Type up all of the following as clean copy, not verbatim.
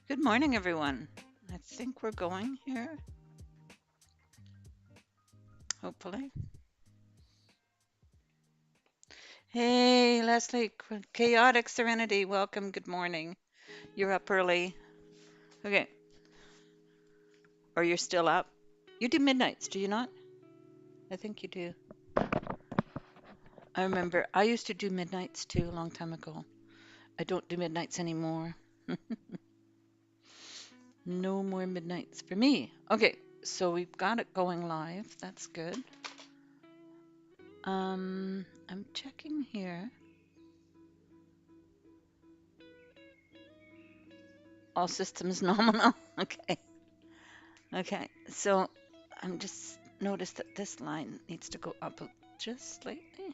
Good morning, everyone. I think we're going here, hopefully. Hey, Leslie, Chaotic Serenity, welcome. Good morning. You're up early. Okay, or you're still up. You do midnights, do you not? I think you do. I remember I used to do midnights too a long time ago. I don't do midnights anymore. No more midnights for me. Okay, so we've got it going live. That's good. I'm checking here. All systems nominal. Okay. Okay, so I'm just noticed that this line needs to go up just slightly.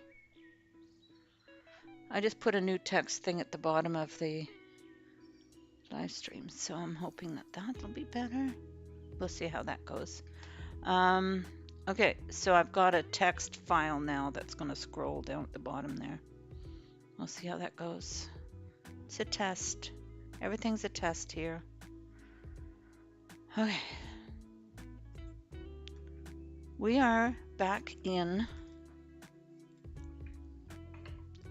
I just put a new text thing at the bottom of the live stream, so I'm hoping that that'll be better. We'll see how that goes. Okay, so I've got a text file now that's going to scroll down at the bottom there. We'll see how that goes. It's a test. Everything's a test here. Okay. We are back in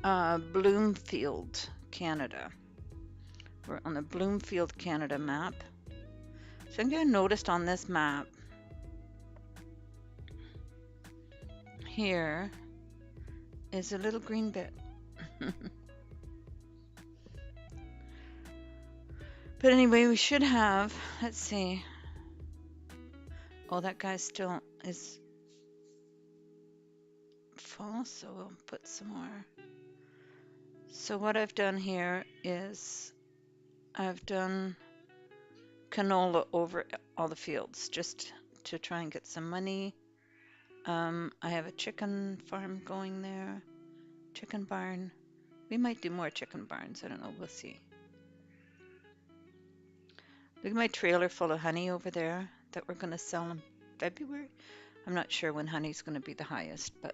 Bloomfield, Canada. We're on the Bloomfield, Canada map. So I'm going to notice on this map here is a little green bit. But anyway, we should have, let's see. Oh, that guy still is full, so we'll put some more. So what I've done here is I've done canola over all the fields just to try and get some money. I have a chicken farm going there, chicken barn. We might do more chicken barns. I don't know. We'll see. Look at my trailer full of honey over there that we're going to sell in February. I'm not sure when honey's going to be the highest, but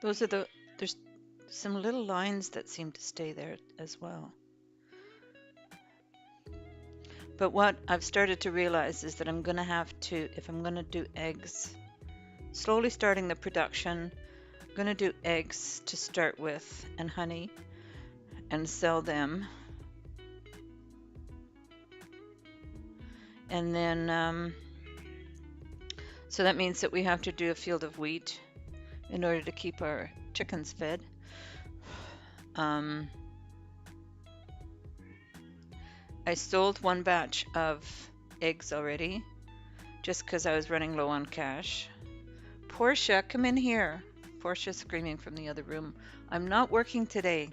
there's some little lines that seem to stay there as well. But what I've started to realize is that I'm going to have to, if I'm going to do eggs, slowly starting the production, I'm going to do eggs to start with and honey and sell them. And then, so that means that we have to do a field of wheat in order to keep our chickens fed. I sold one batch of eggs already, just because I was running low on cash. Portia, come in here. Portia's screaming from the other room. I'm not working today.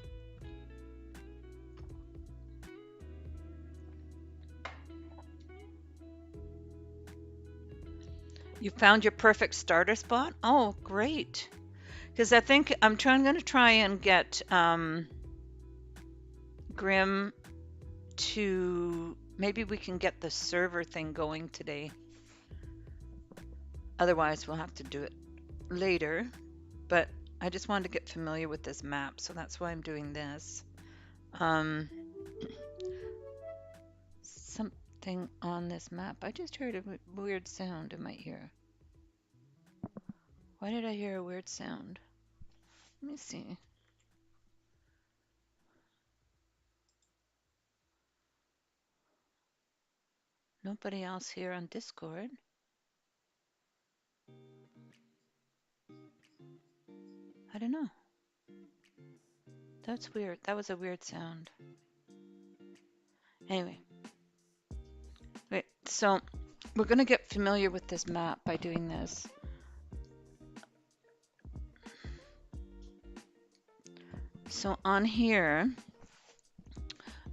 You found your perfect starter spot? Oh, great. Because I think I'm going to try and get Grim to, maybe we can get the server thing going today. Otherwise, we'll have to do it later. But I just wanted to get familiar with this map, so that's why I'm doing this. Something on this map. I just heard a weird sound in my ear. Why did I hear a weird sound? Let me see. Nobody else here on Discord. I don't know. That's weird. That was a weird sound. Anyway. Wait, so we're going to get familiar with this map by doing this. So on here,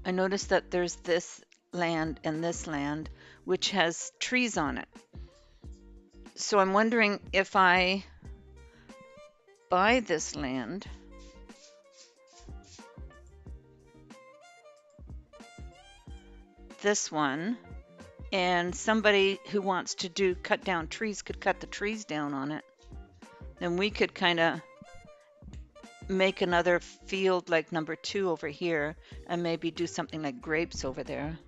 I noticed that there's this land and this land, which has trees on it. So I'm wondering if I buy this land, this one, and somebody who wants to cut down trees could cut the trees down on it. Then we could kind of make another field like number 2 over here and maybe do something like grapes over there.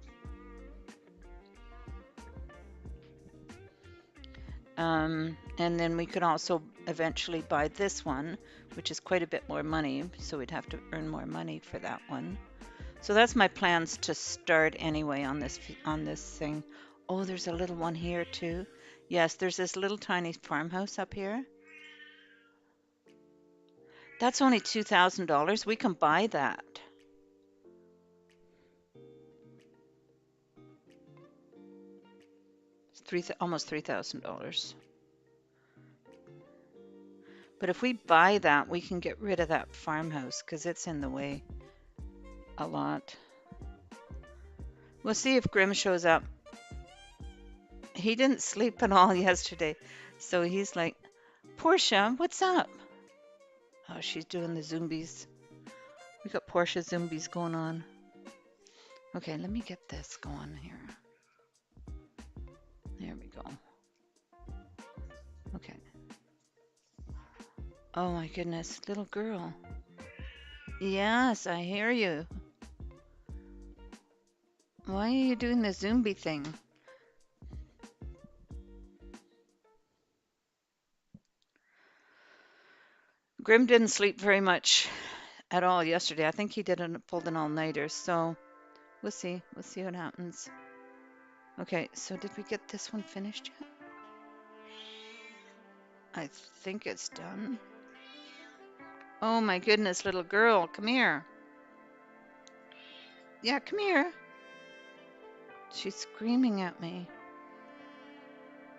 And then we could also eventually buy this one, which is quite a bit more money, so we'd have to earn more money for that one. So that's my plans to start anyway on this thing. Oh, there's a little one here too. Yes, there's this little tiny farmhouse up here. That's only $2,000. We can buy that. It's almost $3,000. But if we buy that, we can get rid of that farmhouse because it's in the way a lot. We'll see if Grim shows up. He didn't sleep at all yesterday, so he's like, Portia, what's up? Oh, she's doing the zombies. We got Portia zombies going on. Okay, let me get this going here. There we go. Okay. Oh my goodness, little girl. Yes, I hear you. Why are you doing the zombie thing? Grim didn't sleep very much at all yesterday. I think he pulled an all-nighter, so we'll see. We'll see what happens. Okay, so did we get this one finished yet? I think it's done. Oh my goodness, little girl, come here. Yeah, come here. She's screaming at me.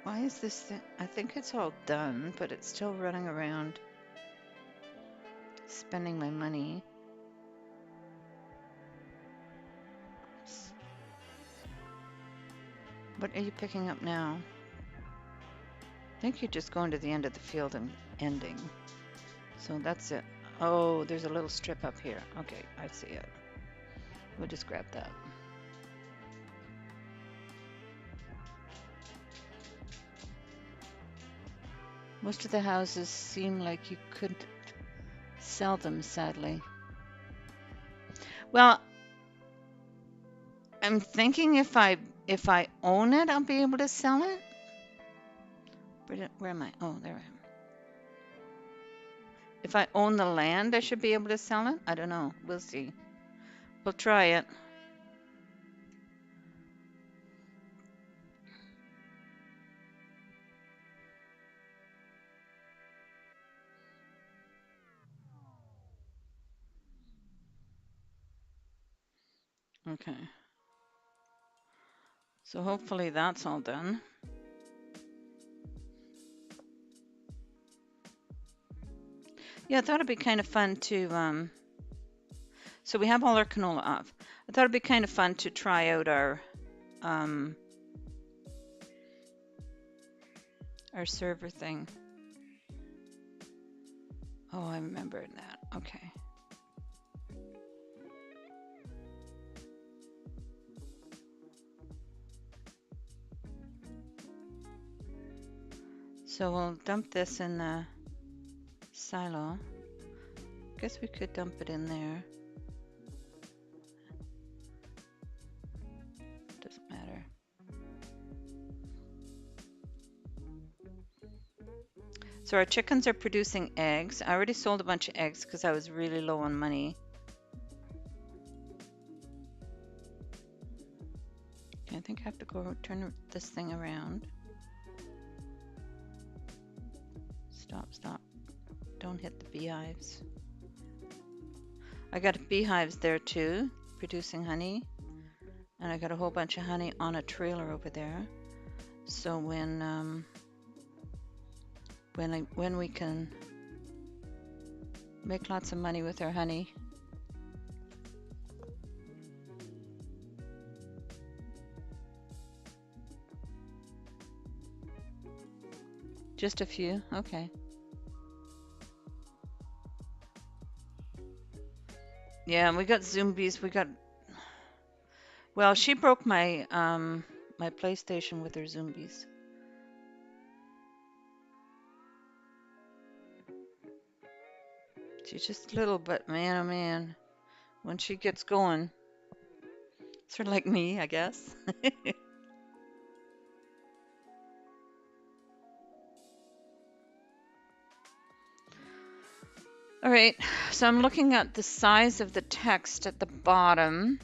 Why is this thing? I think it's all done, but it's still running around spending my money. What are you picking up now? I think you're just going to the end of the field and ending. So that's it. Oh, there's a little strip up here. Okay, I see it. We'll just grab that. Most of the houses seem like you couldn't sell them, sadly. Well, I'm thinking if I own it, I'll be able to sell it. Where am I? Oh, there I am. If I own the land, I should be able to sell it. I don't know. We'll see. We'll try it. Okay. So hopefully that's all done. Yeah, I thought it'd be kind of fun to, so we have all our canola off. I thought it'd be kind of fun to try out our server thing. Oh, I remember that. Okay. So we'll dump this in the silo. Guess we could dump it in there. Doesn't matter. So our chickens are producing eggs. I already sold a bunch of eggs because I was really low on money. Okay, I think I have to go turn this thing around. Stop. Don't hit the beehives. I got beehives there too, producing honey. And I got a whole bunch of honey on a trailer over there. So when we can make lots of money with our honey. Just a few, okay. Yeah, we got zombies. Well, she broke my my PlayStation with her zombies. She's just little, but man, oh man, when she gets going, sort of like me, I guess. All right, so I'm looking at the size of the text at the bottom.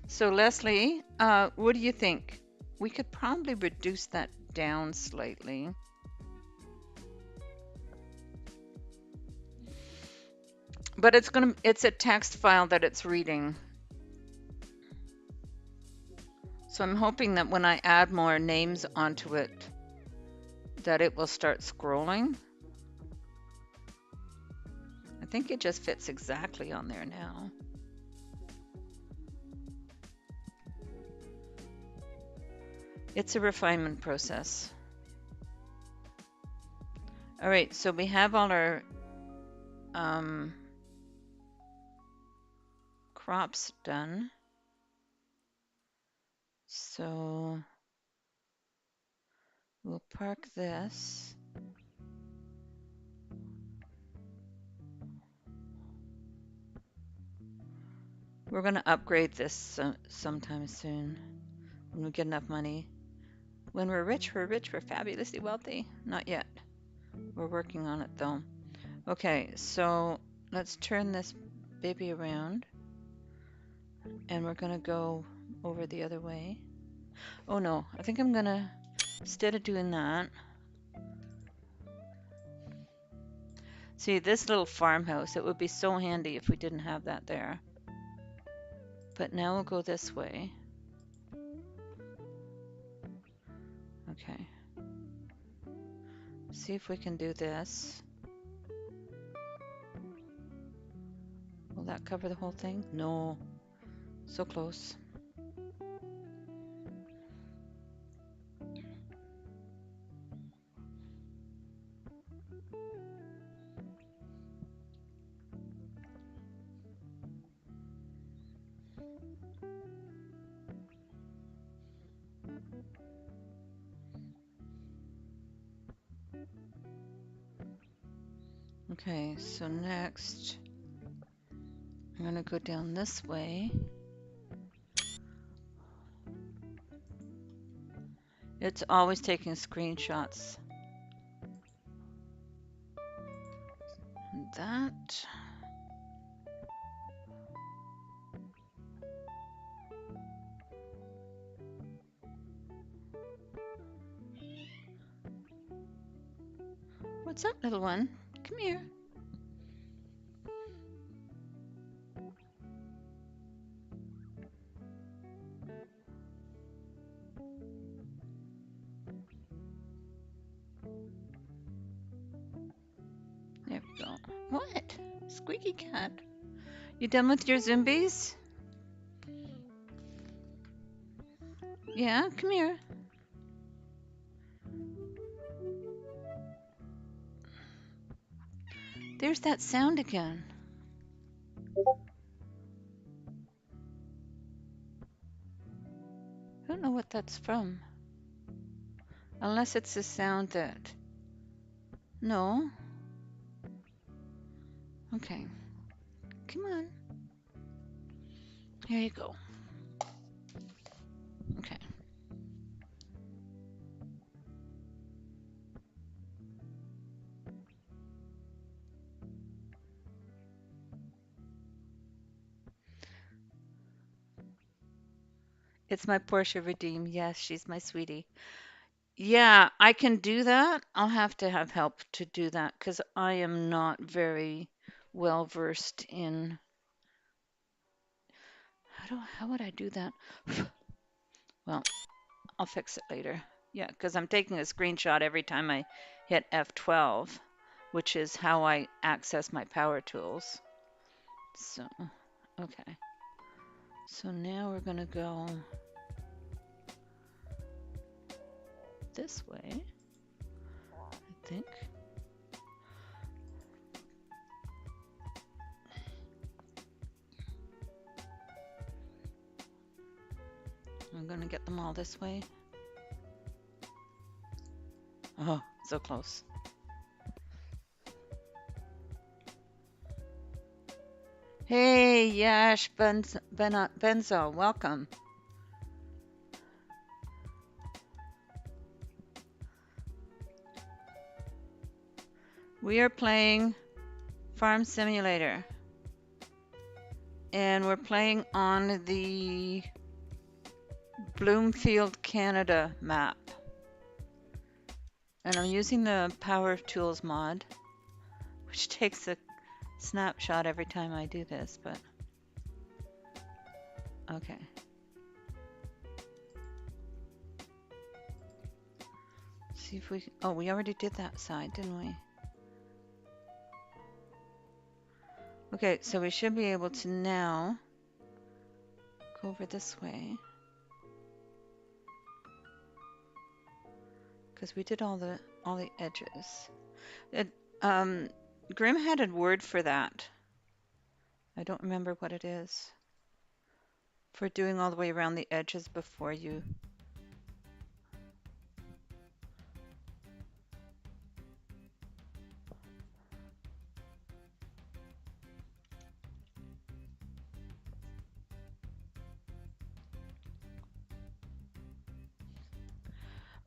So Leslie, what do you think? We could probably reduce that down slightly. But it's a text file that it's reading. So I'm hoping that when I add more names onto it, that it will start scrolling. I think it just fits exactly on there now. It's a refinement process. All right, so we have all our crops done. So we'll park this. We're going to upgrade this sometime soon when we get enough money. When we're rich, we're fabulously wealthy. Not yet. We're working on it though. Okay, so let's turn this baby around and we're going to go over the other way. Oh no, I think I'm going to, instead of doing that, see this little farmhouse, it would be so handy if we didn't have that there. But now we'll go this way. Okay. See if we can do this. Will that cover the whole thing? No. So close. Okay, so next I'm going to go down this way. It's always taking screenshots. And that. What's up, little one? Come here. There we go. What? Squeaky cat. You done with your zombies? Yeah, come here. There's that sound again. I don't know what that's from. Unless it's a sound that... No. Okay. Come on. Here you go. Okay. It's my Portia Redeem. Yes, she's my sweetie. Yeah, I can do that. I'll have to have help to do that because I am not very well versed in... How would I do that? Well, I'll fix it later. Yeah, because I'm taking a screenshot every time I hit F12, which is how I access my power tools. So, okay. So now we're going to go this way, I think. I'm going to get them all this way. Oh, so close. Hey, Yash Benzo, welcome. We are playing Farm Simulator, and we're playing on the Bloomfield, Canada map. And I'm using the Power Tools mod, which takes a snapshot every time I do this, but okay. See if we, oh, we already did that side, didn't we? Okay, so we should be able to now go over this way. Because we did all the edges. It, Grim had a word for that. I don't remember what it is. For doing all the way around the edges before you.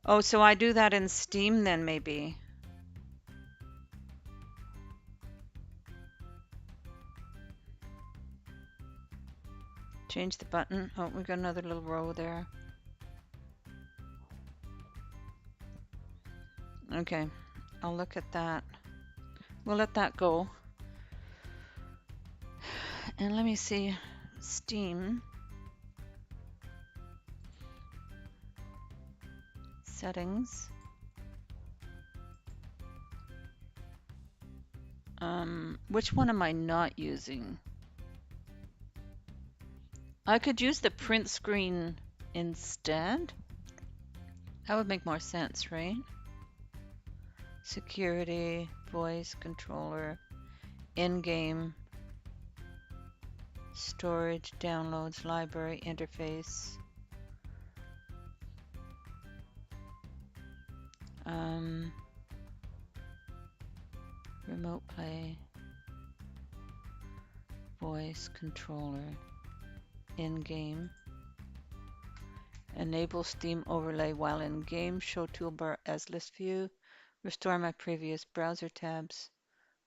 Oh, so I do that in Steam then maybe. Change the button. Oh, we've got another little row there. Okay, I'll look at that. We'll let that go. And let me see. Steam. Settings. Which one am I not using? I could use the print screen instead. That would make more sense, right? Security, voice controller, in-game, storage, downloads, library, interface. Remote play, voice controller, in-game. Enable Steam overlay while in game. Show toolbar as list view. Restore my previous browser tabs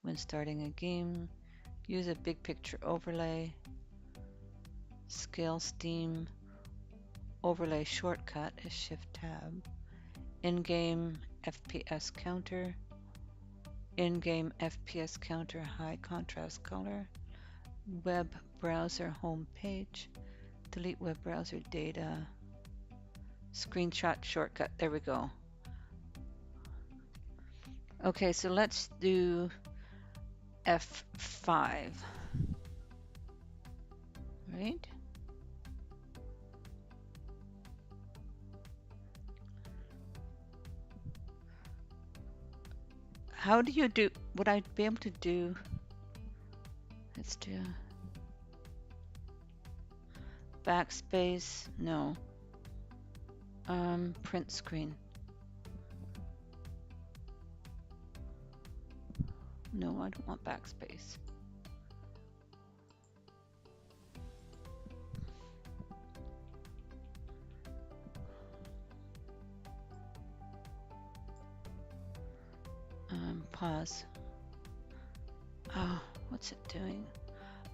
when starting a game. Use a big picture overlay. Scale Steam. Overlay shortcut is Shift Tab. In-game FPS counter. In-game FPS counter high contrast color. Web browser home page. Delete web browser data. Screenshot shortcut. There we go. Okay, so let's do F5. Right? How do you do, would I be able to do, let's do backspace, no. Print screen. No, I don't want backspace. Pause. Oh, what's it doing?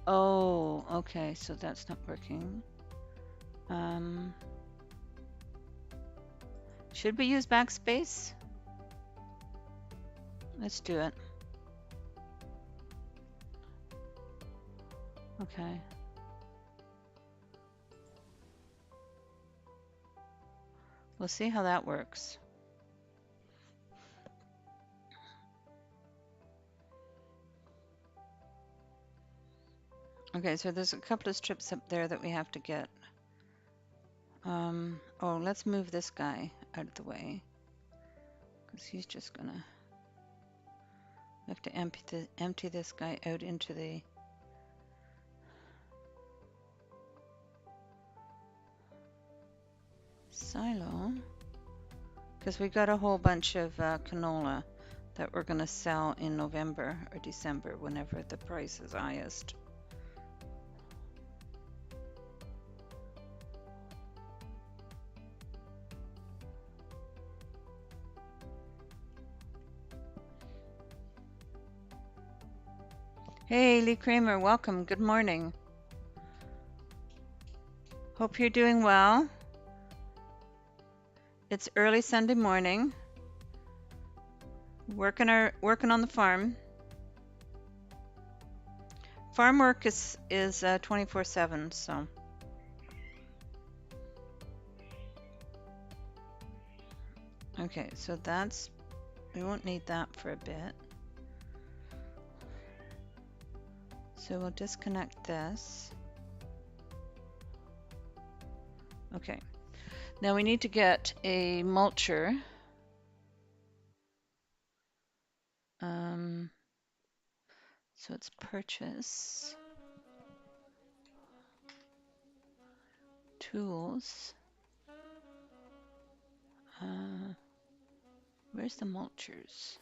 Oh, okay, so that's not working. Should we use backspace? Let's do it. Okay. We'll see how that works. Okay, so there's a couple of strips up there that we have to get. Oh, let's move this guy out of the way, because he's just gonna have to empty this guy out into the silo, because we got a whole bunch of canola that we're gonna sell in November or December, whenever the price is highest. Hey, Lee Kramer, welcome. Good morning. Hope you're doing well. It's early Sunday morning. Working on the farm. Farm work is 24/7, so. Okay, so we won't need that for a bit. So we'll disconnect this. Okay, now we need to get a mulcher. So it's purchase, tools. Where's the mulchers?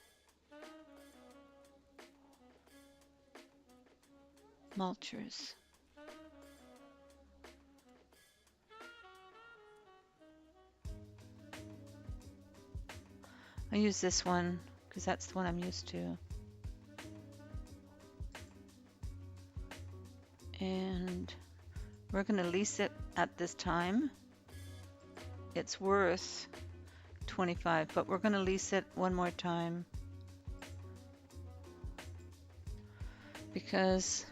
Mulchers. I use this one because that's the one I'm used to. And we're going to lease it at this time. It's worth 25, but we're going to lease it one more time because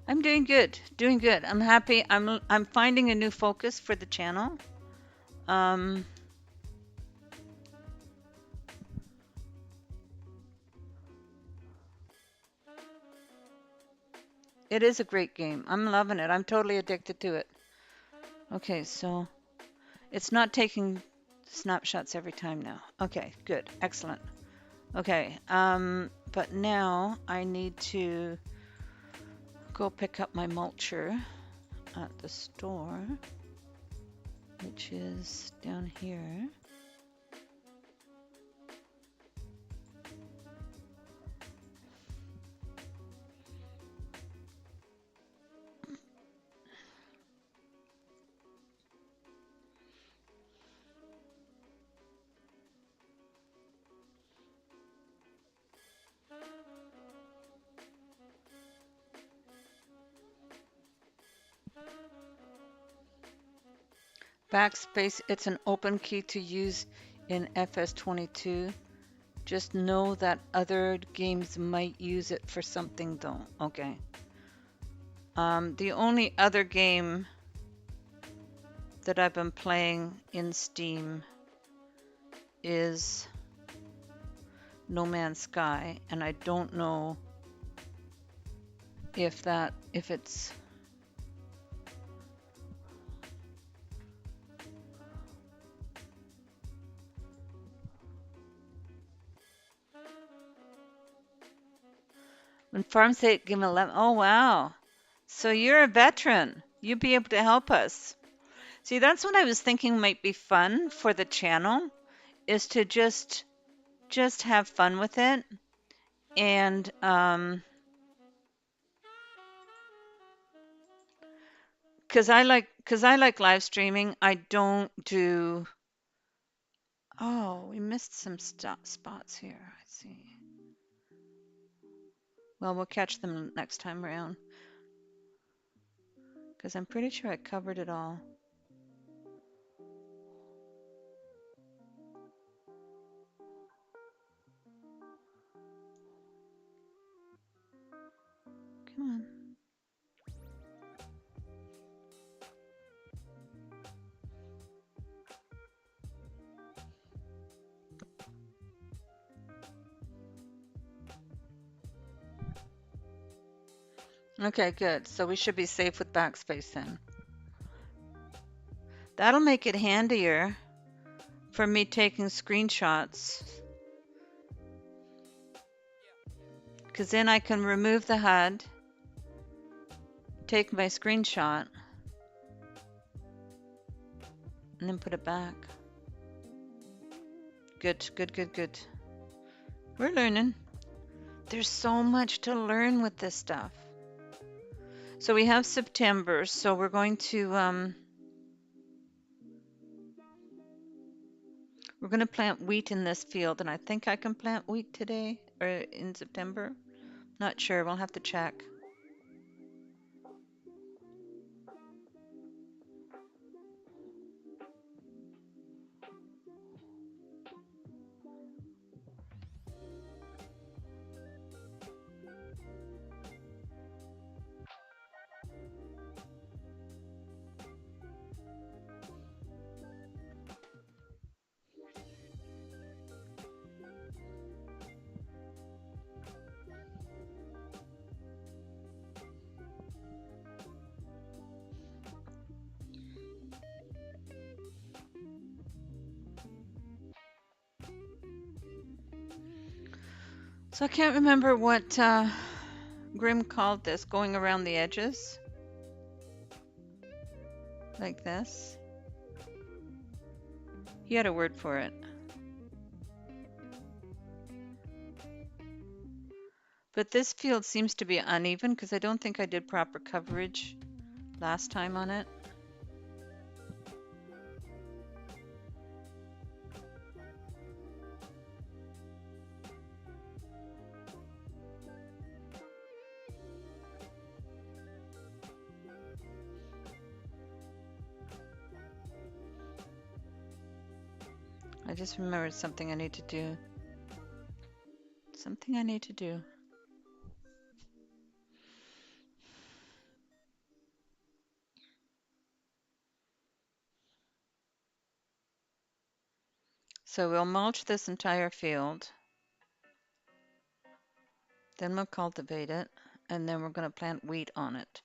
I'm doing good. I'm happy. I'm finding a new focus for the channel. It is a great game. I'm loving it. I'm totally addicted to it. Okay, so it's not taking snapshots every time now. Okay, good. Excellent. Okay, but now I need to go pick up my mulcher at the store, which is down here. Backspace, it's an open key to use in FS22. Just know that other games might use it for something though. Okay. The only other game that I've been playing in Steam is No Man's Sky, and I don't know if it's when Farms 8 Game 11. Oh wow. So you're a veteran. You'd be able to help us. See, that's what I was thinking might be fun for the channel, is to just have fun with it. And because I like live streaming. I don't do. Oh, we missed some spots here. I see. Well, we'll catch them next time around. Because I'm pretty sure I covered it all. Come on. Okay, good. So we should be safe with backspace then. That'll make it handier for me taking screenshots. Because then I can remove the HUD, take my screenshot, and then put it back. Good, good, good, good. We're learning. There's so much to learn with this stuff. So we have September, so we're going to We're going to plant wheat in this field, and I think I can plant wheat today or in September. Not sure. We'll have to check. So I can't remember what Grimm called this, going around the edges like this. He had a word for it. But this field seems to be uneven because I don't think I did proper coverage last time on it. I just remembered something I need to do. Something I need to do. So we'll mulch this entire field. Then we'll cultivate it. And then we're going to plant wheat on it.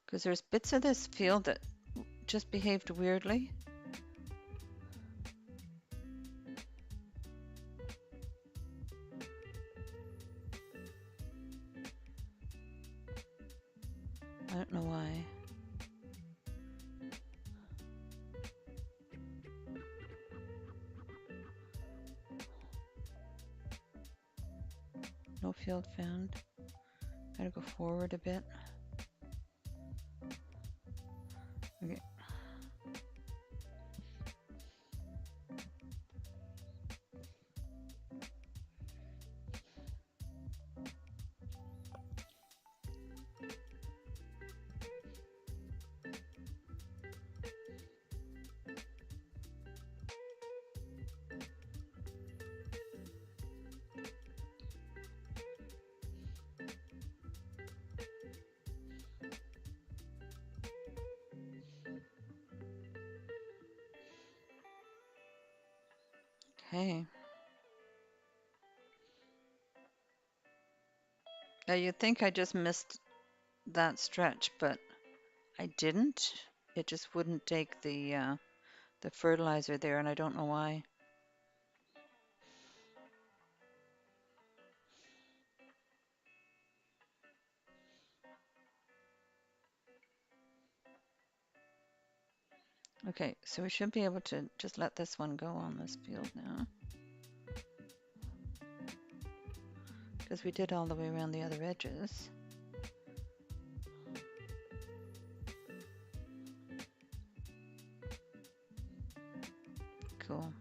Because there's bits of this field that just behaved weirdly. I don't know why. No field found. Gotta go forward a bit. Okay. Okay. Now you'd think I just missed that stretch, but I didn't. It just wouldn't take the fertilizer there, and I don't know why. Okay, so we should be able to just let this one go on this field now. Because we did all the way around the other edges. Cool.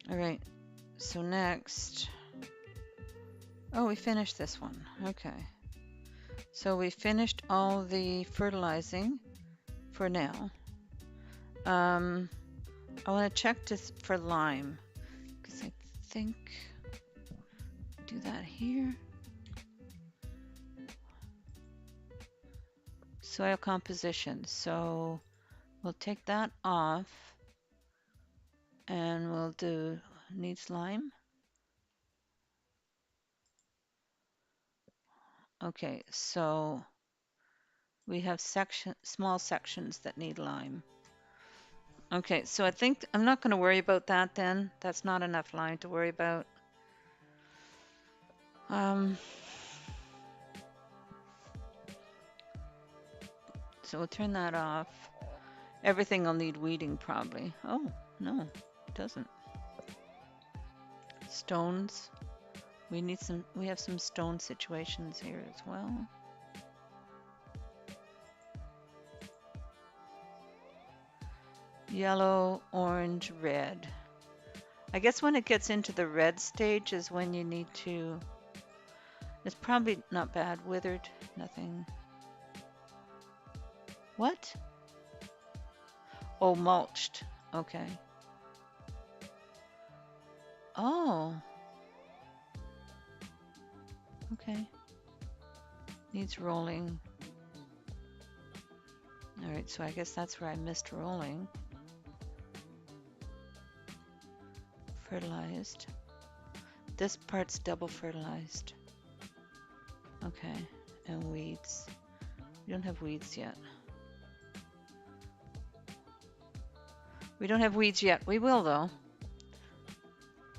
All right, so next, oh, we finished this one. Okay. So we finished all the fertilizing for now. I want to check for lime, because I think do that here. Soil composition. So we'll take that off and we'll do needs lime. Okay, so we have small sections that need lime. Okay, so I think I'm not going to worry about that then. That's not enough lime to worry about. So we'll turn that off. Everything will need weeding probably. Oh, no, it doesn't. Stones. We have some stone situations here as well. Yellow, orange, red. I guess when it gets into the red stage is when you need to... It's probably not bad. Withered, nothing. What? Oh, mulched. Okay. Oh. Okay. Needs rolling. Alright, so I guess that's where I missed rolling. Fertilized. This part's double fertilized. Okay, and weeds. We don't have weeds yet. We don't have weeds yet. We will, though.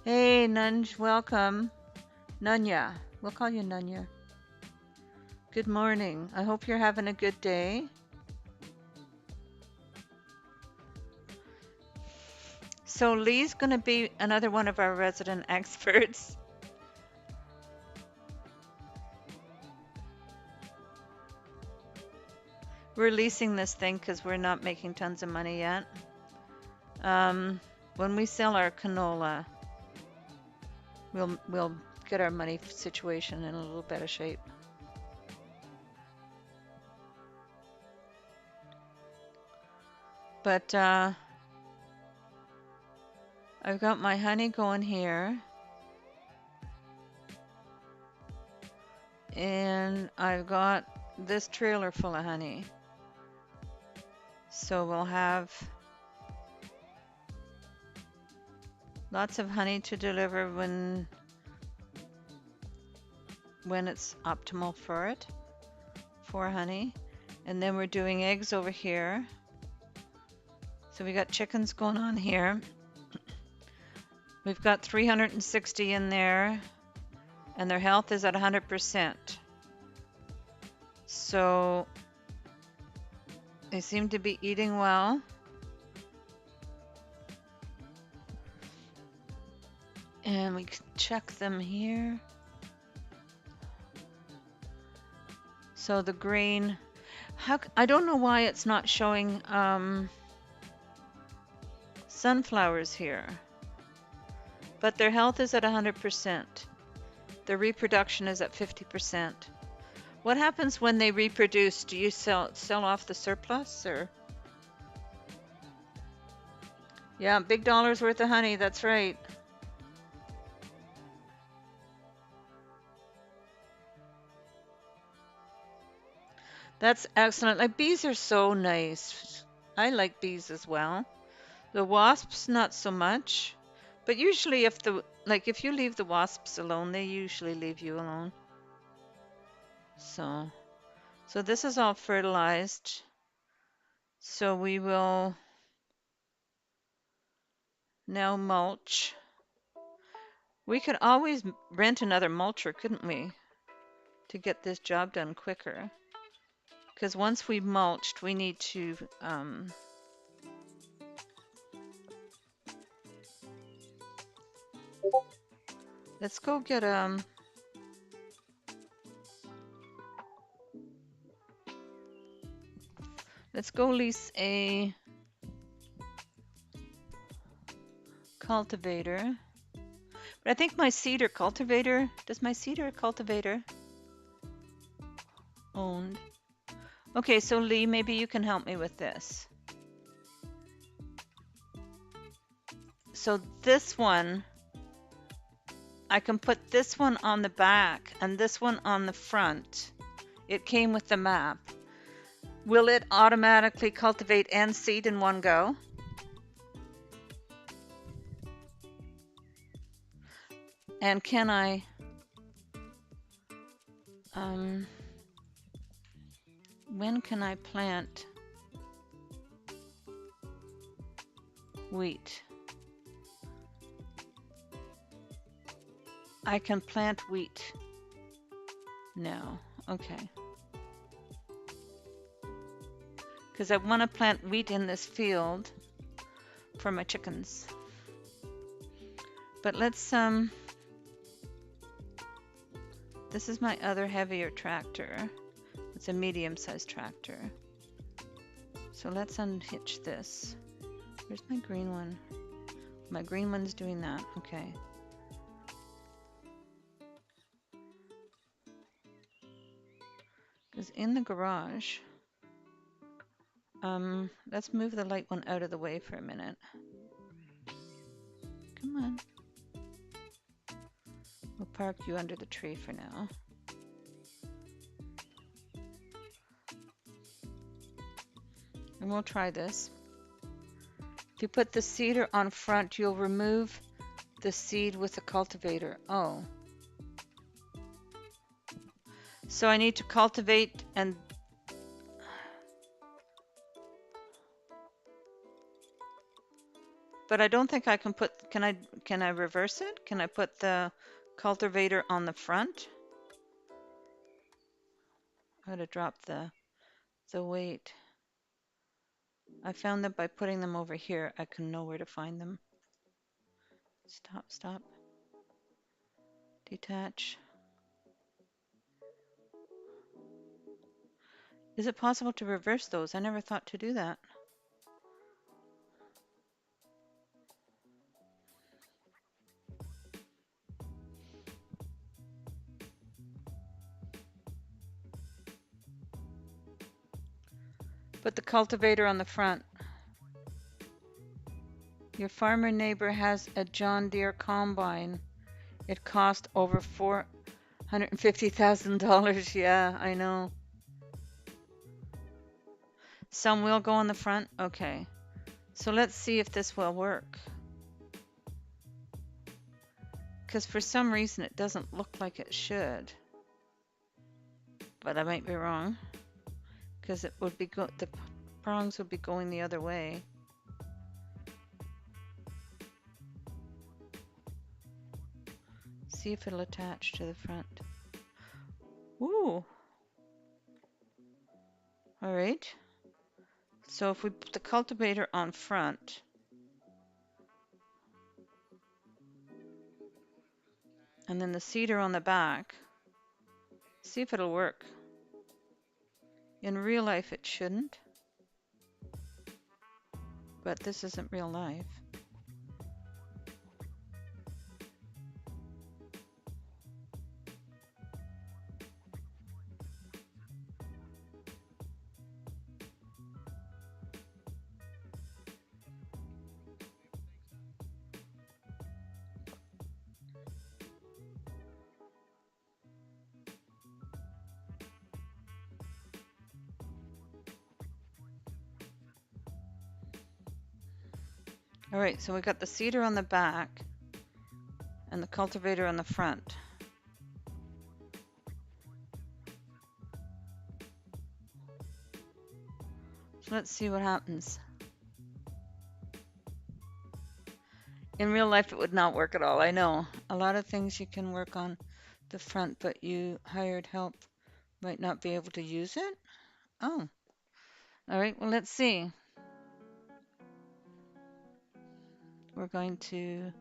Hey, Nunj, welcome. Nunya. We'll call you Nunya. Good morning. I hope you're having a good day. So Lee's going to be another one of our resident experts. We're leasing this thing because we're not making tons of money yet. When we sell our canola, we'll get our money situation in a little better shape. But I've got my honey going here. And I've got this trailer full of honey. So we'll have lots of honey to deliver when it's optimal for it, for honey. And then we're doing eggs over here. So we got chickens going on here. We've got 360 in there, and their health is at 100%. So they seem to be eating well. And we can check them here. So the grain, I don't know why it's not showing sunflowers here. But their health is at 100%. Their reproduction is at 50%. What happens when they reproduce? Do you sell off the surplus, or? Yeah, big dollars worth of honey, that's right. That's excellent. Like, bees are so nice. I like bees as well. The wasps, not so much. But usually if you leave the wasps alone, they usually leave you alone. So this is all fertilized. So we will now mulch. We could always rent another mulcher, couldn't we? To get this job done quicker. Because once we've mulched, we need to let's go get let's go lease a cultivator. But I think my cedar cultivator, does my cedar cultivator owned? Okay, so Lee, maybe you can help me with this. So this one, I can put this one on the back and this one on the front. It came with the map. Will it automatically cultivate and seed in one go? And can I when can I plant wheat? I can plant wheat now. Okay. Because I want to plant wheat in this field for my chickens. But let's, this is my other heavier tractor. It's a medium-sized tractor. So let's unhitch this. Where's my green one? My green one's doing that, okay. Because in the garage, let's move the light one out of the way for a minute. Come on. We'll park you under the tree for now. And we'll try this. If you put the seeder on front, you'll remove the seed with the cultivator. Oh. So I need to cultivate and... But I don't think I can put... Can I reverse it? Can I put the cultivator on the front? I gotta drop the weight. I found that by putting them over here, I can know where to find them. Stop, stop. Detach. Is it possible to reverse those? I never thought to do that. Put the cultivator on the front. Your farmer neighbor has a John Deere combine. It cost over $450,000. Yeah, I know. Some will go on the front? Okay. So let's see if this will work. Because for some reason it doesn't look like it should. But I might be wrong. Because it would be the prongs would be going the other way. See if it'll attach to the front. Ooh. All right. So if we put the cultivator on front, and then the seeder on the back, see if it'll work. In real life it shouldn't, but this isn't real life. All right, so we got the seeder on the back and the cultivator on the front. So let's see what happens. In real life, it would not work at all. I know a lot of things you can work on the front, but you hired help might not be able to use it. Oh, all right. Well, let's see. We're going to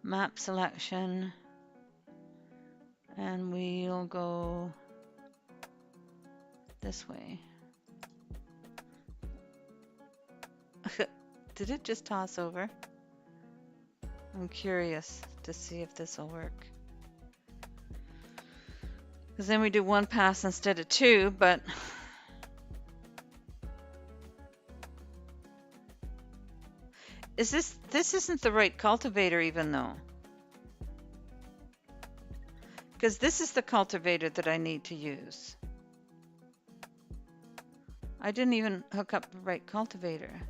map selection and we'll go this way. Did it just toss over? I'm curious to see if this will work. Because then we do one pass instead of two, but this isn't the right cultivator even though. Because this is the cultivator that I need to use. I didn't even hook up the right cultivator.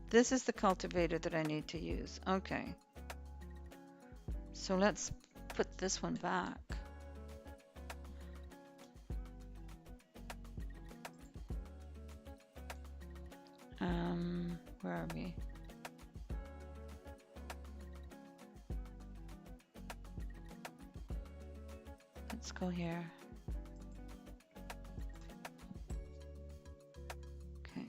This is the cultivator that I need to use. Okay. So let's put this one back. Where are we? Let's go here. Okay.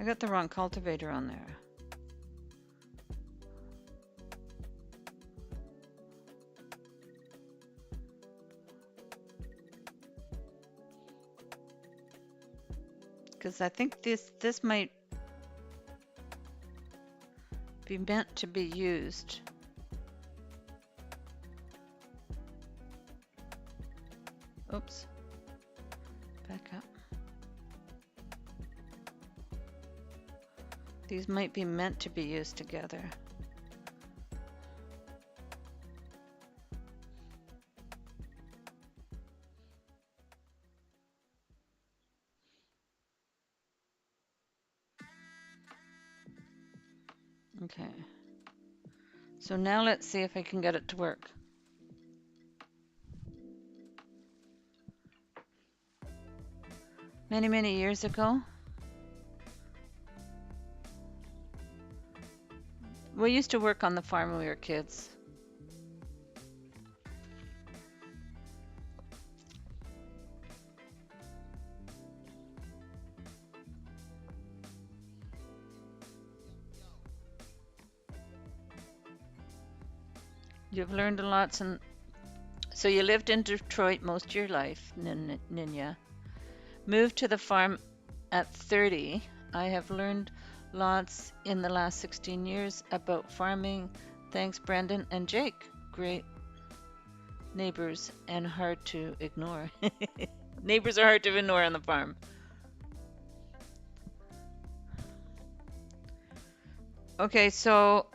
I got the wrong cultivator on there. Because I think this might be meant to be used. Oops. Back up. These might be meant to be used together. Okay. So now let's see if I can get it to work. Many, many years ago, we used to work on the farm when we were kids. You've learned a lot since. So you lived in Detroit most of your life, Ninya. Moved to the farm at 30. I have learned lots in the last 16 years about farming. Thanks, Brendan and Jake. Great neighbors and hard to ignore. Neighbors are hard to ignore on the farm. Okay, so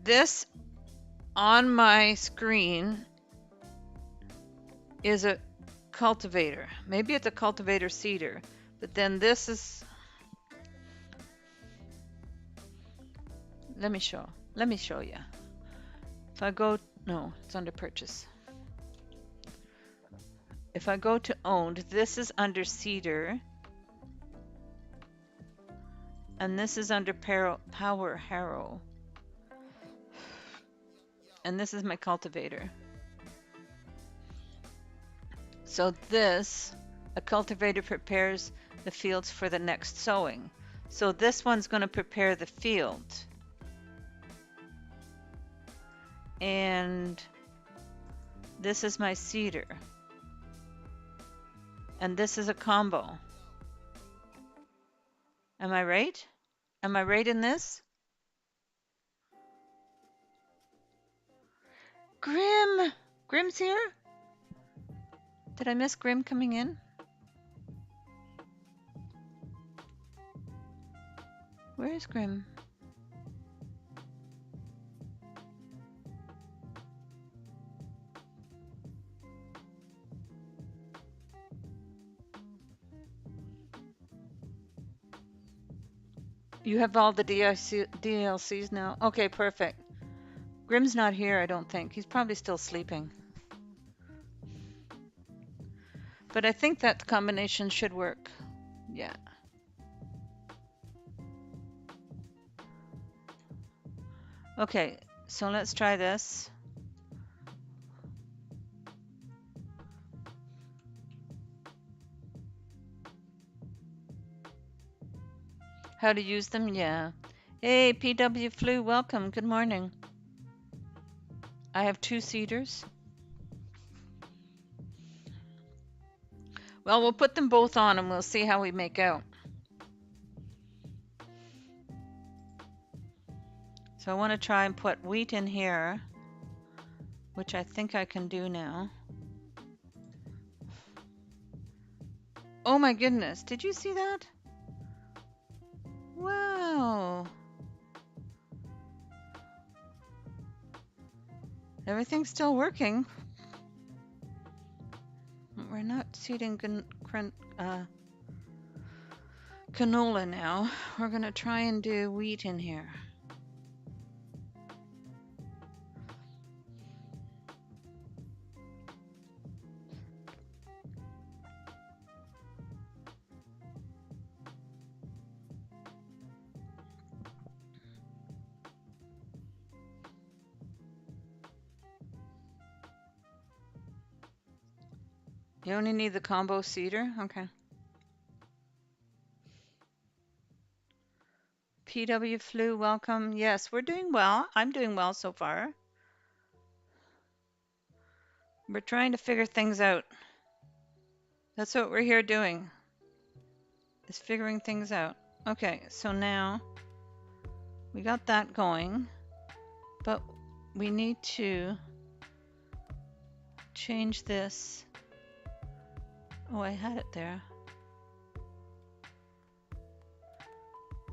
this on my screen is a cultivator. Maybe it's a cultivator seeder, but then this is, let me show you. If I go, no, it's under purchase. If I go to owned, this is under seeder, and this is under power harrow, and this is my cultivator. So this, a cultivator prepares the fields for the next sowing. So this one's going to prepare the field. And this is my seeder. And this is a combo. Am I right? Am I right in this? Grim! Grim's here? Did I miss Grim coming in? Where is Grim? You have all the DLCs now? Okay, perfect. Grim's not here, I don't think. He's probably still sleeping. But I think that combination should work. Yeah. Okay, so let's try this. How to use them? Yeah. Hey, PW Flu, welcome. Good morning. I have 2 seeders. Well, we'll put them both on and we'll see how we make out. So I want to try and put wheat in here, which I think I can do now. Oh my goodness, did you see that? Wow. Everything's still working. We're not seeding canola now. We're going to try and do wheat in here. You only need the combo seeder? Okay. PW Flu, welcome. Yes, we're doing well. I'm doing well so far. We're trying to figure things out. That's what we're here doing, is figuring things out. Okay, so now we got that going, but we need to change this. Oh, I had it there.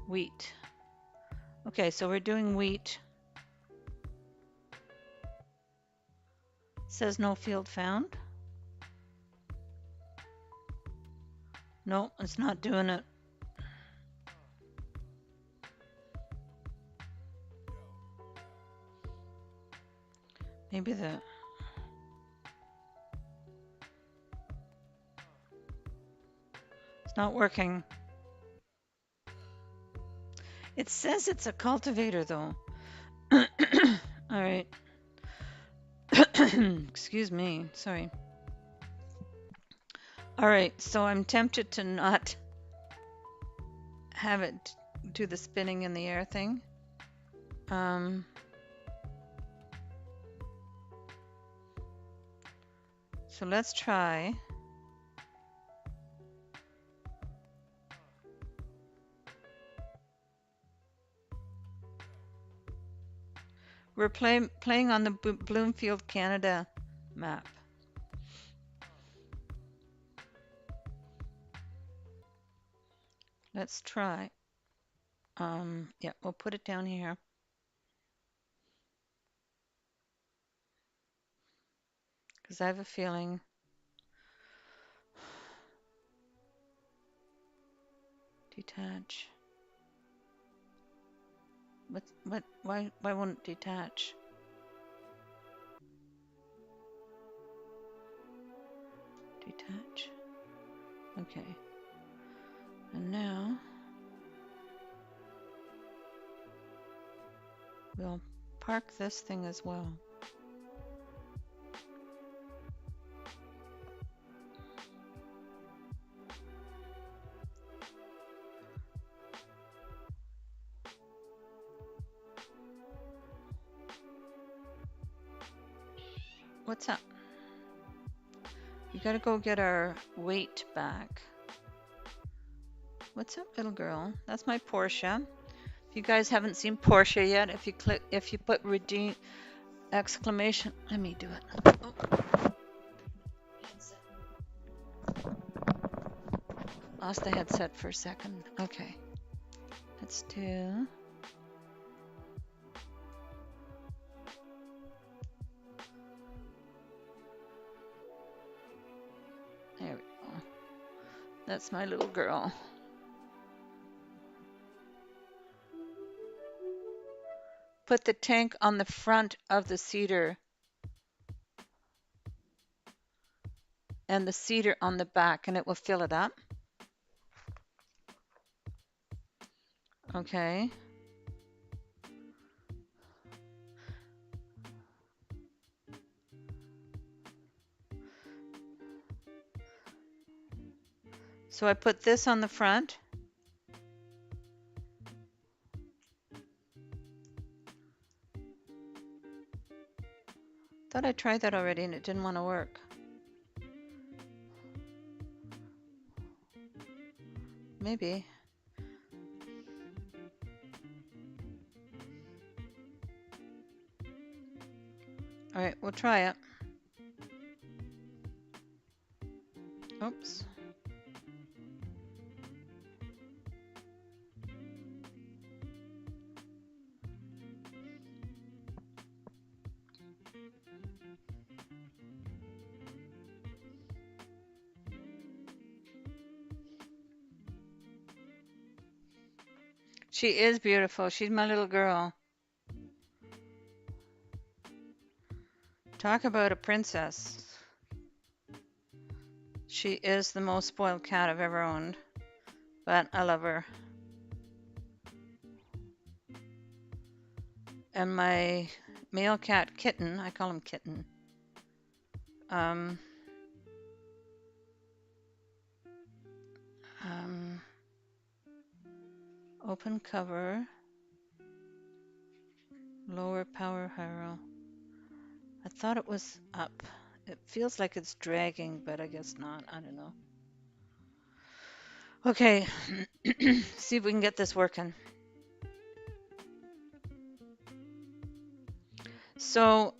Wheat. Okay, so we're doing wheat. Says no field found. No, it's not doing it. Maybe it's not working. It says it's a cultivator though. All right. Excuse me, sorry. All right, so I'm tempted to not have it do the spinning in the air thing. So let's try. We're playing on the Bloomfield, Canada map. Let's try. Yeah, we'll put it down here. Because I have a feeling. Detach. Why won't it detach? Detach. Okay. And now we'll park this thing as well. What's up? We gotta go get our weight back. What's up, little girl? That's my Porsche. If you guys haven't seen Porsche yet, if you put redeem exclamation, let me do it. Oh. Lost the headset for a second. Okay. Let's do. There we go. That's my little girl. Put the tank on the front of the cedar and the cedar on the back, and it will fill it up. Okay. So I put this on the front. Thought I tried that already and it didn't want to work. Maybe. All right, we'll try it. Oops. She is beautiful. She's my little girl. Talk about a princess. She is the most spoiled cat I've ever owned, but I love her. And my male cat, Kitten, I call him Kitten. Open cover. Lower power hierarchy. I thought it was up. It feels like it's dragging, but I guess not. I don't know. Okay, see if we can get this working. So,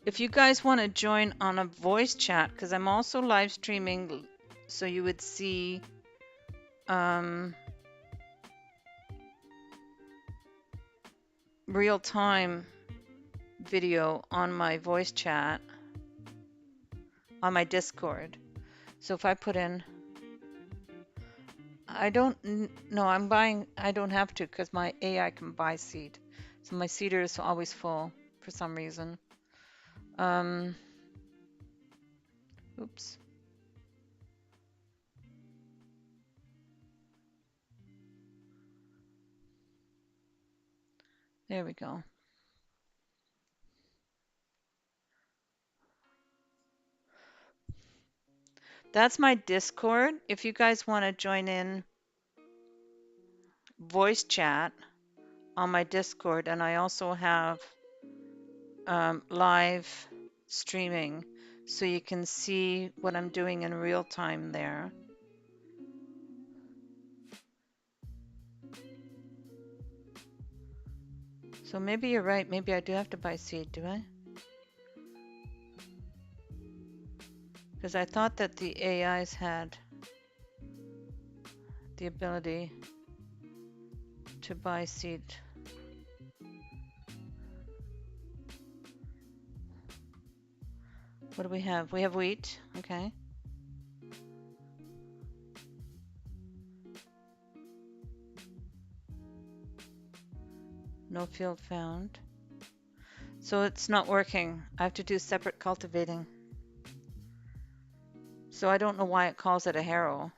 if you guys want to join on a voice chat, because I'm also live streaming, so you would see real-time video on my voice chat on my Discord. So if I put in, I don't know, I'm buying, I don't have to because my AI can buy seed. So my seeder is always full for some reason. Oops. There we go. That's my Discord. If you guys want to join in voice chat on my Discord, and I also have live streaming, so you can see what I'm doing in real time there. So maybe you're right. Maybe I do have to buy seed, do I? Because I thought that the AIs had the ability to buy seed. What do we have? We have wheat. Okay. No field found. So it's not working. I have to do separate cultivating. So I don't know why it calls it a harrow.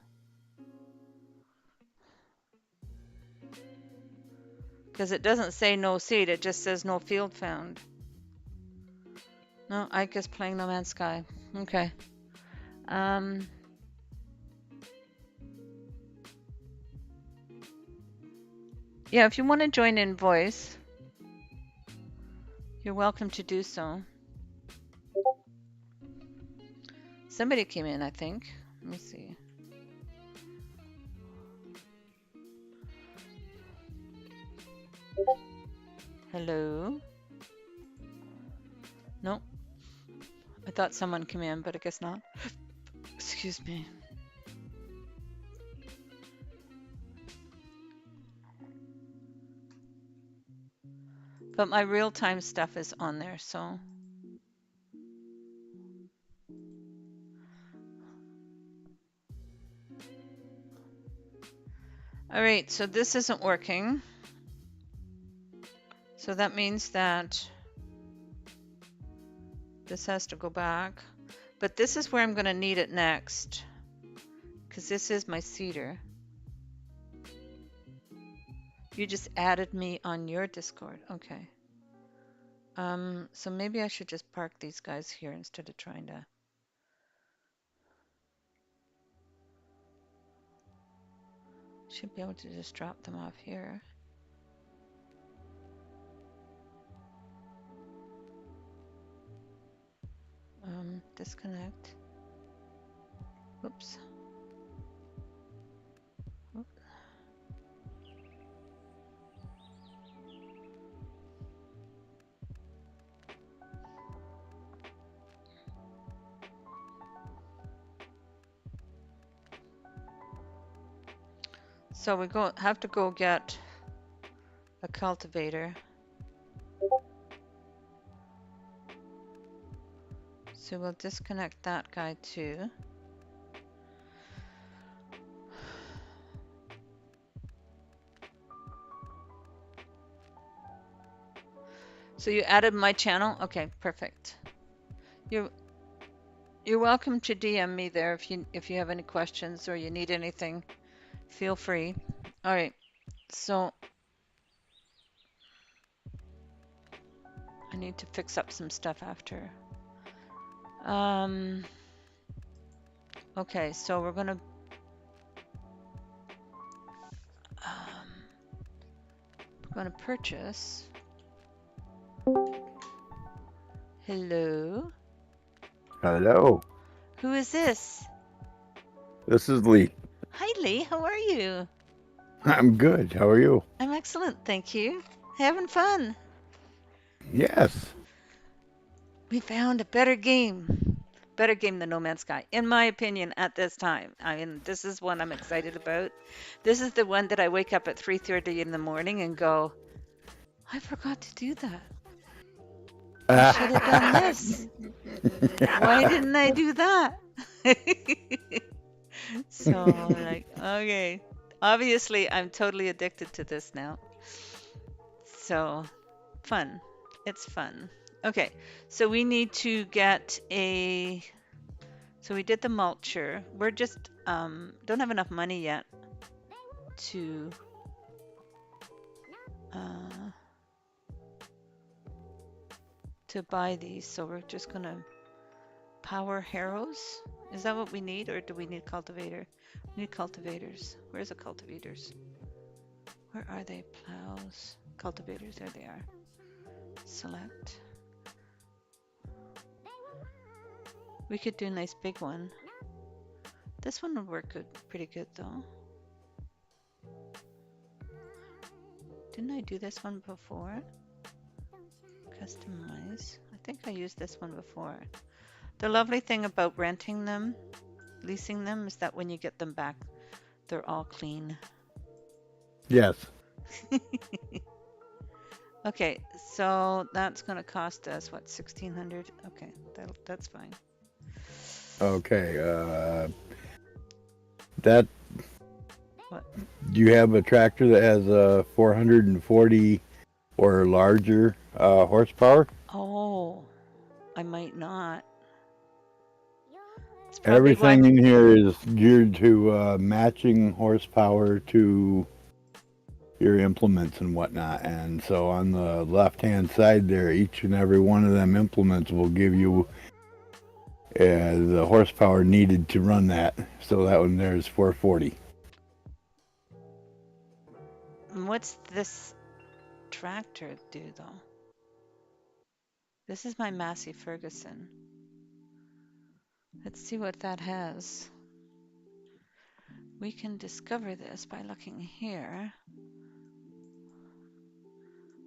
Because it doesn't say no seed, it just says no field found. No, Ike is playing No Man's Sky. Okay. Yeah, if you want to join in voice, you're welcome to do so. Somebody came in, I think. Let me see. Hello? No. I thought someone came in, but I guess not. Excuse me. But my real-time stuff is on there, so. All right, so this isn't working. So that means that this has to go back. But this is where I'm going to need it next, because this is my seeder. You just added me on your Discord. Okay. So maybe I should just park these guys here instead of trying to. Should be able to just drop them off here. Disconnect. Oops. Oop. So we have to go get a cultivator. So we'll disconnect that guy too. So you added my channel? Okay, perfect. You're welcome to DM me there if you have any questions or you need anything. Feel free. All right. So I need to fix up some stuff after. Okay, so we're gonna going to purchase. Hello. Hello. Who is this? This is Lee. Hi, Lee. How are you? I'm good. How are you? I'm excellent, thank you. Having fun. Yes. We found a better game. Better game than No Man's Sky, in my opinion, at this time. I mean, this is one I'm excited about. This is the one that I wake up at 3:30 in the morning and go, I forgot to do that. I should have done this. Why didn't I do that? So I'm like, okay. Obviously, I'm totally addicted to this now. So fun. It's fun. Okay, so we need to get a. So we did the mulcher. We're just don't have enough money yet to uh, to buy these. So we're just gonna power harrows. Is that what we need, or do we need cultivator? We need cultivators. Where's the cultivators? Where are they? Plows, cultivators. There they are. Select. We could do a nice big one. This one would work good, pretty good though. Didn't I do this one before? Customize. I think I used this one before. The lovely thing about renting them, leasing them, is that when you get them back, they're all clean. Yes. Okay, so that's going to cost us, what, 1,600? Okay, that's fine. Okay. That. What? Do you have a tractor that has a 440 or larger horsepower? Oh, I might not. It's probably why. Everything in here is geared to matching horsepower to your implements and whatnot. And so on the left-hand side there, each and every one of them implements will give you the horsepower needed to run that. So that one there is 440. What's this tractor do though? This is my Massey Ferguson. Let's see what that has. We can discover this by looking here.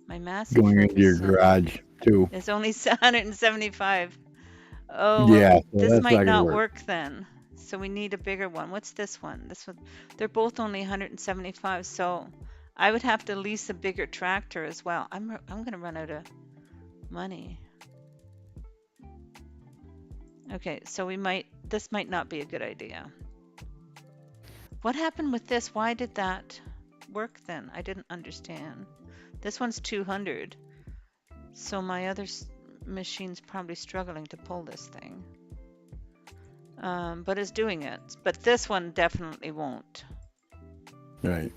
My Massey Going into your Ferguson garage too. is only 175. Oh, well, Yeah, so this that's might not gonna not work. work then. So we need a bigger one. What's this one? This one, they're both only 175. So I would have to lease a bigger tractor as well. I'm going to run out of money. Okay, so this might not be a good idea. What happened with this? Why did that work then? I didn't understand. This one's 200. So my other machine's probably struggling to pull this thing. But it's doing it. But this one definitely won't. Right.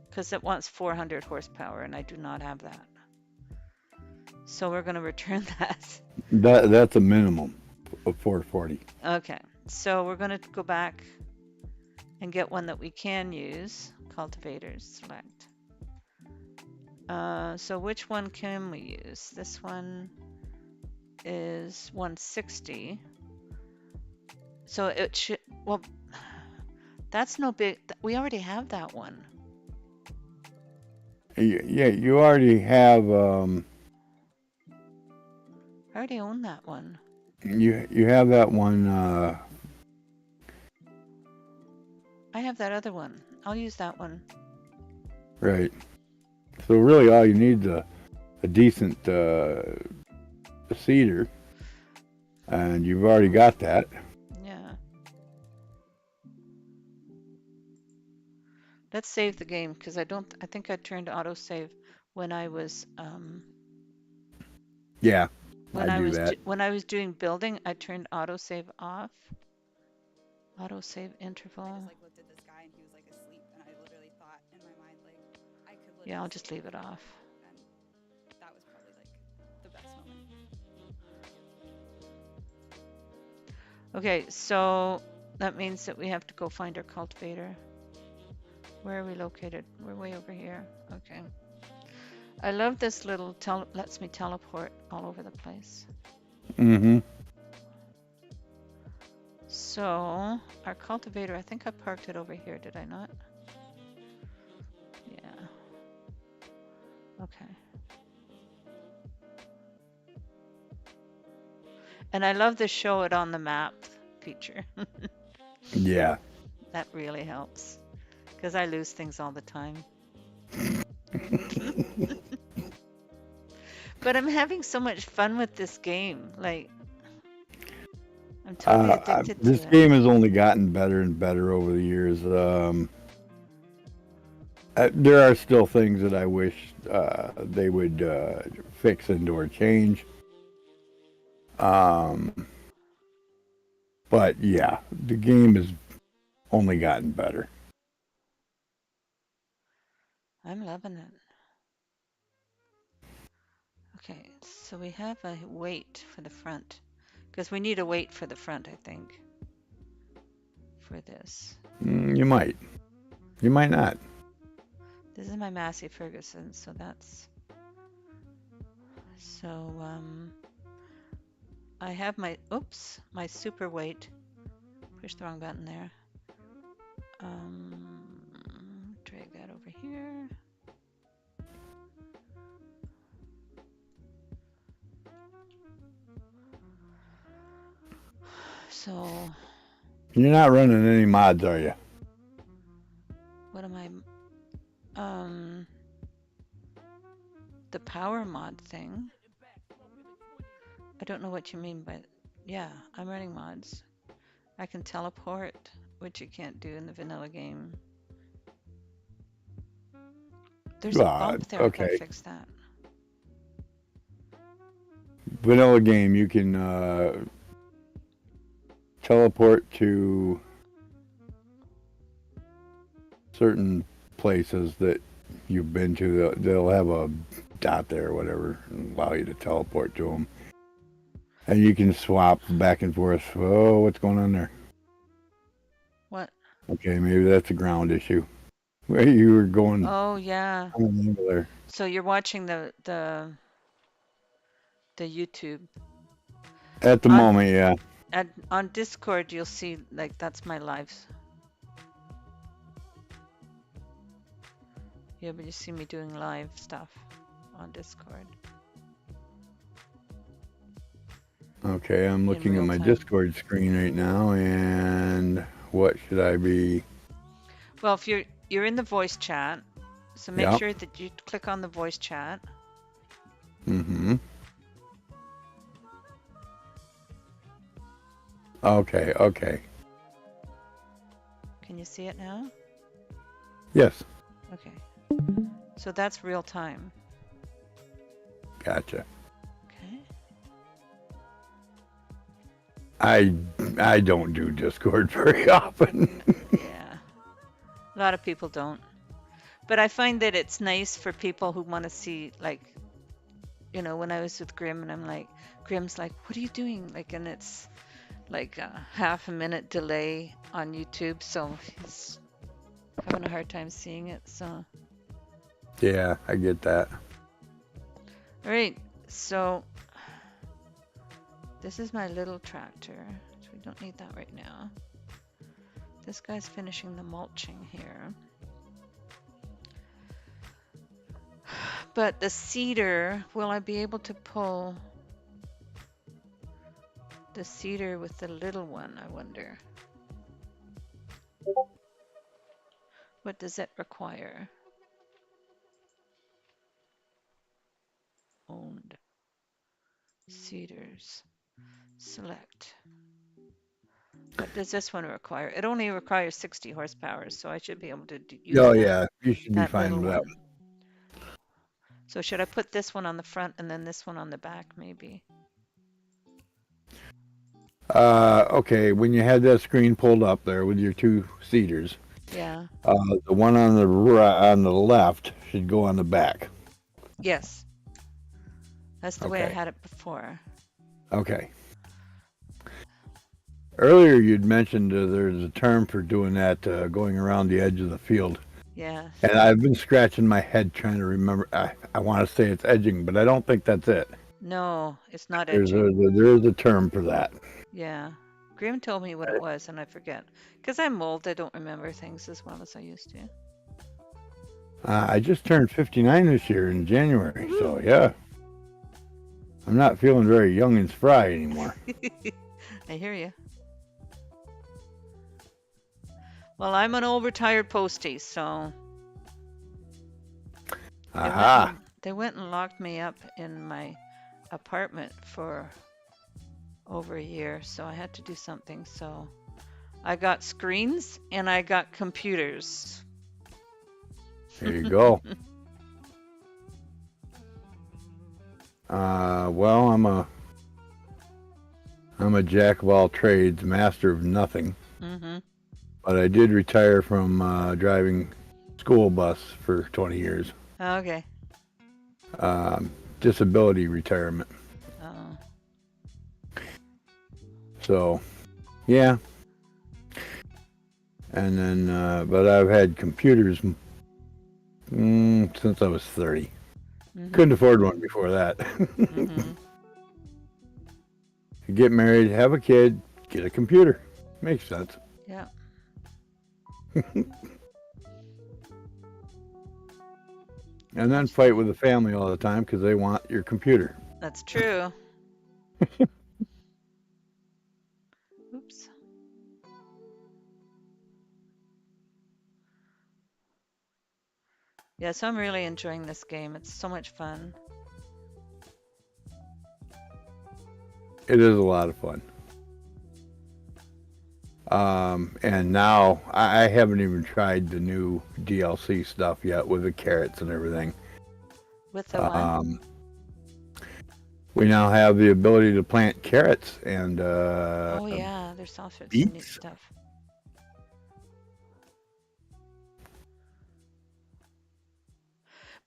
Because it wants 400 horsepower, and I do not have that. So we're going to return that. That's a minimum of 440. Okay, so we're going to go back and get one that we can use. Cultivators, select. So which one can we use? This one is 160. So it should, well, that's no big, we already have that one. Yeah, you already have I already own that one. you have that one. I have that other one. I'll use that one. Right. So really, all you need is a decent seeder, and you've already got that. Yeah. Let's save the game because I think I turned autosave when I was Yeah, I do that. when I was doing building, I turned autosave off. Autosave interval. I just like looked at this guy and he was like asleep, and I literally thought in my mind like I could literally Yeah, I'll just leave it off. and that was probably like the best moment. Okay, so that means that we have to go find our cultivator. Where are we located? We're way over here. Okay. I love this little lets me teleport all over the place. Mm-hmm. So our cultivator, I think I parked it over here, did I not? Yeah. Okay. And I love the show it on the map feature. Yeah. That really helps because I lose things all the time. But I'm having so much fun with this game. Like, I'm totally addicted to This it. game has only gotten better and better over the years. There are still things that I wish they would fix and or change. Um, but yeah, the game has only gotten better. I'm loving it. Okay, so we have a weight for the front because we need a weight for the front, I think, for this. You might. You might not. This is my Massey Ferguson, so that's so I have my my super weight. Push the wrong button there. Drag that over here. So You're not running any mods, are you? what am I? The power mod thing. I don't know what you mean by. Yeah, I'm running mods. I can teleport, which you can't do in the vanilla game. There's a bump there. I gotta Okay. fix that. Vanilla game, you can teleport to certain places that you've been to. They'll have a dot there or whatever and allow you to teleport to them. And you can swap back and forth. Oh, what's going on there? What? Okay, maybe that's a ground issue. Where you were going Oh yeah. on an angle there. So you're watching the YouTube. At the On moment, yeah. on Discord, you'll see like that's my lives. Yeah, but you see me doing live stuff on Discord Okay, I'm in looking at real my time. Discord screen right now, and what should I be? Well, if you're in the voice chat, so make Yep. sure that you click on the voice chat. Mm-hmm. Okay, okay. Can you see it now? Yes, Okay. So that's real time. gotcha. Okay. I don't do Discord very often. Yeah. A lot of people don't. But I find that it's nice for people who want to see, like, when I was with Grim and I'm like, Grim's like, what are you doing? Like, and it's like a half a minute delay on YouTube. So he's having a hard time seeing it. So, Yeah, I get that. all right. So this is my little tractor. So we don't need that right now. This guy's finishing the mulching here. But the cedar, will I be able to pull the cedar with the little one, I wonder? What does it require? Owned. Cedars. Select. What does this one require? It only requires 60 horsepower, so I should be able to use Oh that, yeah, you should be that fine little with that. one. So should I put this one on the front and then this one on the back, maybe? Okay, when you had that screen pulled up there with your two cedars, Yeah. the one on the on the left should go on the back. Yes. That's the way I Okay. had it before. Okay. Earlier, you'd mentioned there's a term for doing that, going around the edge of the field. Yes. And I've been scratching my head trying to remember. I want to say it's edging, but I don't think that's it. No, it's not There's edging. there is a term for that. Yeah. Graham told me what it was, and I forget. Because I'm old, I don't remember things as well as I used to. I just turned 59 this year in January, so Woo! yeah, I'm not feeling very young and spry anymore. I hear you. Well, I'm an old retired postie, so Aha! they went and locked me up in my apartment for over a year, so I had to do something. So I got screens and I got computers. There you go. Well, I'm a jack of all trades, master of nothing. Mm-hmm. But I did retire from driving school bus for 20 years. Okay. Um, Disability retirement. Oh. So, yeah. And then, but I've had computers since I was 30. Mm-hmm. Couldn't afford one before that. Mm-hmm. Get married, have a kid, get a computer. Makes sense. Yeah. And then fight with the family all the time because they want your computer. That's true. Oops. Yeah, so I'm really enjoying this game. It's so much fun. It is a lot of fun. And now I haven't even tried the new DLC stuff yet with the carrots and everything. With the what? Um, we now have the ability to plant carrots and Oh yeah, there's all sorts of neat beets. stuff.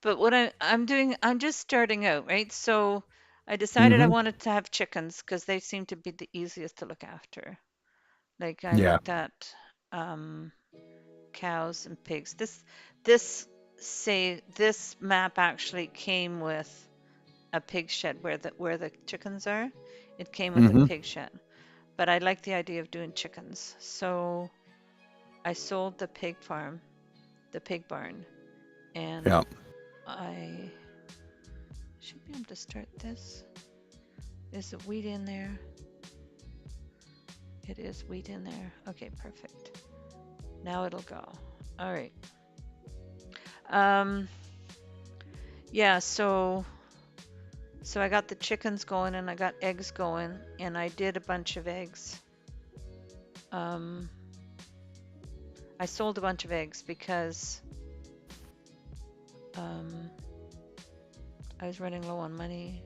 But what I'm doing, I'm just starting out, right? So I decided I Mm-hmm. wanted to have chickens because they seem to be the easiest to look after. Like I Yeah. looked at um, cows and pigs. This map actually came with a pig shed where the chickens are. It came with a Mm-hmm. pig shed. But I like the idea of doing chickens. So I sold the pig farm, the pig barn, and Yeah. I should be able to start this. Is the wheat in there? It is wheat in there. Okay, perfect. Now it'll go. All right. Um, yeah, so I got the chickens going and I got eggs going and I did a bunch of eggs. Um, I sold a bunch of eggs because um, I was running low on money.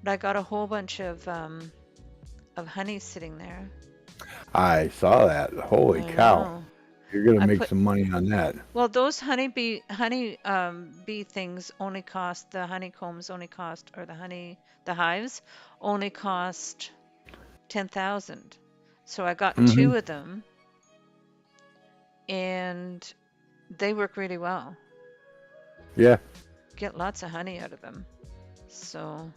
But I got a whole bunch of honey sitting there. I saw that. Holy I cow. know. You're gonna I make put some money on that. Well, those honey bee things only cost the honeycombs only cost or the hives only cost 10,000. So I got Mm-hmm. two of them and they work really well. Yeah. Get lots of honey out of them. So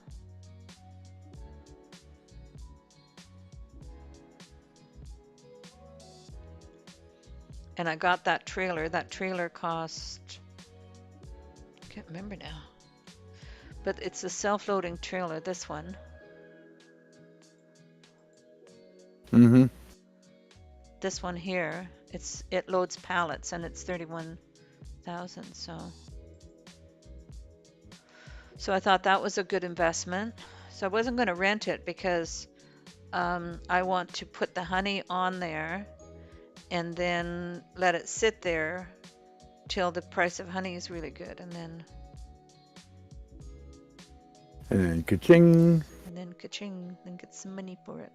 and I got that trailer. That trailer cost I can't remember now. But it's a self-loading trailer, this one. Mm-hmm. This one here, it loads pallets and it's 31,000. So I thought that was a good investment. So I wasn't going to rent it because I want to put the honey on there and then let it sit there till the price of honey is really good, And then ka-ching. and then ka-ching, then get some money for it.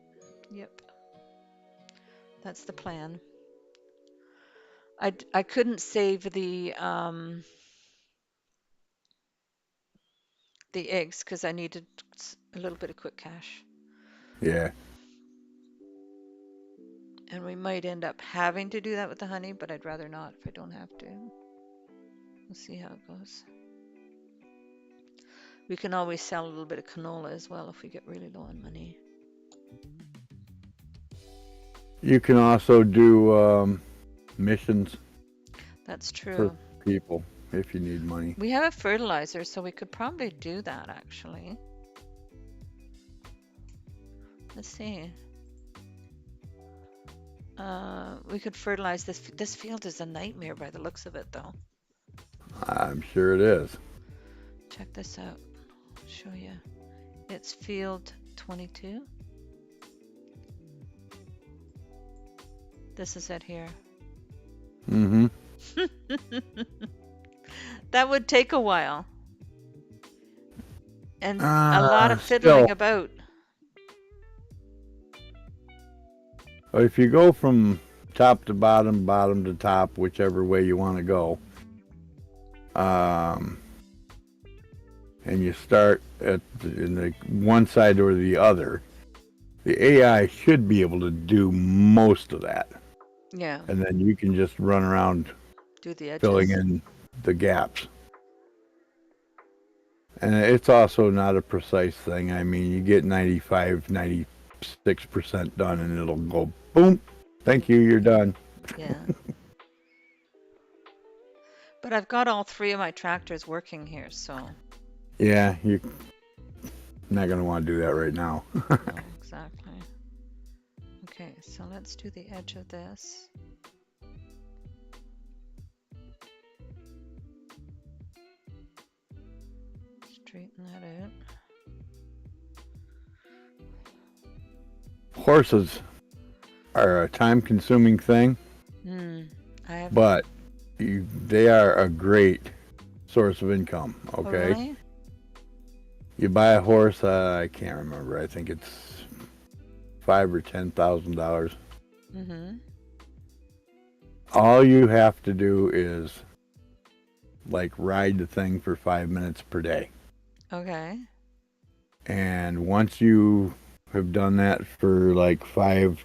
Yep, that's the plan. I couldn't save the eggs because I needed a little bit of quick cash. Yeah. And we might end up having to do that with the honey, but I'd rather not if I don't have to. We'll see how it goes. We can always sell a little bit of canola as well if we get really low on money. You can also do missions That's for true. people if you need money. We have a fertilizer, so we could probably do that actually. Let's see. We could fertilize this. This field is a nightmare by the looks of it, though. I'm sure it is. Check this out. I'll show you. It's field 22. This is it here. Mm-hmm. That would take a while. And a lot of fiddling Still, about. if you go from top to bottom, bottom to top, whichever way you want to go, and you start in the one side or the other, the AI should be able to do most of that. Yeah. And then you can just run around Do the edges. filling in the gaps. And it's also not a precise thing. I mean, you get 95, 96% done and it'll go boom. Thank you, you're done. Yeah. But I've got all three of my tractors working here, so. Yeah, you're not going to want to do that right now. No, exactly. Okay, so let's do the edge of this. Straighten that out. Horses are a time-consuming thing, I have. but they are a great source of income, Oh, okay? really? You buy a horse, I can't remember. I think it's $5,000 or $10,000. Mm-hmm. All you have to do is like ride the thing for 5 minutes per day. Okay. And once you have done that for like 5,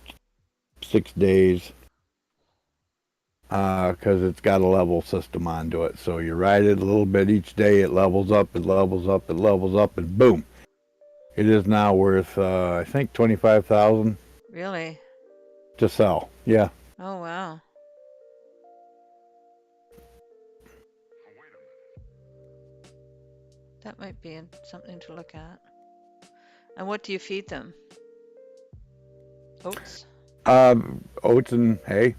6 days, because it's got a level system onto it. So you ride it a little bit each day, it levels up, it levels up, it levels up, and boom. It is now worth, I think, $25,000 Really? to sell. Yeah. Oh, wow. That might be something to look at. And what do you feed them? Oats? Oats and hay,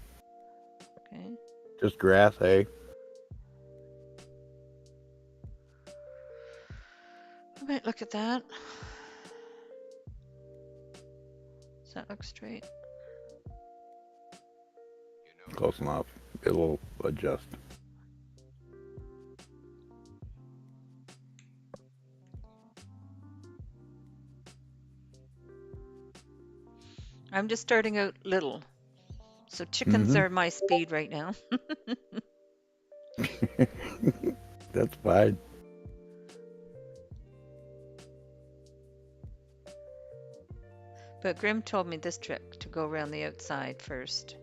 Okay. just grass, hay. I might look at that. Does that look straight? Close enough. It'll adjust. I'm just starting out little. So chickens are my speed right now. That's fine. But Grim told me this trick to go around the outside first.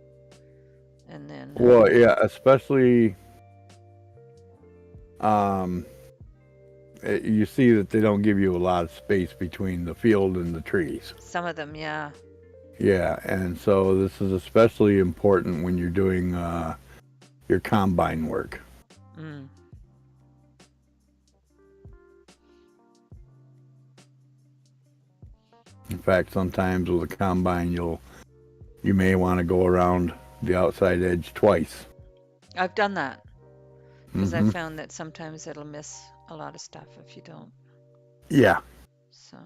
And then. Well, yeah, especially you see that they don't give you a lot of space between the field and the trees. Some of them, yeah. Yeah, and so this is especially important when you're doing your combine work. Mm. In fact, sometimes with a combine, you may want to go around the outside edge twice. I've done that because I Mhm. found that sometimes it'll miss a lot of stuff if you don't. Yeah. So,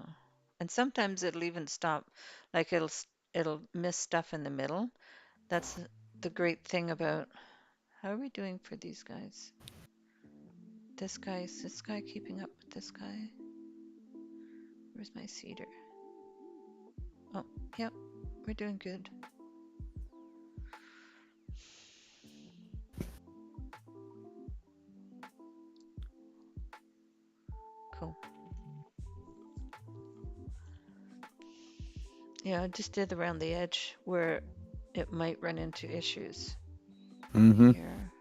and sometimes it'll even stop, like it'll miss stuff in the middle. That's the great thing about. How are we doing for these guys? Is this guy keeping up with this guy? Where's my cedar? Oh, yep, we're doing good. Cool. Yeah, I just did around the edge where it might run into issues Mm-hmm. here.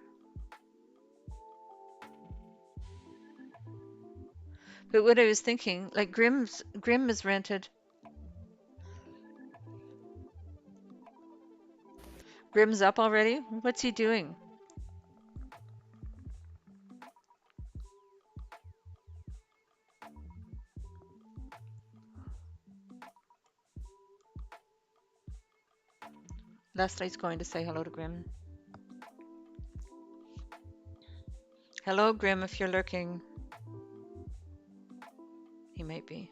But what I was thinking, like Grim is rented. Grim's up already? What's he doing? Leslie's going to say hello to Grim. Hello, Grim, if you're lurking. He might be.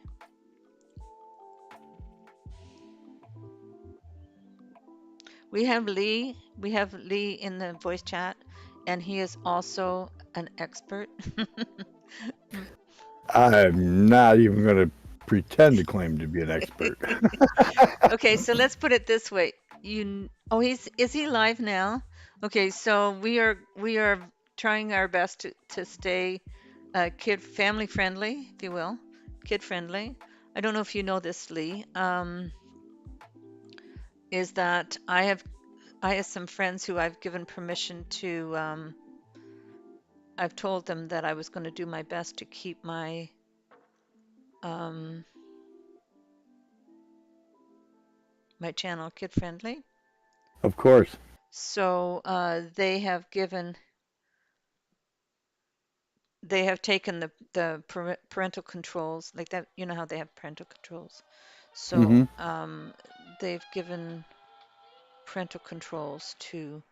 We have Lee in the voice chat, and he is also an expert. I'm not even going to pretend to claim to be an expert. Okay, so let's put it this way. Oh, is he live now? Okay, so we are trying our best to stay kid family friendly, if you will, kid friendly. I don't know if you know this, Lee. Is that I have some friends who I've given permission to. I've told them that I was going to do my best to keep um, my channel kid friendly. Of course. So they have taken the parental controls like that. You know how they have parental controls. So Mm-hmm. they've given parental controls to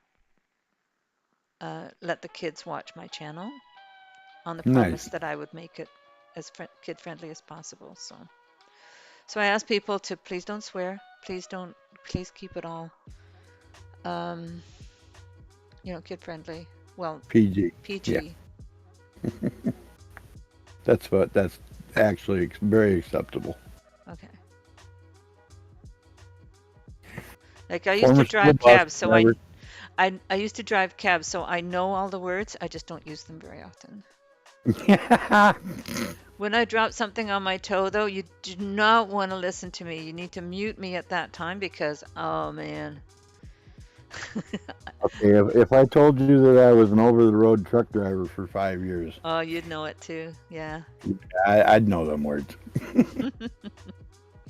let the kids watch my channel on the promise Nice. that I would make it as kid friendly as possible. So I ask people to please don't swear. Please keep it all, um, kid friendly. Well, PG. Yeah. PG. That's actually very acceptable. Okay. Like I used to Former school drive bus cabs, so driver. I used to drive cabs, so I know all the words. I just don't use them very often. When I drop something on my toe, though, you do not want to listen to me. You need to mute me at that time because, oh man. Okay, if I told you that I was an over-the-road truck driver for 5 years, Oh, you'd know it too. Yeah. I'd know them words.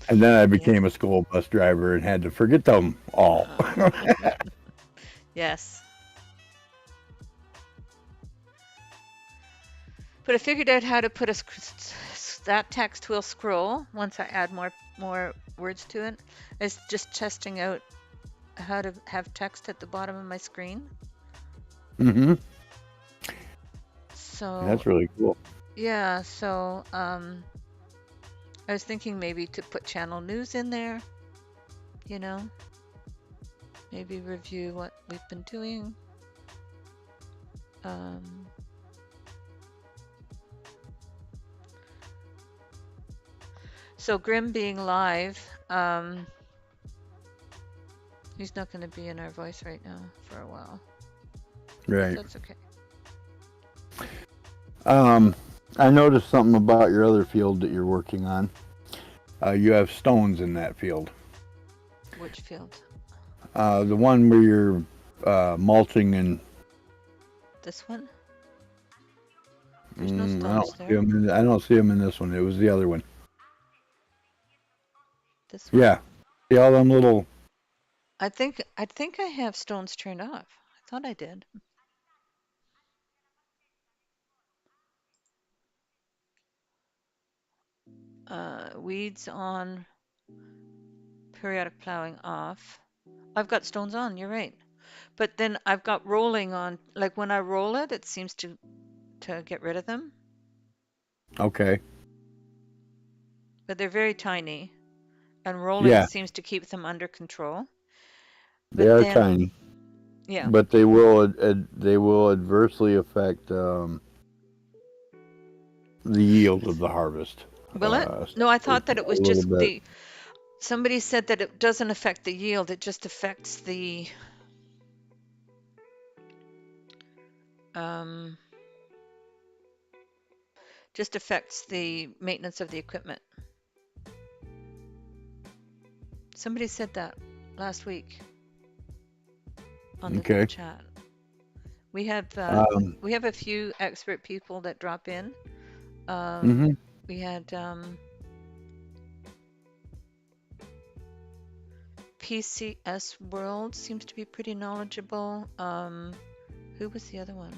And then I Yeah. became a school bus driver and had to forget them all. Uh, yes. But I figured out how to put that text will scroll once I add more words to it. I was just testing out how to have text at the bottom of my screen. Mm-hmm. So That's really cool. yeah, so I was thinking maybe to put channel news in there, you know, maybe review what we've been doing. Um, so Grim being live, he's not going to be in our voice right now for a while. Right. So it's okay. Um, I noticed something about your other field that you're working on. You have stones in that field. Which field? The one where you're mulching and This one? There's no I don't stones see there. them. I don't see them in this one. It was the other one. This one? Yeah. See all them little. I think I have stones turned off. I thought I did. Weeds on, periodic plowing off. I've got stones on, you're right. But then I've got rolling on. Like when I roll it, it seems to get rid of them. Okay. But they're very tiny, and rolling Yeah, seems to keep them under control. they But are then, tiny, yeah. but they will adversely affect the yield of the harvest. Will it? So No, I thought that it a was little just bit. somebody said that it doesn't affect the yield, it just affects um, the maintenance of the equipment. Somebody said that last week. on the Okay. chat. We have Um, a few expert people that drop in. hmm We had PCS World seems to be pretty knowledgeable. Who was the other one?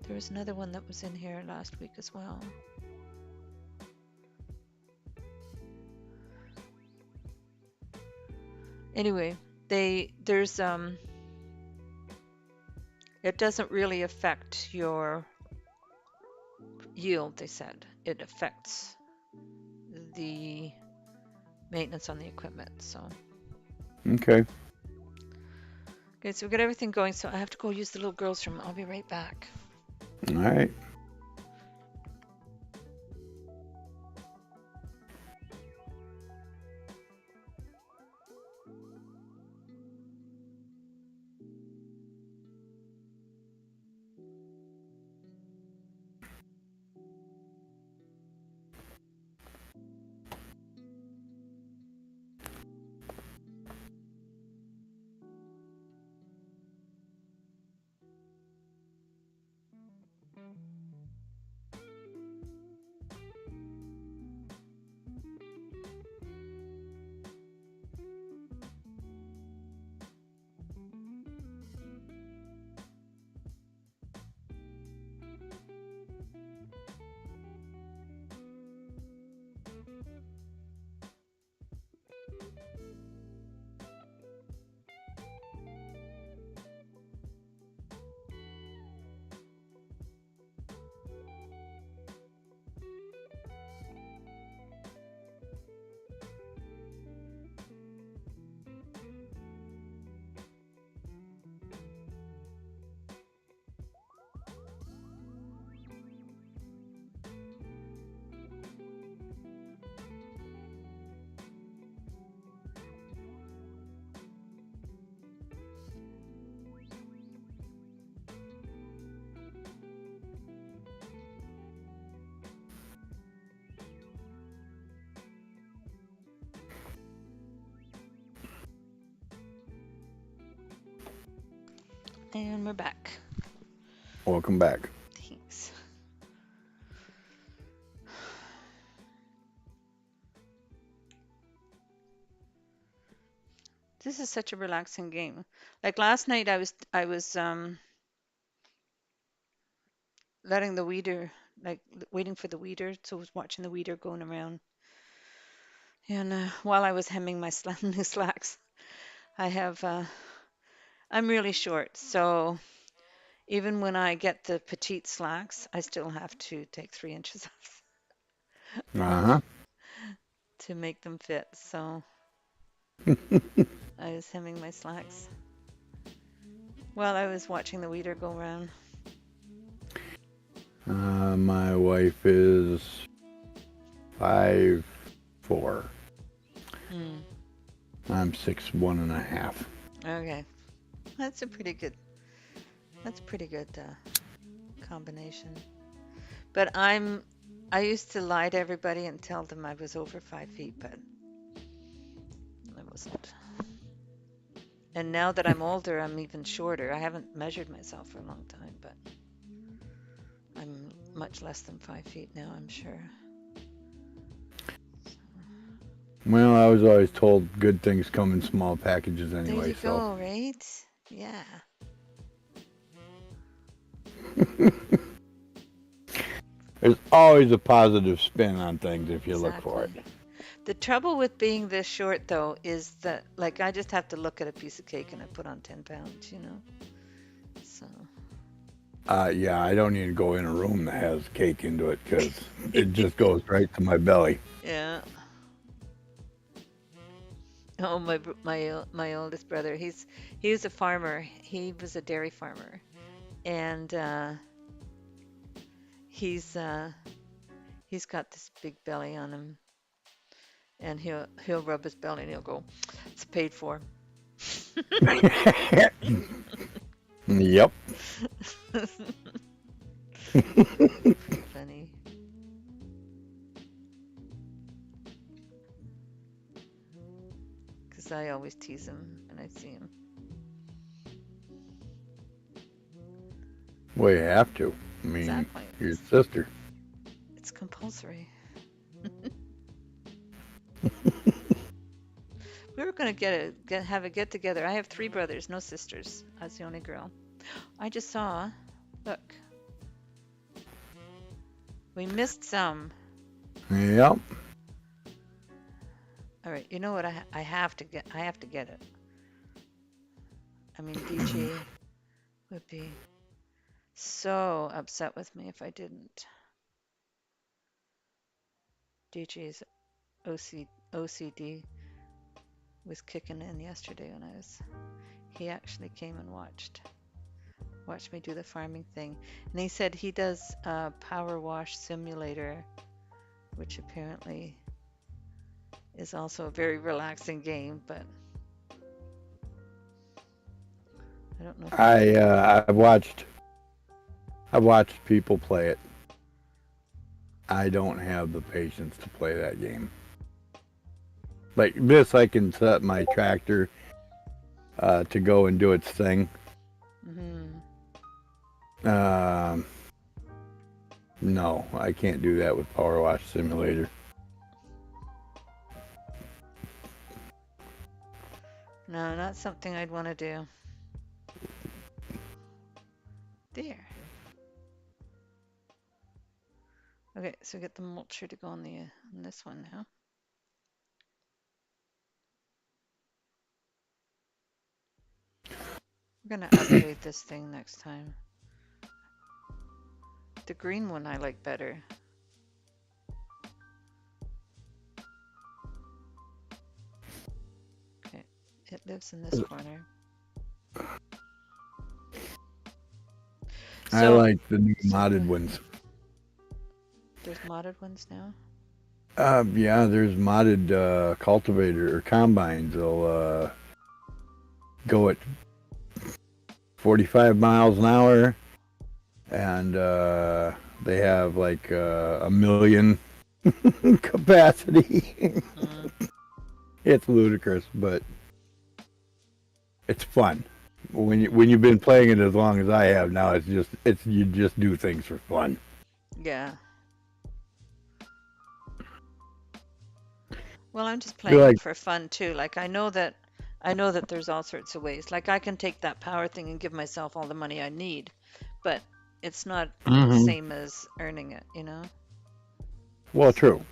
There was another one that was in here last week as well. Anyway, there's it doesn't really affect your yield, they said. It affects the maintenance on the equipment. So, Okay. okay, so we've got everything going. So I have to go use the little girls' room. I'll be right back. All right. And we're back. Welcome back. Thanks. This is such a relaxing game. Like last night, I was letting the weeder, like waiting for the weeder. So I was watching the weeder going around. And while I was hemming my new slacks, I have I'm really short, so even when I get the petite slacks, I still have to take 3 inches Uh-huh. off to make them fit. So I was hemming my slacks while I was watching the weeder go around. My wife is 5'4". Hmm. I'm 6'1.5". Okay, that's a pretty good. That's a pretty good combination. But I used to lie to everybody and tell them I was over 5 feet, but I wasn't. And now that I'm older, I'm even shorter. I haven't measured myself for a long time, but I'm much less than 5 feet now, I'm sure. Well, I was always told good things come in small packages There anyway, you so. go, right? Yeah, There's always a positive spin on things if you look for it. exactly. The trouble with being this short, though, is that, like, I just have to look at a piece of cake and I put on 10 pounds, you know? So, Yeah, I don't need to go in a room that has cake into it because it just goes right to my belly. yeah. Oh, my oldest brother, he was a farmer. He was a dairy farmer, and he's uh, he's got this big belly on him, and he'll rub his belly and he'll go, "It's paid for." Yep. Funny. Because I always tease him when I see him. Well, you have to. I mean, Exactly. your sister. It's compulsory. We were gonna have a get together. I have three brothers, no sisters. I was the only girl. I just saw. Look, we missed some. Yep. All right, you know what? I have to get. I have to get it. I mean, DG would be so upset with me if I didn't. DG's OCD was kicking in yesterday when I was. He actually came and watched me do the farming thing, and he said he does Power Wash Simulator, which apparently is also a very relaxing game, but I don't know if you. I've watched people play it. I don't have the patience to play that game. Like this, I can set my tractor to go and do its thing. Hmm. No, I can't do that with Power Wash Simulator. No, not something I'd want to do. There. Okay, so get the mulcher to go on this one now. We're gonna upgrade this thing next time. The green one I like better. Okay, it lives in this corner. I So, like the new modded ones. there's modded ones now. Yeah, there's modded cultivator or combines. They'll go at 45 miles an hour, and they have like a million capacity. Mm, It's ludicrous, but it's fun. When you've been playing it as long as I have now, it's you just do things for fun. yeah. Well, I'm just I feel playing it like for fun too. Like I know that there's all sorts of ways. Like I can take that power thing and give myself all the money I need, but it's not the hmm same as earning it, you know? well, true.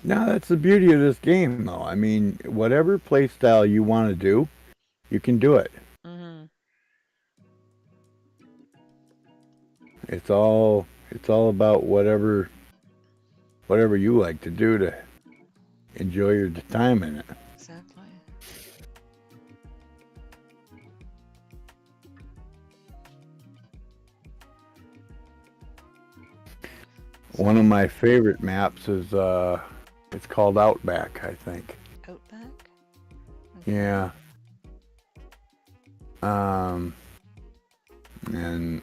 Now that's the beauty of this game, though. I mean, whatever play style you want to do, you can do it. Hmm. It's all about whatever you like to do to enjoy your time in it. Exactly. So One of my favorite maps is it's called Outback, I think. Outback? Okay. Yeah. Um, and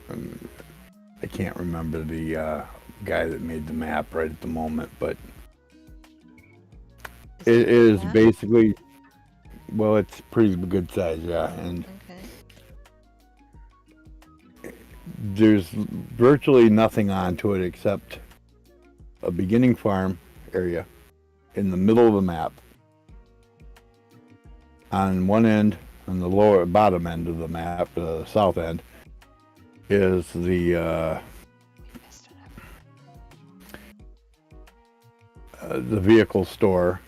I can't remember the guy that made the map right at the moment, but Is it a it big is map? basically, well, it's pretty good size, yeah, and Okay. there's virtually nothing onto it except a beginning farm area in the middle of the map. On one end, on the lower bottom end of the map, the south end, is We missed the vehicle store,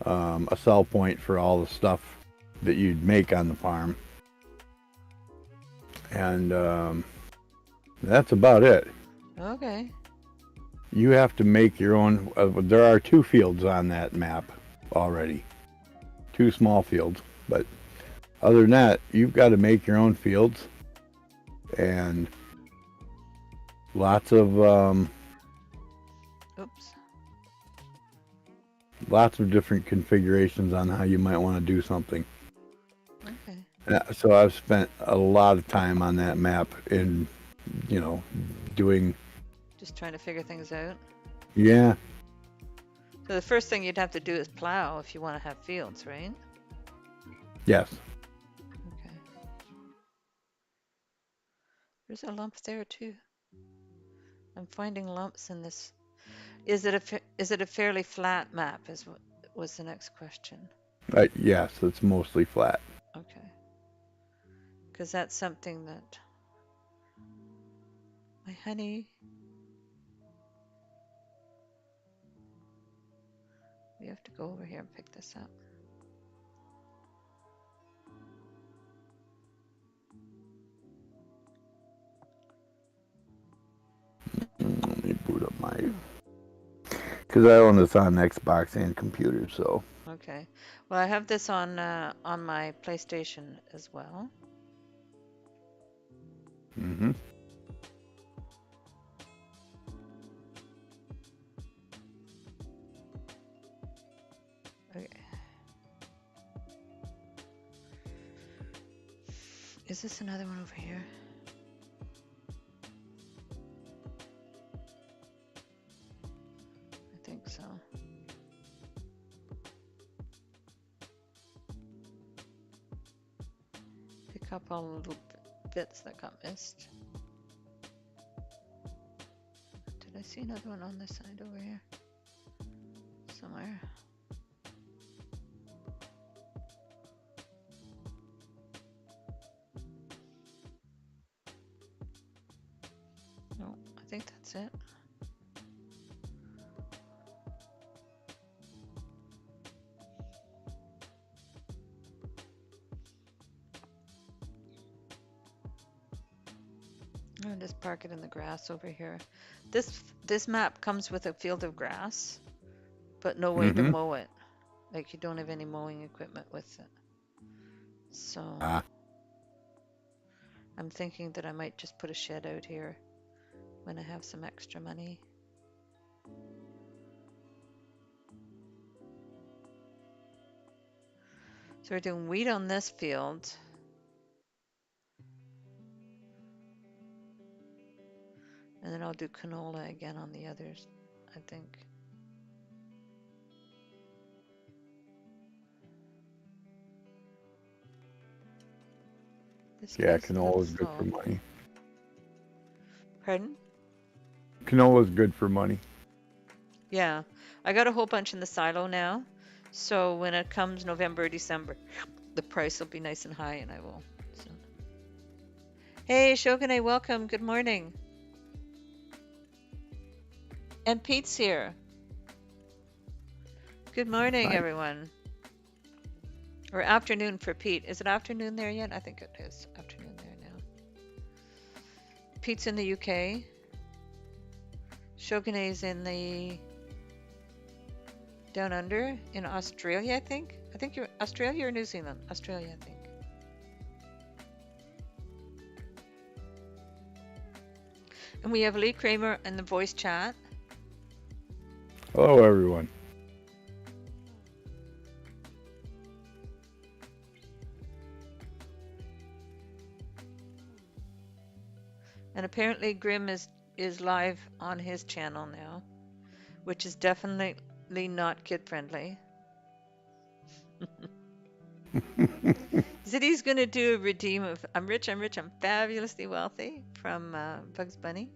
a sell point for all the stuff that you'd make on the farm, and that's about it. it. Okay. You have to make your own. There are 2 fields on that map already, 2 small fields, but other than that, you've got to make your own fields and lots of Oops. different configurations on how you might want to do something. Okay. So I've spent a lot of time on that map in, you know, doing. Just trying to figure things out. Yeah, So the first thing you'd have to do is plow if you want to have fields, right? Yes. Okay. There's a lump there too. I'm finding lumps in this. Is it a fairly flat map? Is what was the next question. Yes, it's mostly flat. Okay. Because that's something that my honey. We have to go over here and pick this up. Let me boot up my, because I own this on Xbox and computer, so. Okay. Well, I have this on my PlayStation as well. Mm-hmm. Okay. Is this another one over here? I think so. Pick up all the little bits that got missed. Did I see another one on this side over here? Somewhere. No, I think that's it. I'll just park it in the grass over here. This map comes with a field of grass, but no way to Mm-hmm. mow it. Like you don't have any mowing equipment with it. So Ah. I'm thinking that I might just put a shed out here when I have some extra money. So we're doing wheat on this field. And then I'll do canola again on the others, I think. This Yeah, guy's a little canola is good for slow. money. Pardon? Canola is good for money. Yeah, I got a whole bunch in the silo now. So when it comes November, December, the price will be nice and high and I will. So. Hey, Shogune, welcome. Good morning. And Pete's here. Good morning, Nice. everyone. Or afternoon for Pete. Is it afternoon there yet? I think it is afternoon there now. Pete's in the UK. Shogune's in the down under in Australia, I think. I think you're Australia or New Zealand? Australia, I think. And we have Lee Kramer in the voice chat. Hello, everyone. And apparently Grim is live on his channel now, which is definitely not kid friendly. He said he's going to do a redeem of I'm rich, I'm fabulously wealthy from Bugs Bunny.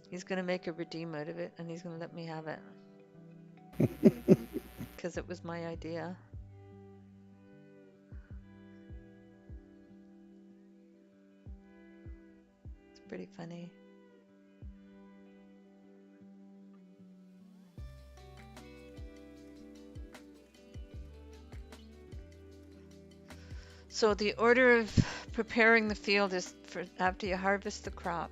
He's going to make a redeem out of it and he's going to let me have it. Because it was my idea. It's pretty funny. So the order of preparing the field is for after you harvest the crop.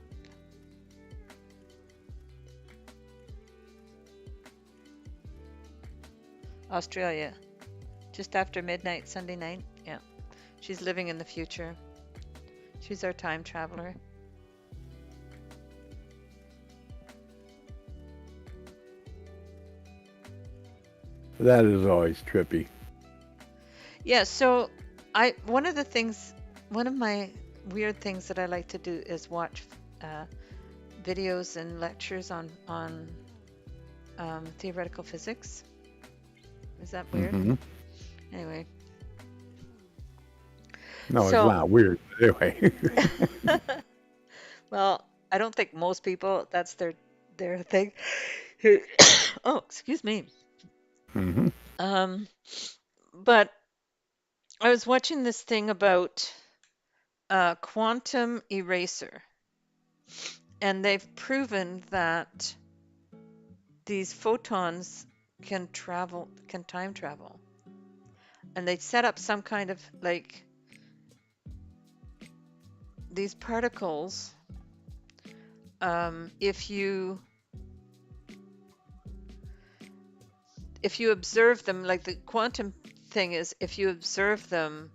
Australia, just after midnight Sunday night. Yeah, she's living in the future. She's our time traveler. That is always trippy. Yeah, so one of my weird things that I like to do is watch videos and lectures on theoretical physics. Is that weird? Hmm. Anyway, No, it's so not weird. Anyway. well, I don't think most people that's their thing. Oh, excuse me. Hmm. Um, but I was watching this thing about quantum eraser, and they've proven that these photons can time travel. And they set up some kind of like these particles. If you observe them, like the quantum thing is, if you observe them,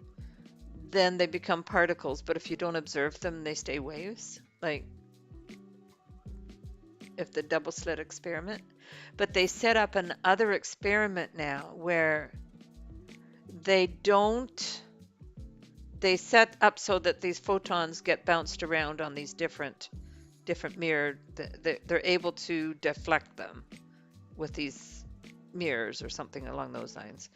then they become particles. But if you don't observe them, they stay waves. Like if the double slit experiment. But they set up another experiment now where they don't they set up so that these photons get bounced around on these different mirror. They're able to deflect them with these mirrors or something along those lines.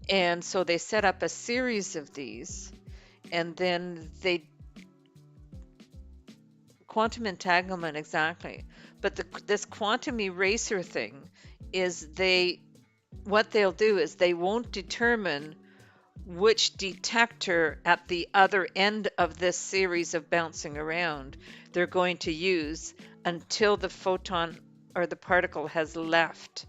And so they set up a series of these, and then they quantum entanglement exactly. But this quantum eraser thing is what they'll do is they won't determine which detector at the other end of this series of bouncing around they're going to use until the photon or the particle has left,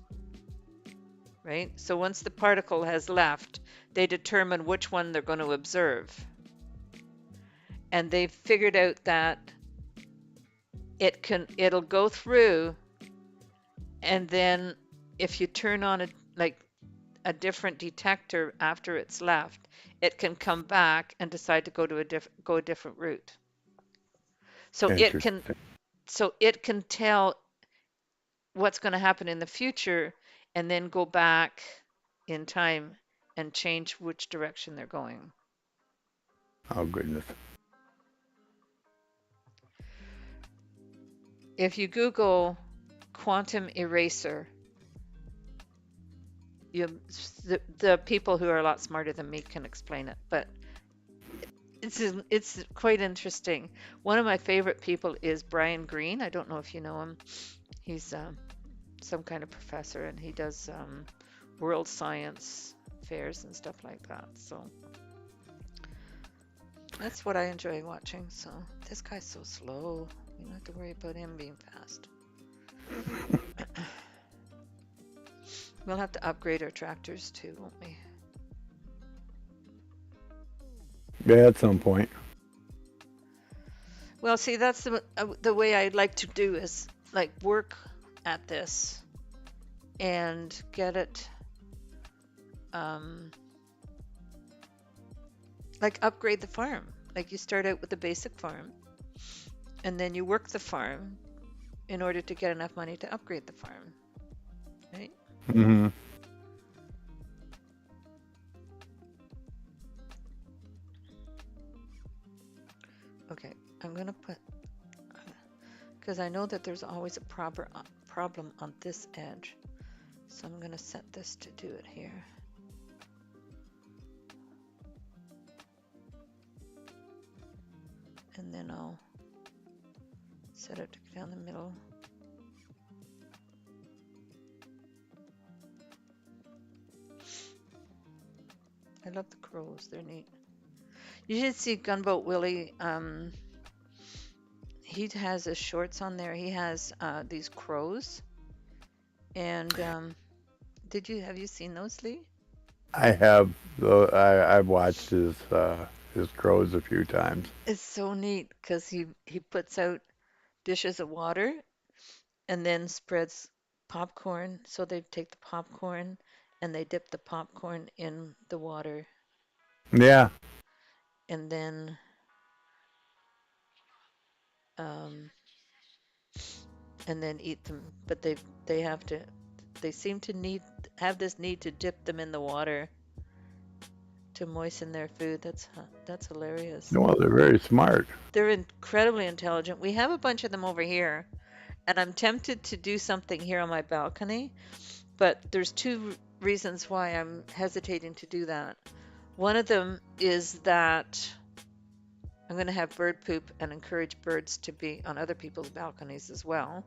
right? So once the particle has left, they determine which one they're going to observe. And they've figured out that it'll go through, and then if you turn on a different detector after it's left, it can come back and decide to go a different route. So Interesting. it can tell what's going to happen in the future and then go back in time and change which direction they're going. Oh, goodness. If you Google quantum eraser, the people who are a lot smarter than me can explain it, but it's quite interesting. One of my favorite people is Brian Greene. I don't know if you know him. He's some kind of professor, and he does world science fairs and stuff like that. So that's what I enjoy watching. So this guy's so slow. We don't have to worry about him being fast. We'll have to upgrade our tractors too, won't we? Yeah, at some point. Well, see, that's the way I'd like to do is like work at this and get it like upgrade the farm. Like you start out with a basic farm and then you work the farm in order to get enough money to upgrade the farm, right? Hmm. Okay, I'm gonna put, because I know that there's always a problem on this edge. So I'm gonna set this to do it here. And then I'll set it down the middle. I love the crows, they're neat. You should see Gunboat Willie. He has his shorts on there. He has these crows. And have you seen those, Lee? I have. I've watched his crows a few times. It's so neat because he puts out dishes of water and then spreads popcorn. So they take the popcorn and they dip the popcorn in the water Yeah. and then um, eat them. But they have to they seem to have this need to dip them in the water to moisten their food. That's hilarious. Well, they're very smart. They're incredibly intelligent. We have a bunch of them over here, And I'm tempted to do something here on my balcony, but there's two reasons why I'm hesitating to do that. One of them is that I'm going to have bird poop and encourage birds to be on other people's balconies as well.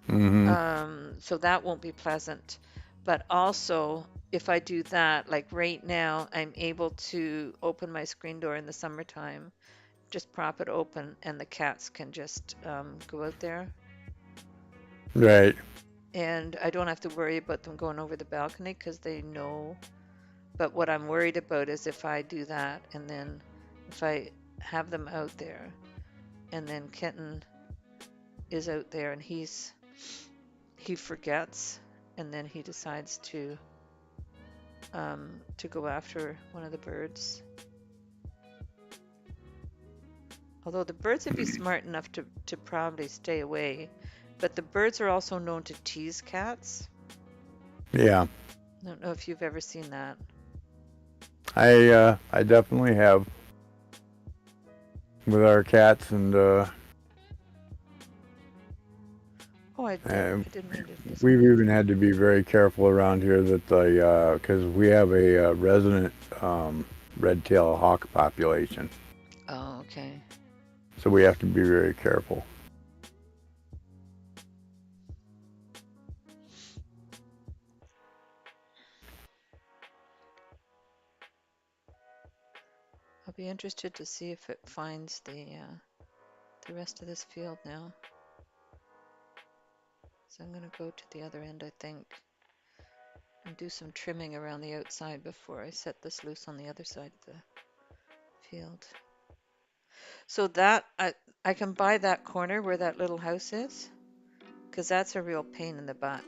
Mm-hmm. So that won't be pleasant. But also, if I do that, like right now, I'm able to open my screen door in the summertime, just prop it open, and the cats can just go out there. Right. And I don't have to worry about them going over the balcony because they know. But what I'm worried about is if I do that and then if I have them out there and then Kitten is out there and he forgets and then he decides to go after one of the birds. Although the birds would be smart enough to probably stay away, but the birds are also known to tease cats. Yeah. I don't know if you've ever seen that. I definitely have with our cats, and Oh, I didn't mean to we've disconnect. even had to be very careful around here that because we have a resident red-tailed hawk population, Oh, okay. so we have to be very careful. I'll be interested to see if it finds the rest of this field now. So I'm going to go to the other end, I think, and do some trimming around the outside before I set this loose on the other side of the field. So that I can buy that corner where that little house is, because that's a real pain in the butt.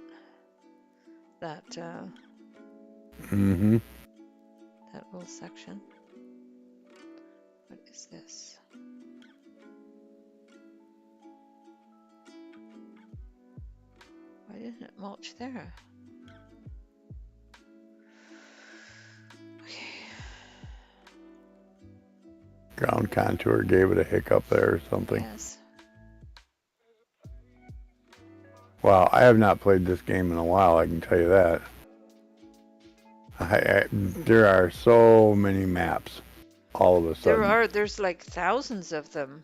That Mm-hmm. that little section. What is this? Why didn't it mulch there? Okay. Ground contour gave it a hiccup there or something. Yes. Wow, I have not played this game in a while, I can tell you that. There are so many maps all of a sudden. There's like thousands of them.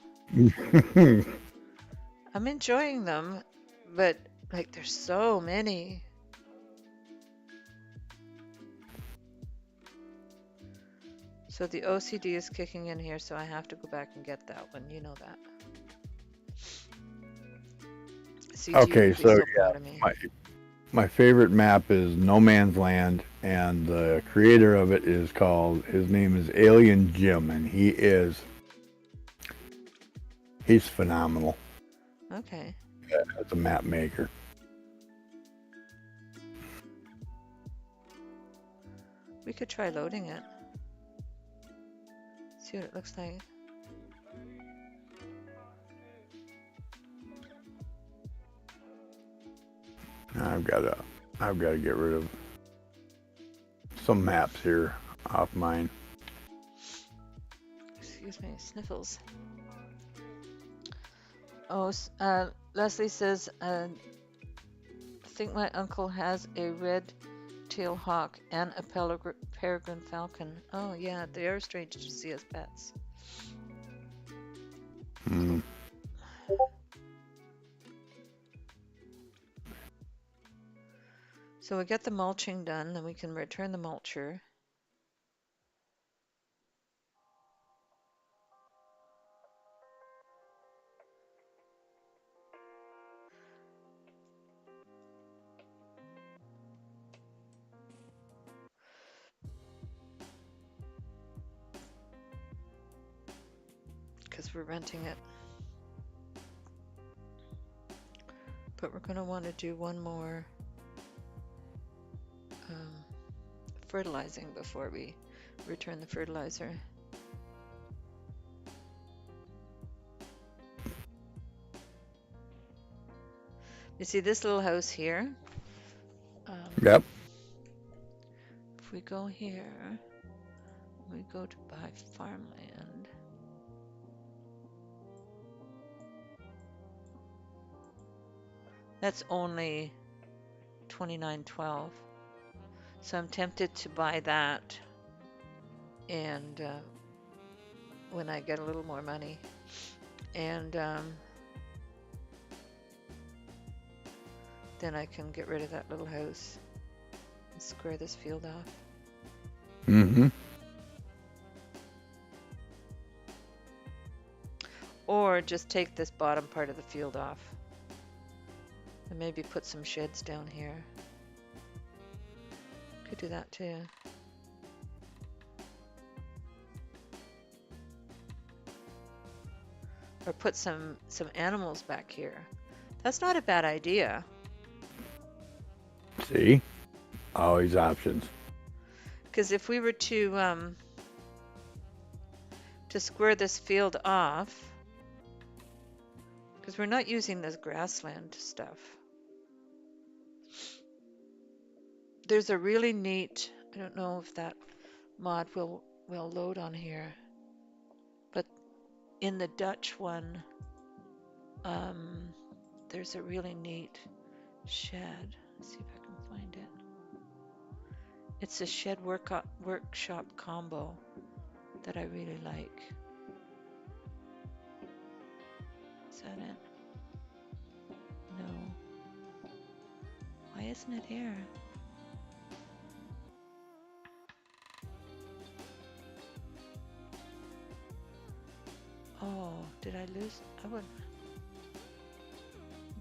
I'm enjoying them, but like there's so many. So the OCD is kicking in here, so I have to go back and get that one. You know that. CG Okay, will be so so yeah, proud of me. my favorite map is No Man's Land, and the creator of it is his name is Alien Jim, and he's phenomenal Okay. as a map maker. We could try loading it. See what it looks like. I've got to get rid of some maps here off mine. Excuse me, sniffles. Oh, Leslie says, I think my uncle has a red-tailed hawk and a peregrine falcon. Oh yeah, they are strange to see as pets. Mm. So we get the mulching done, then we can return the mulcher. Because we're renting it. But we're going to want to do one more fertilizing before we return the fertilizer. You see this little house here? Yep. If we go here, we go to buy farmland. That's only 29.12. So I'm tempted to buy that and when I get a little more money. And then I can get rid of that little house and square this field off. Mm-hmm. Or just take this bottom part of the field off. And maybe put some sheds down here. Could do that too. Or put some animals back here. That's not a bad idea. See? Always options. Because if we were to square this field off, because we're not using this grassland stuff. There's a really neat, I don't know if that mod will load on here, but in the Dutch one, there's a really neat shed. Let's see if I can find it. It's a shed workshop combo that I really like. Is that it? No. Why isn't it here? Oh, did I lose? I would.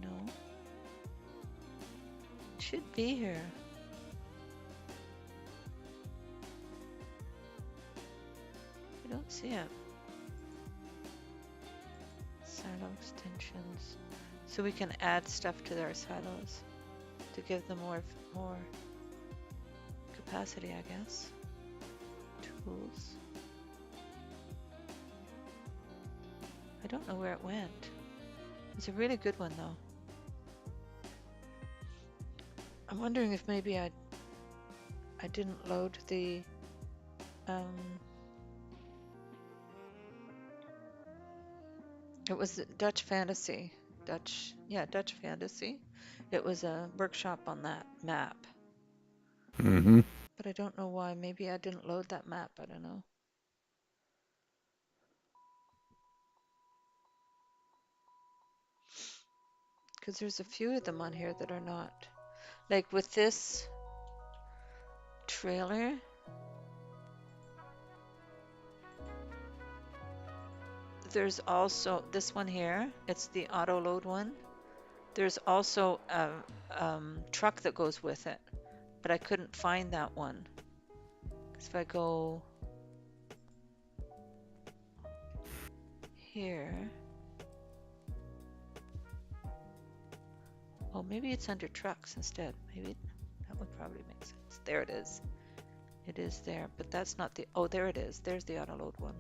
No. It should be here. I don't see it. Silo extensions. So we can add stuff to their silos to give them more capacity, I guess. Tools. I don't know where it went. It's a really good one though. I'm wondering if maybe I didn't load the it was Dutch Fantasy. Dutch Fantasy. It was a workshop on that map. Mm-hmm. But I don't know why. Maybe I didn't load that map. I don't know. Because there's a few of them on here that are not. Like with this trailer, there's also this one here. It's the auto load one. There's also a truck that goes with it, but I couldn't find that one. Because if I go here, oh, maybe it's under trucks instead. Maybe that would probably make sense. There it is. It is there, but that's not the, oh, there it is. There's the auto load one.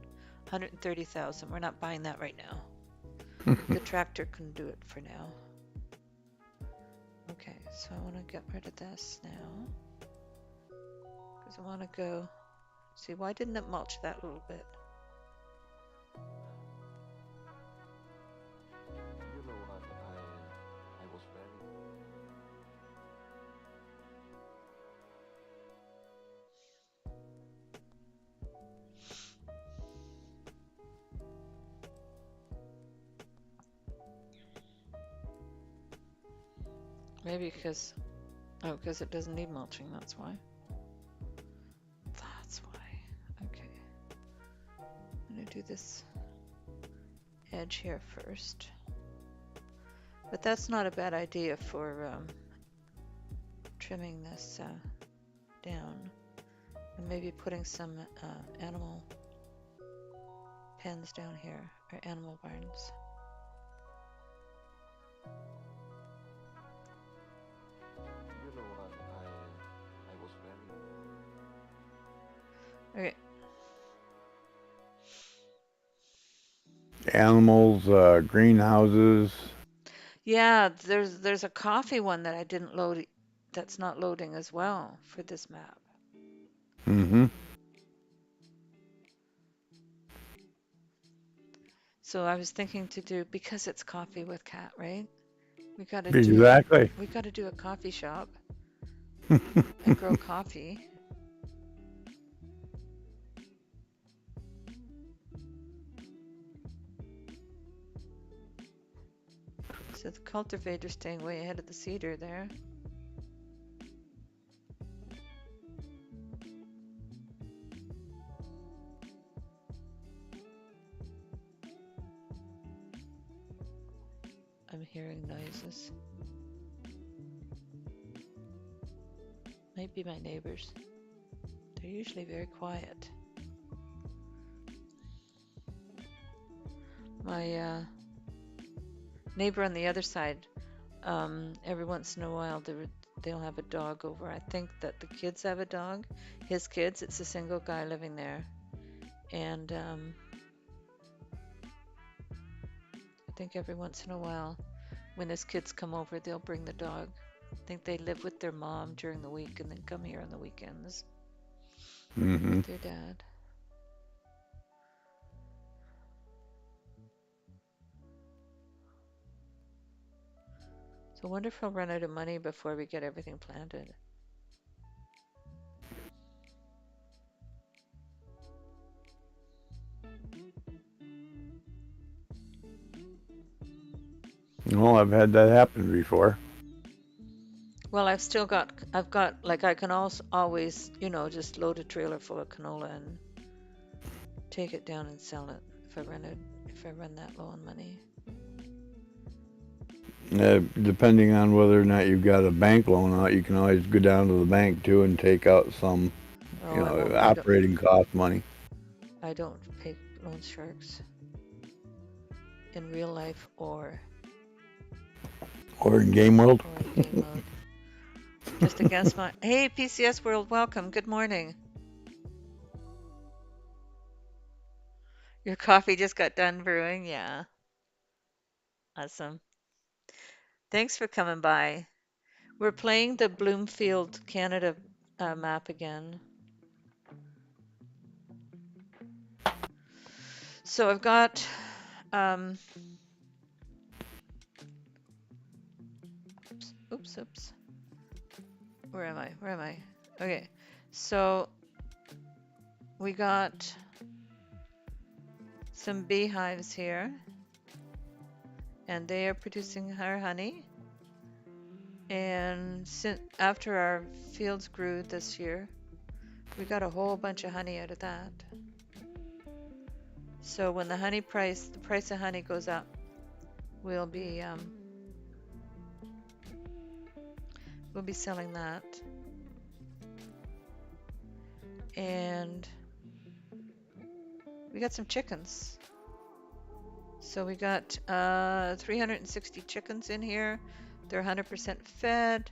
130,000. We're not buying that right now. The tractor can do it for now. Okay, so I want to get rid of this now. Because I want to go, see, why didn't it mulch that little bit? You know what? I was very. Maybe because, oh, because it doesn't need mulching, that's why. That's why. Okay. I'm going to do this edge here first. But that's not a bad idea for trimming this down. And maybe putting some animal pens down here, or animal barns. You know what? I was very. Okay. Animals, greenhouses. Yeah, there's a coffee one that I didn't load, that's not loading as well for this map. Mm-hmm. So I was thinking to do, because it's coffee with cat, right? We gotta do Exactly. we gotta do a coffee shop and grow coffee. So the cultivator's staying way ahead of the seeder there. I'm hearing noises. Might be my neighbors. They're usually very quiet. My neighbor on the other side, every once in a while they'll have a dog over. I think that the kids have a dog. His kids, it's a single guy living there. And I think every once in a while, when his kids come over, they'll bring the dog. I think they live with their mom during the week and then come here on the weekends Hmm. with their dad. So I wonder if I'll run out of money before we get everything planted. Well, I've had that happen before. Well, I've got, like, I can also always, just load a trailer full of canola and take it down and sell it if I run that low on money. Depending on whether or not you've got a bank loan out, you can always go down to the bank too and take out some, Oh, I won't, operating cost money. I don't pay loan sharks in real life or Or in Game World. in game mode. Just against my, hey, PCS World, welcome. Good morning. Your coffee just got done brewing? Yeah. Awesome. Thanks for coming by. We're playing the Bloomfield, Canada map again. So I've got, oops. Where am I? Okay. So we got some beehives here, and they are producing our honey. And after our fields grew this year, we got a whole bunch of honey out of that. So when the price of honey goes up, we'll be selling that. And we got some chickens. So we got 360 chickens in here. They're 100% fed,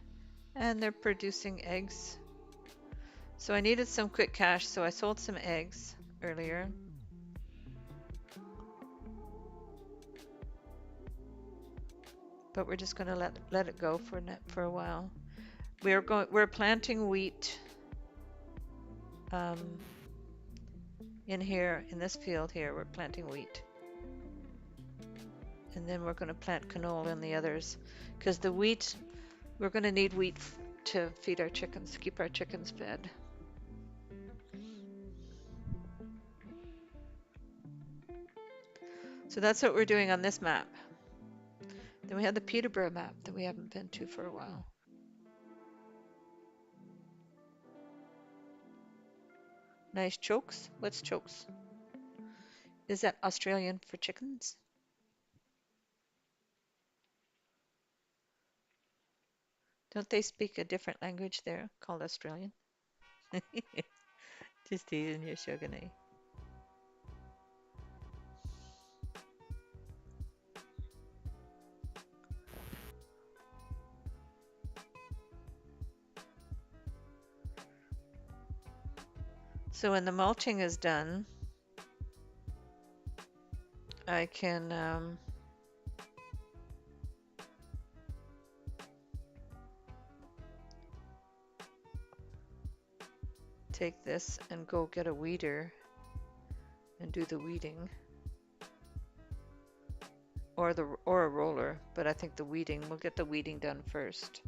and they're producing eggs. So I needed some quick cash, so I sold some eggs earlier. But we're just gonna let it go for a while. We're planting wheat in this field here. We're planting wheat, and then we're gonna plant canola in the others, because the wheat, we're gonna need wheat to feed our chickens, keep our chickens fed. So that's what we're doing on this map. Then we have the Peterborough map that we haven't been to for a while. Nice chokes. What's chokes? Is that Australian for chickens? Don't they speak a different language there called Australian? Just teasing you, Shogunate. So when the mulching is done, I can take this and go get a weeder and do the weeding. or a roller, but I think the weeding, we'll get the weeding done first.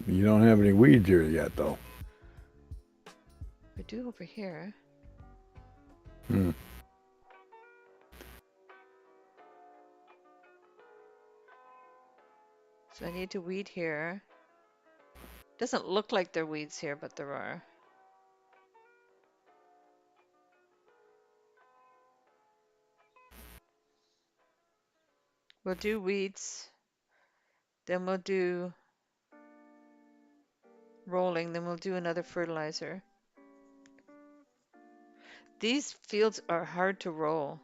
You don't have any weeds here yet, though. We do over here. Hmm. So I need to weed here. Doesn't look like there are weeds here, but there are. We'll do weeds, then we'll do rolling, then we'll do another fertilizer. These fields are hard to roll.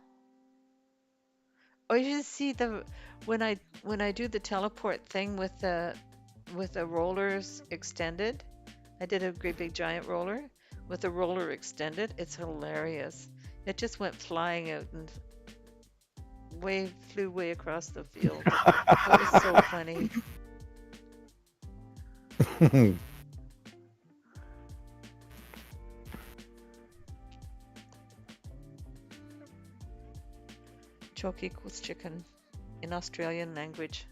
Oh, you should see the when I do the teleport thing with the rollers extended. I did a great big giant roller with the roller extended. It's hilarious. It just went flying out and flew way across the field. It was so funny. Choke equals chicken in Australian language.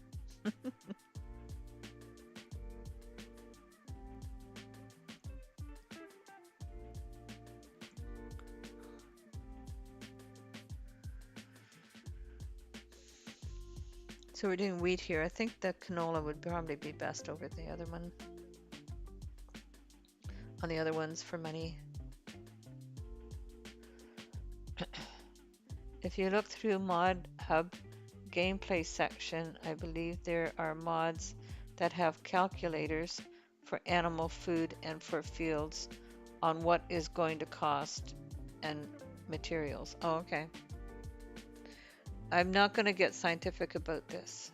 So we're doing wheat here. I think the canola would probably be best over the other one. On the other ones for money. If you look through Mod Hub gameplay section, I believe there are mods that have calculators for animal food and for fields on what is going to cost and materials. Oh, okay. I'm not going to get scientific about this.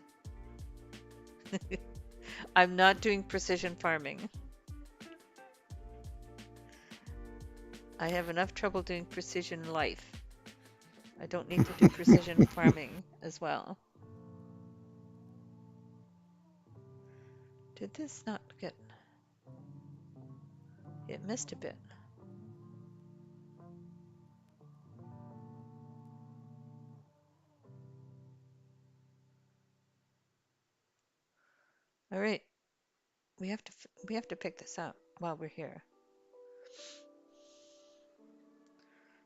I'm not doing precision farming. I have enough trouble doing precision life. I don't need to do precision farming as well. Did this not get... It missed a bit. All right. We have to pick this up while we're here.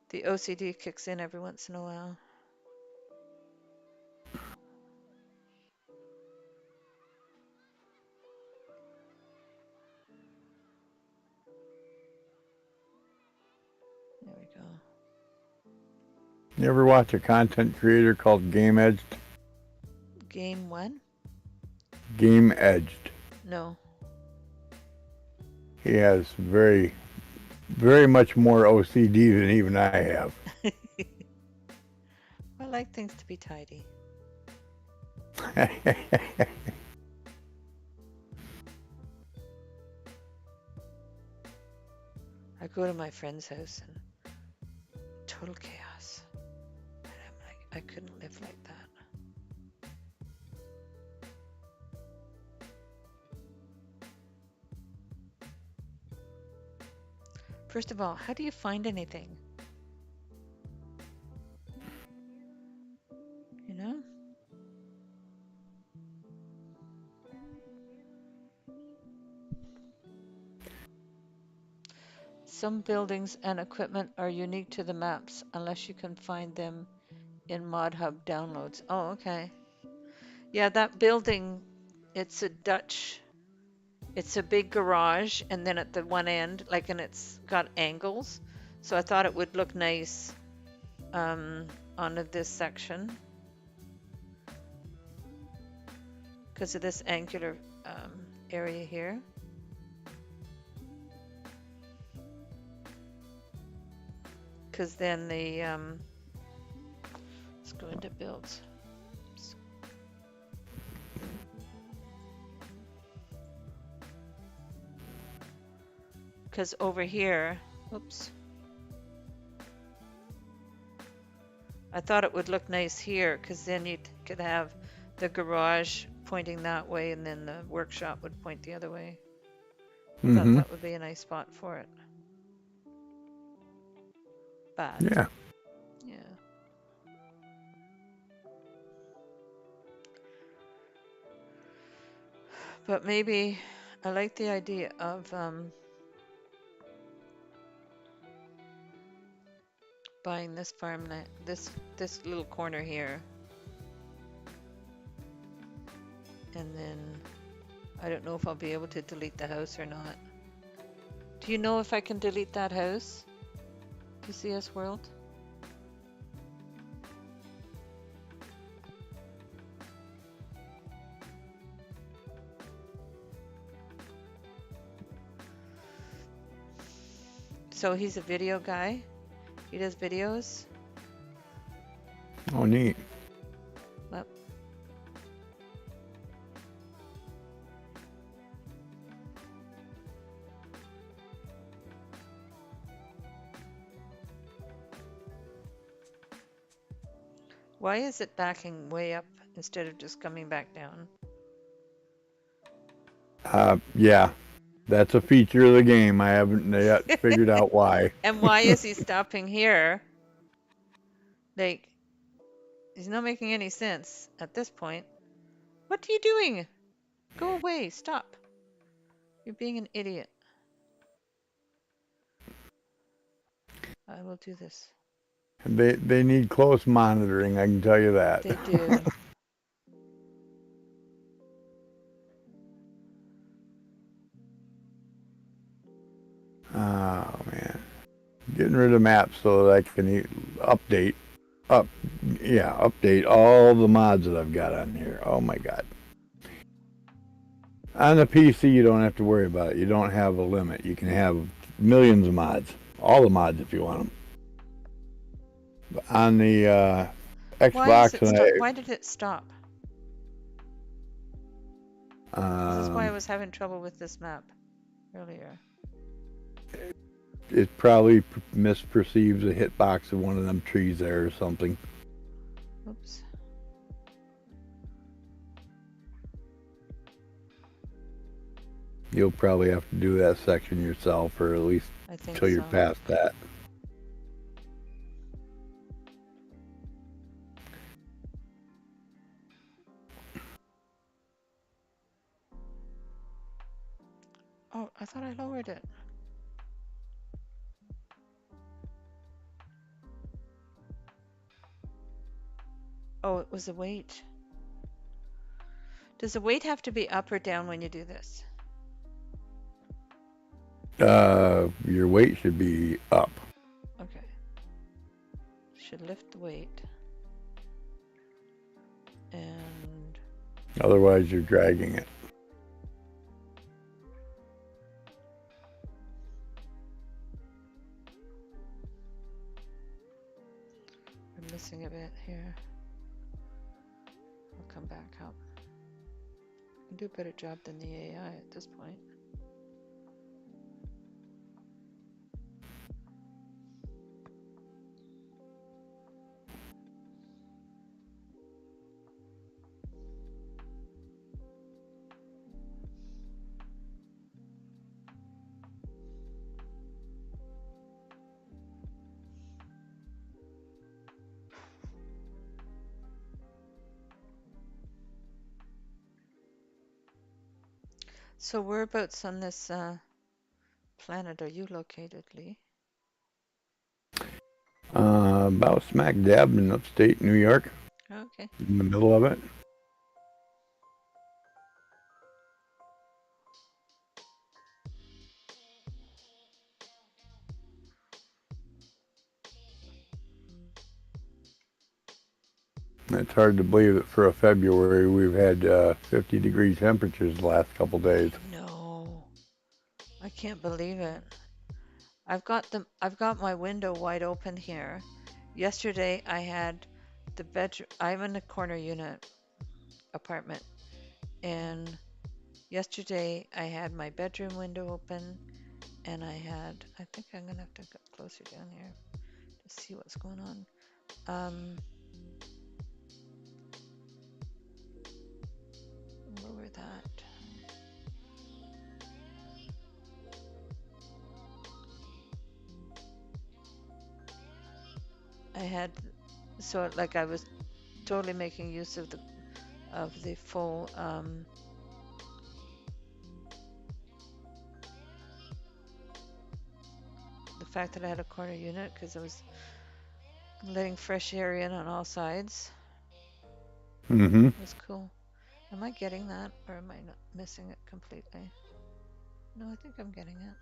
The OCD kicks in every once in a while. There we go. You ever watch a content creator called Game Edged? Game one? Game Edged. No. He has very, very much more OCD than even I have. I like things to be tidy. I go to my friend's house and total chaos. And I'm like, I couldn't live like that. First of all, how do you find anything? You know? Some buildings and equipment are unique to the maps unless you can find them in Mod Hub downloads. Oh, okay. Yeah, that building, it's a big garage, and then at the one end, and it's got angles. So I thought it would look nice onto this section because of this angular area here. Because then the let's go into builds. Because over here, oops, I thought it would look nice here because then you could have the garage pointing that way and then the workshop would point the other way. I thought that would be a nice spot for it. But Yeah. yeah. But maybe I like the idea of buying this farmland, this little corner here, and then I don't know if I'll be able to delete the house or not. Do you know if I can delete that house? PCS World? So he's a video guy. He does videos. Oh, neat. Well, why is it backing way up instead of just coming back down? Yeah, that's a feature of the game. I haven't yet figured out why. And why is he stopping here? Like, he's not making any sense at this point. What are you doing? Go away. Stop. You're being an idiot. I will do this. They need close monitoring, I can tell you that. They do. Oh man, getting rid of maps so that I can update, update all the mods that I've got on here. Oh my god. On the PC, you don't have to worry about it. You don't have a limit. You can have millions of mods, all the mods if you want them. But on the Xbox, Why did it stop? This is why I was having trouble with this map earlier. it probably misperceives a hitbox of one of them trees there or something. Oops. You'll probably have to do that section yourself, or at least I think until you're so. past that. Oh, I thought I lowered it. Oh, it was the weight. Does the weight have to be up or down when you do this? Your weight should be up. Okay. Should lift the weight. And Otherwise, you're dragging it. we're missing a bit here. I'll come back up. I can do a better job than the AI at this point. So whereabouts on this planet are you located, Lee? About smack dab in upstate New York, Okay. in the middle of it. It's hard to believe that for a February we've had 50-degree temperatures the last couple days. No, I can't believe it. I've got my window wide open here. Yesterday I had the bedroom. I'm in a corner unit apartment, and yesterday I had my bedroom window open, and I think I'm gonna have to go closer down here to see what's going on. Lower that. I had so like I was totally making use of the full fact that I had a corner unit because I was letting fresh air in on all sides. Mm-hmm. It was cool. Am I getting that or am I not missing it completely? No, I think I'm getting it.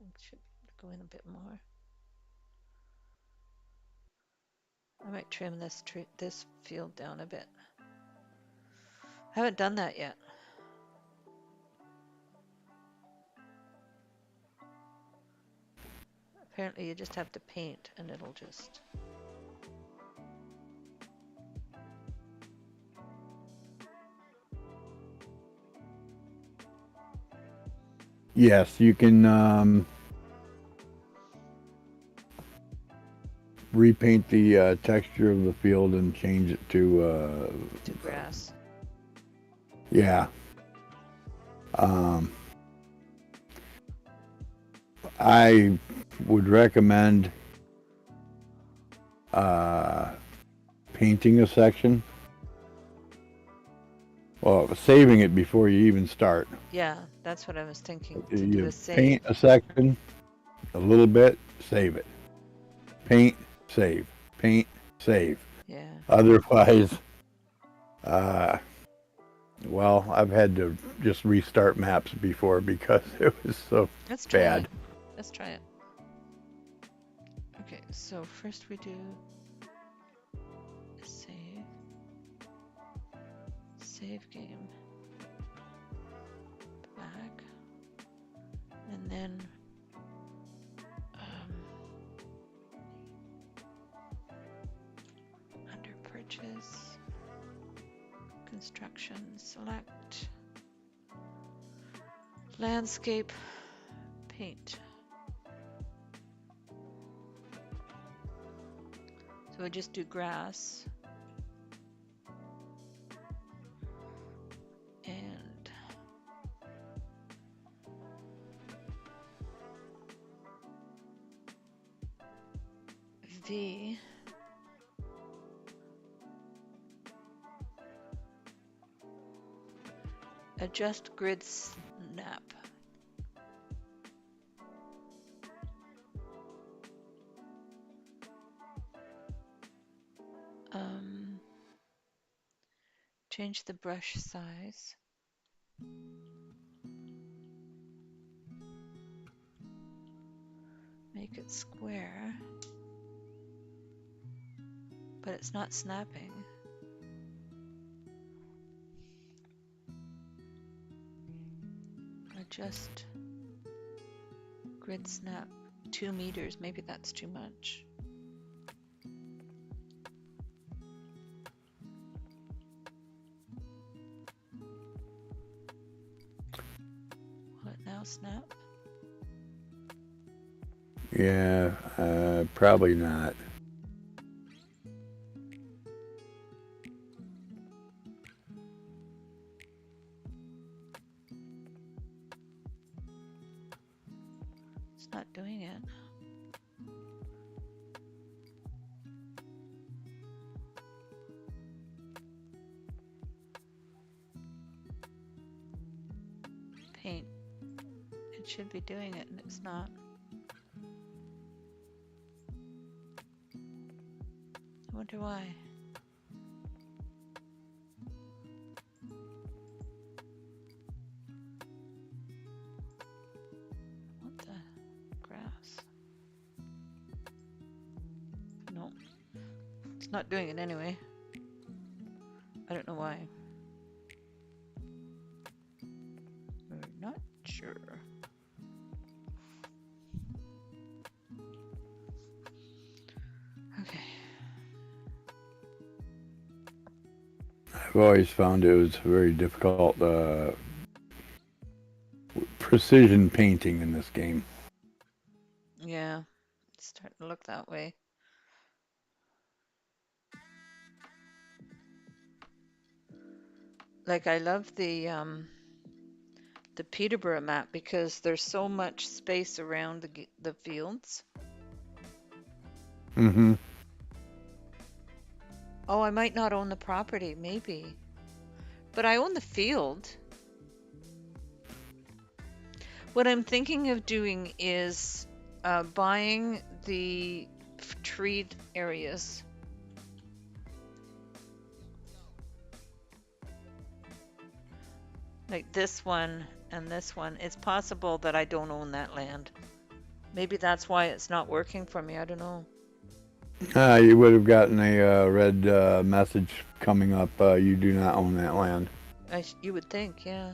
It should go in a bit more. I might trim this field down a bit. I haven't done that yet. Apparently you just have to paint and it'll just... Yes, you can repaint the texture of the field and change it to grass. yeah. I would recommend painting a section. Well, saving it before you even start. Yeah, that's what I was thinking, to do You a save. paint a section, a little bit, save it. Paint, save. Paint, save. Yeah. Otherwise, well, I've had to just restart maps before because it was so Let's try bad. it. Let's try it. Okay, so first we do save. Save game. Back. And then under purchase, construction, select landscape, paint. So we just do grass and V. Adjust grid snap. Change the brush size. Make it square. But it's not snapping. Adjust grid snap 2 meters. Maybe that's too much. Will it now snap? Yeah, probably not. It's not doing it. Paint. It should be doing it and it's not. I wonder why. What the grass? No. It's not doing it anyway. I don't know why. We're not sure. Okay. I've always found it was very difficult precision painting in this game. Yeah, it's starting to look that way. Like I love the Peterborough map because there's so much space around the fields. Mm-hmm. Oh, I might not own the property, maybe. But I own the field. What I'm thinking of doing is buying the treed areas. Like this one and this one. It's possible that I don't own that land. Maybe that's why it's not working for me. I don't know. You would have gotten a red message coming up. You do not own that land. You would think, yeah.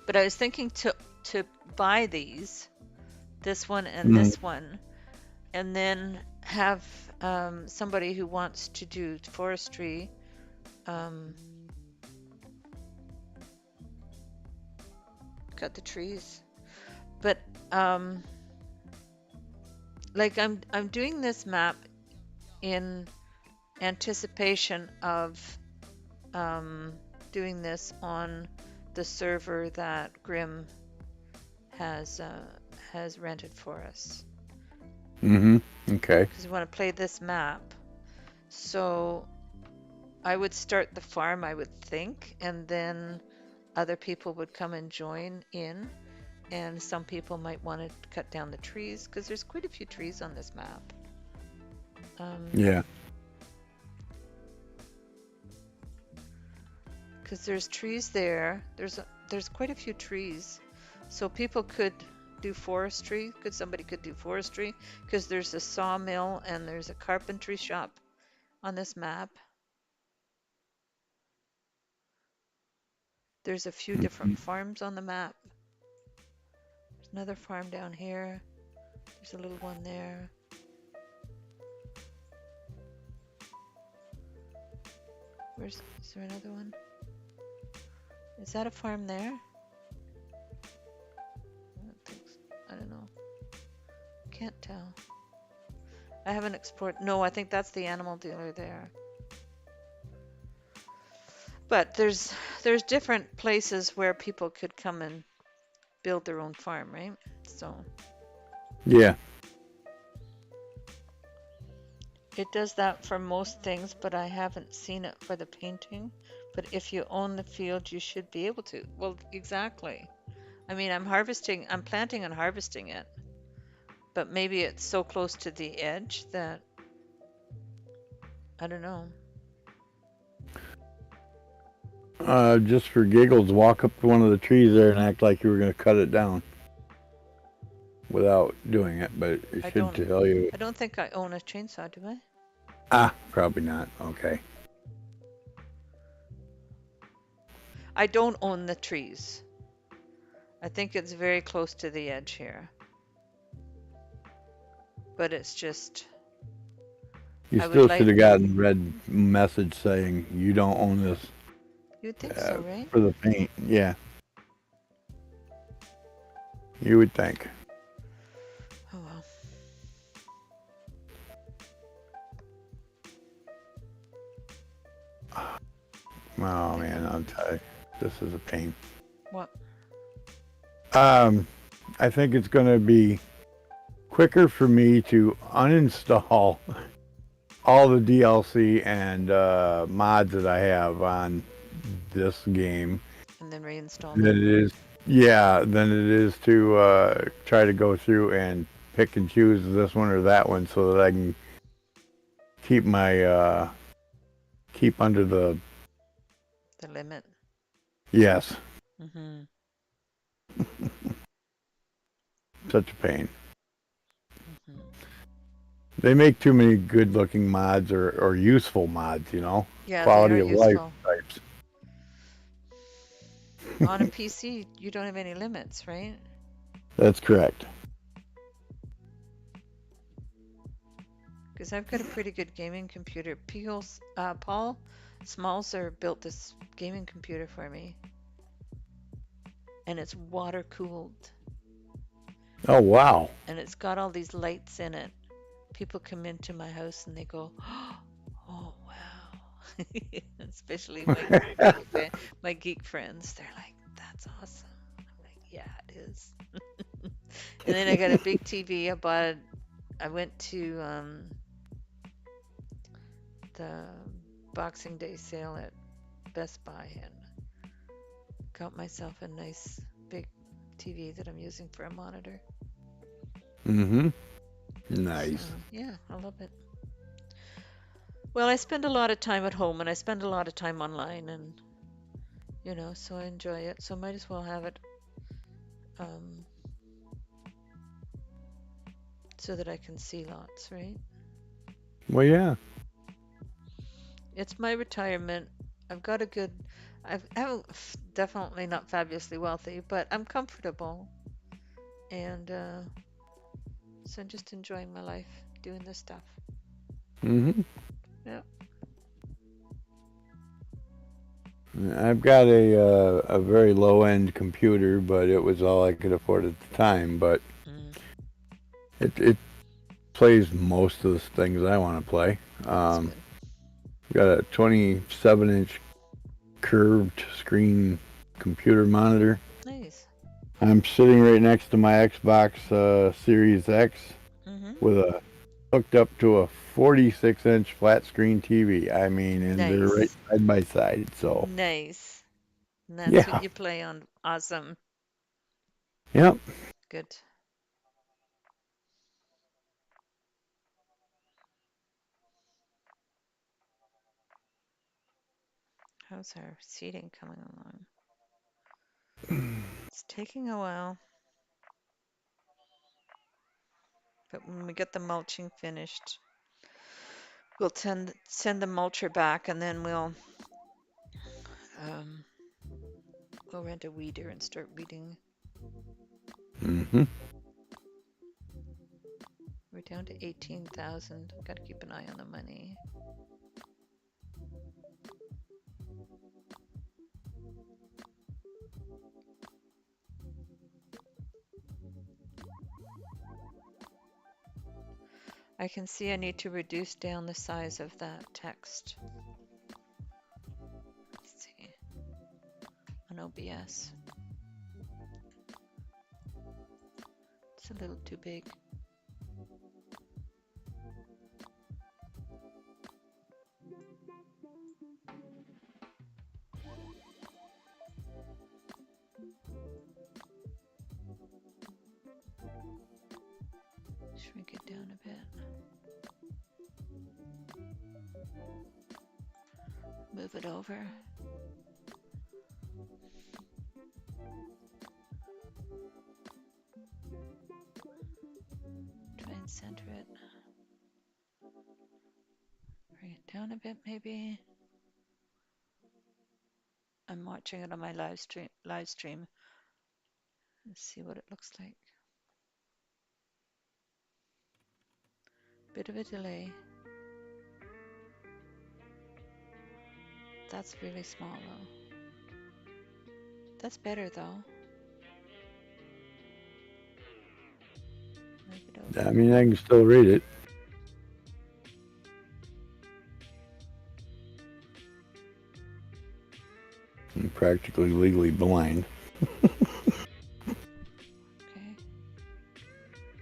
But I was thinking to buy these, this one and Mm. this one, and then have somebody who wants to do forestry cut the trees. But like I'm doing this map in anticipation of doing this on the server that Grim has rented for us Mm-hmm. Okay. because we want to play this map. So I would start the farm, I would think, and then other people would come and join in, and some people might want to cut down the trees because there's quite a few trees on this map. Yeah. Because there's trees there. There's quite a few trees, so people could do forestry. Somebody could do forestry because there's a sawmill and there's a carpentry shop on this map. There's a few different farms on the map. There's another farm down here. There's a little one there. Is there another one? Is that a farm there? I don't think so. I don't know. Can't tell. I haven't explored. No, I think that's the animal dealer there. But there's different places where people could come and build their own farm, right? So Yeah. it does that for most things, but I haven't seen it for the painting. But if you own the field, you should be able to. Well, exactly. I mean, I'm planting and harvesting it, but maybe it's so close to the edge that I don't know. Just for giggles, walk up to one of the trees there and act like you were going to cut it down without doing it, but it I should don't tell you. I don't think I own a chainsaw, do I? Ah, probably not. Okay. I don't own the trees. I think it's very close to the edge here. But it's just You I would still like should have gotten a red message saying you don't own this you'd think so, right? for the paint. Yeah. You would think. Oh well. Oh man, I'll tell you, this is a pain. What? I think it's going to be quicker for me to uninstall all the DLC and mods that I have on this game And then reinstall than them. it is, yeah, than it is to try to go through and pick and choose this one or that one so that I can keep my keep under the The limit. yes. Mm-hmm. Such a pain. Mm-hmm. They make too many good-looking mods or useful mods, you know, Yeah, they quality are of life useful. types. On a PC, you don't have any limits, right? That's correct. Because I've got a pretty good gaming computer. Paul Smalzer built this gaming computer for me. And it's water cooled. Oh wow. And it's got all these lights in it. People come into my house and they go, oh wow. Especially my geek friends. They're like, that's awesome. I'm like, yeah, it is. And then I got a big TV. I went to the Boxing Day sale at Best Buy and got myself a nice big TV that I'm using for a monitor. Mm-hmm. So Nice. yeah, I love it. Well, I spend a lot of time at home and I spend a lot of time online, and so I enjoy it. So might as well have it um, so that I can see lots, right? Well, yeah. It's my retirement. I've got a good, I'm definitely not fabulously wealthy, but I'm comfortable. And so I'm just enjoying my life doing this stuff. Mm-hmm. Yeah. I've got a very low end computer, but it was all I could afford at the time. But Mm, it plays most of the things I want to play. that's good. Got a 27-inch curved screen computer monitor. Nice. I'm sitting right next to my Xbox Series X Mm-hmm. with a hooked up to a 46-inch flat screen TV. I mean, and they're right Nice. side by side. So Nice. And that's what yeah, you play on. Awesome. yep. Good. How's our seating coming along? It's taking a while, but when we get the mulching finished, we'll send the mulcher back, and then um, we'll rent a weeder and start weeding. Mm-hmm. We're down to 18,000. I've got to keep an eye on the money. I can see I need to reduce down the size of that text. Let's see. On OBS. It's a little too big. Shrink it down a bit. Move it over. Try and center it. Bring it down a bit, maybe. I'm watching it on my live stream. Let's see what it looks like. Bit of a delay. That's really small though. That's better though. Move it I over. mean, I can still read it. I'm practically legally blind. Okay.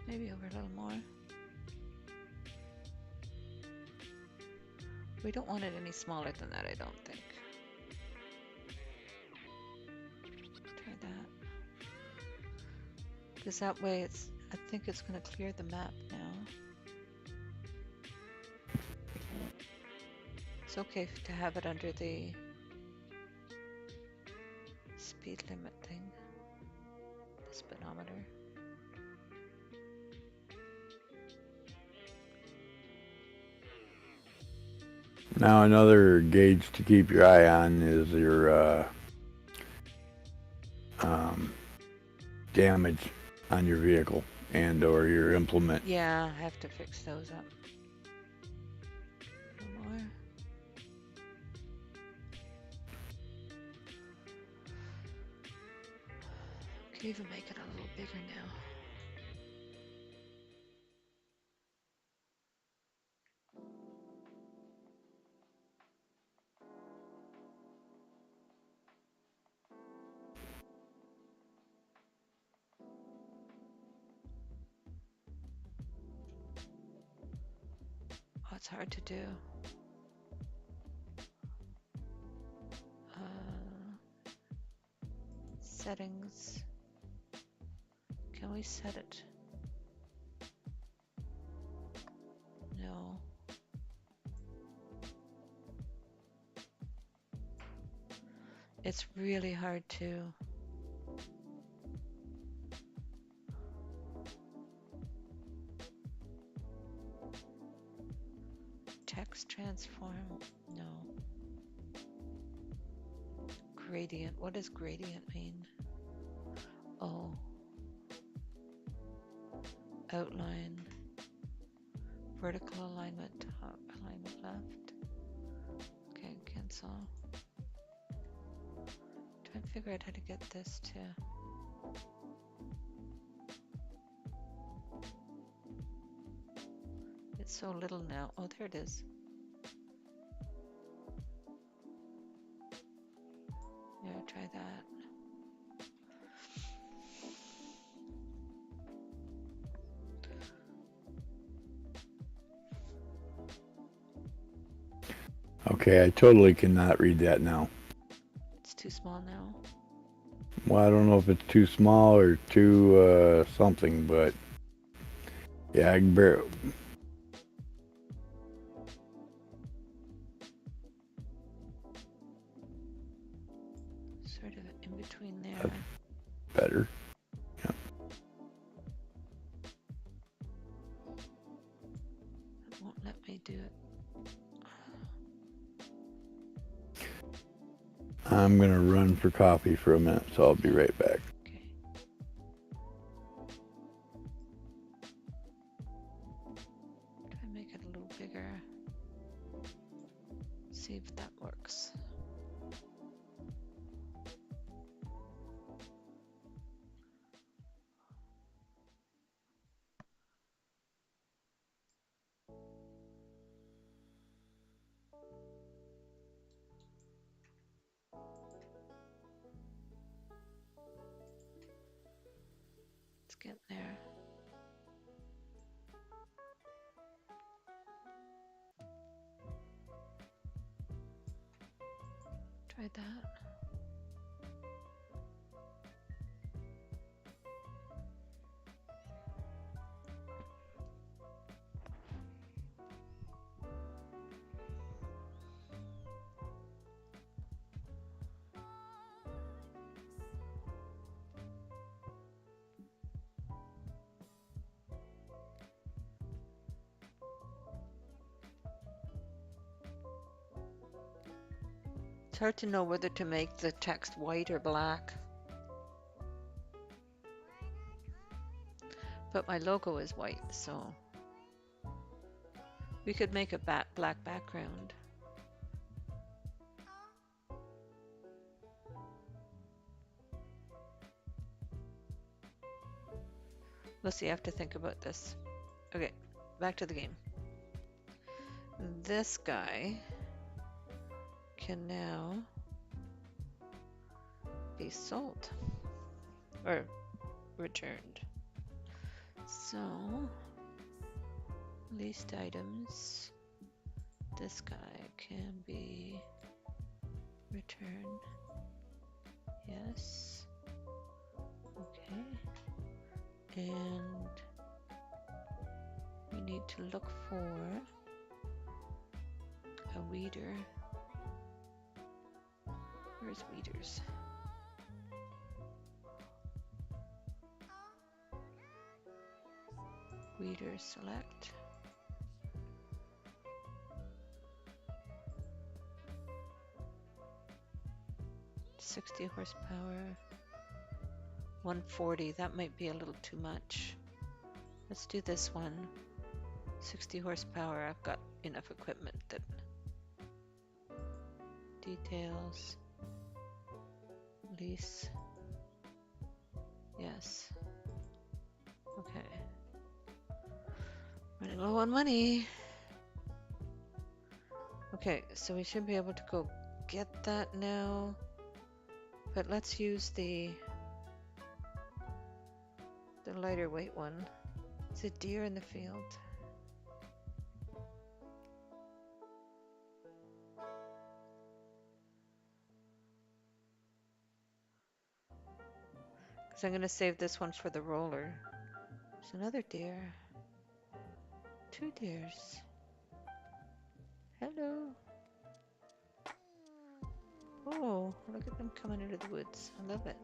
Maybe over a little more. We don't want it any smaller than that, I don't think. Try that. Because that way I think it's going to clear the map now. It's okay to have it under the speed limit thing, the speedometer. Now, another gauge to keep your eye on is your um, damage on your vehicle and or your implement. Yeah, I have to fix those up. A little more. Can even make it a little bigger now. Oh, it's hard to do. settings. Can we set it? No. It's really hard to. Text transform? No. Gradient. What does gradient mean? Oh. Outline. Vertical alignment, top, alignment left. Okay, cancel. Try and figure out how to get this to. It's so little now. Oh, there it is. Yeah, try that. Okay, I totally cannot read that now. It's too small now. Well, I don't know if it's too small or too something, but yeah, I can bear. Sort of in between there. That's better. Yeah. It won't let me do it. I'm gonna run for coffee for a minute, so I'll be right back. Okay. Try and make it a little bigger. See if that works. Let's get there. Try that. It's hard to know whether to make the text white or black. But my logo is white, so we could make a black background. Let's see, I have to think about this. Okay, back to the game. This guy can now be sold or returned. So, leased items. This guy can be returned. Yes. Okay. And we need to look for a weeder. Where's weeders? Weeder select. $60 horsepower. 140. That might be a little too much. Let's do this one. 60 horsepower. I've got enough equipment that. Details. Lease. Yes. Okay. Running low on money. Okay, so we should be able to go get that now. But let's use the lighter weight one. Is it deer in the field? Because I'm going to save this one for the roller. There's another deer. 2 deers. Hello. Oh, look at them coming out of the woods. I love it.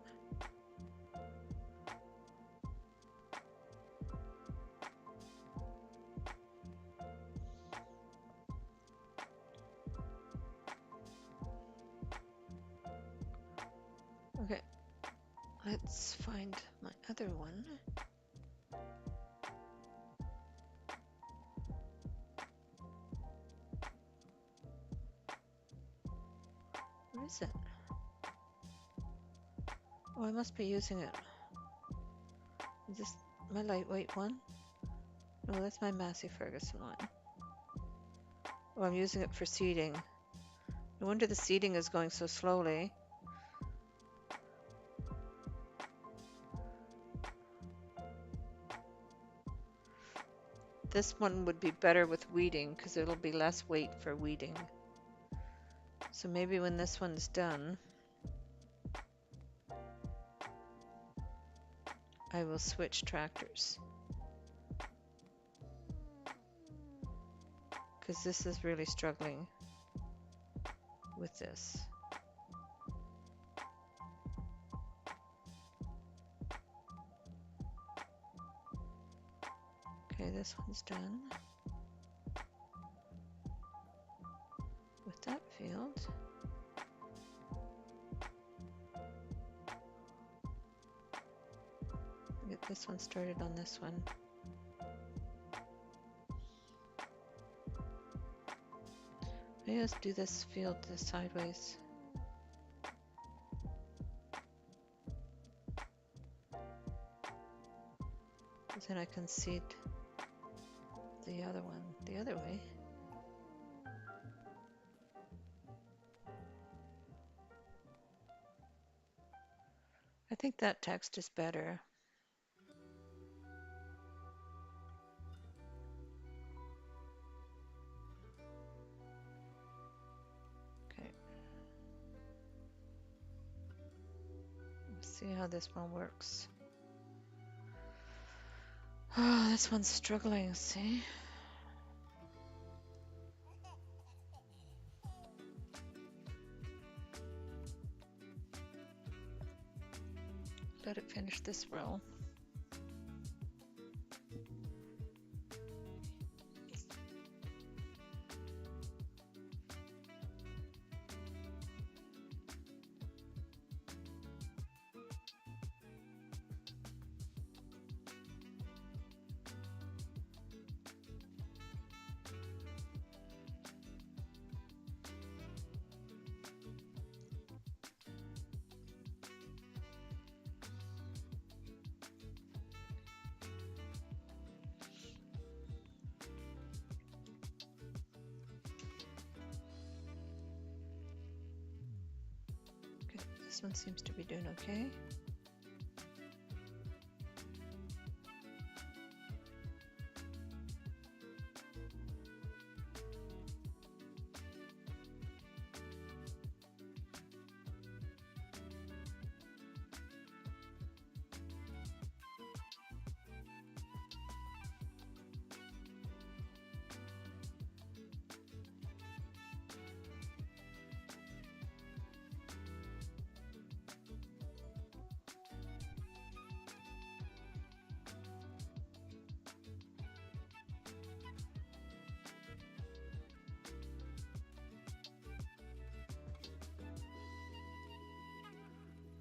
Okay, let's find my other one. Where is it? Oh, I must be using it. Is this my lightweight one? No, that's my Massey Ferguson one. Oh, I'm using it for seeding. No wonder the seeding is going so slowly. This one would be better with weeding because it'll be less weight for weeding. So maybe when this one's done, I will switch tractors. Because this is really struggling with this. Okay, this one's done. With that field. Get this one started on this one. Maybe let's do this field sideways. Then I can seed the other one the other way. I think that text is better. Okay. Let's see how this one works. Oh, this one's struggling, see? Let it finish this row. This one seems to be doing okay.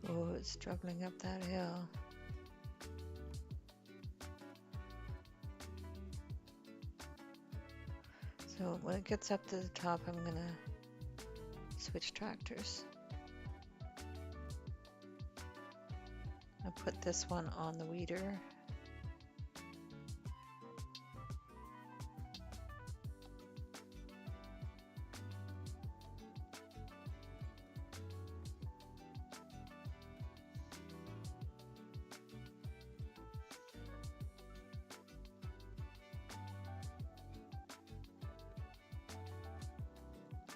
Oh, it's struggling up that hill. So when it gets up to the top, I'm gonna switch tractors. I'll put this one on the weeder.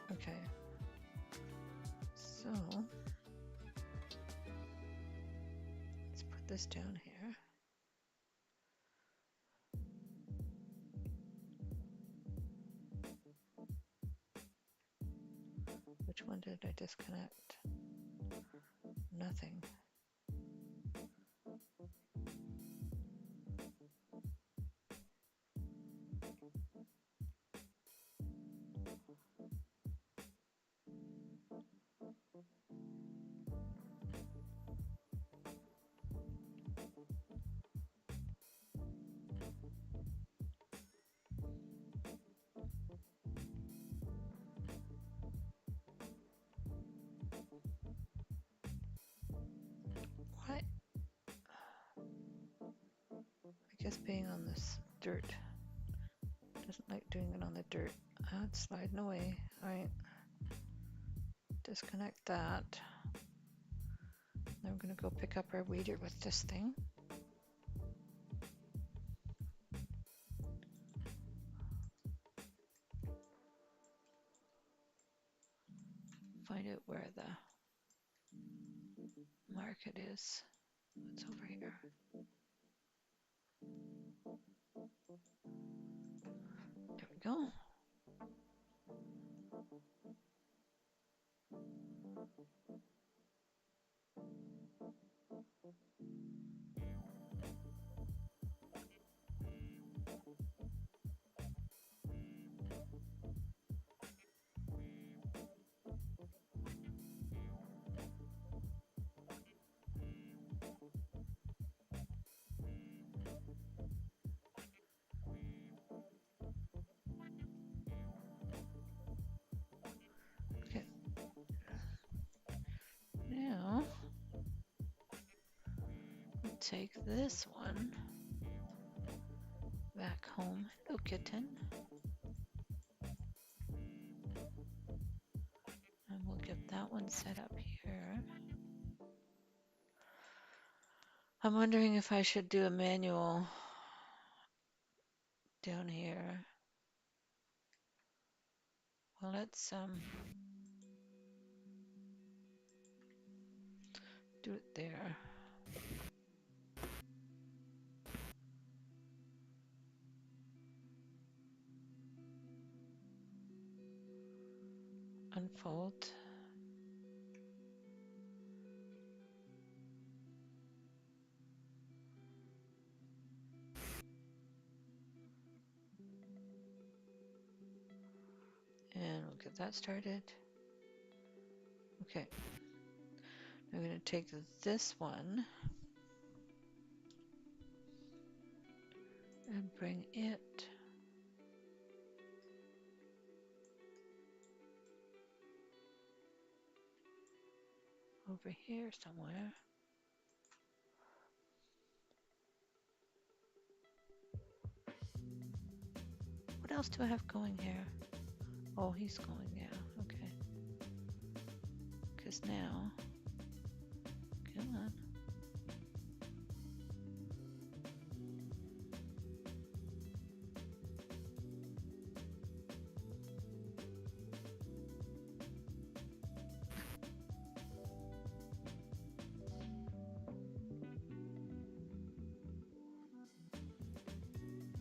Okay, so let's put this down here. Which one did I disconnect? Nothing. What? I guess being on this dirt doesn't like doing it on the dirt. It's sliding away. Alright. Disconnect that. Then we're gonna go pick up our weeder with this thing. Find out where the market is. It's over here. There we go. Okay. Now, we'll take this one back home. Hello, kitten. And we'll get that one set up here. I'm wondering if I should do a manual down here. Well, let's do it there. Unfold. And we'll get that started. Okay. I'm going to take this one and bring it over here somewhere. What else do I have going here? Oh, he's going, yeah, okay. Because now, come on.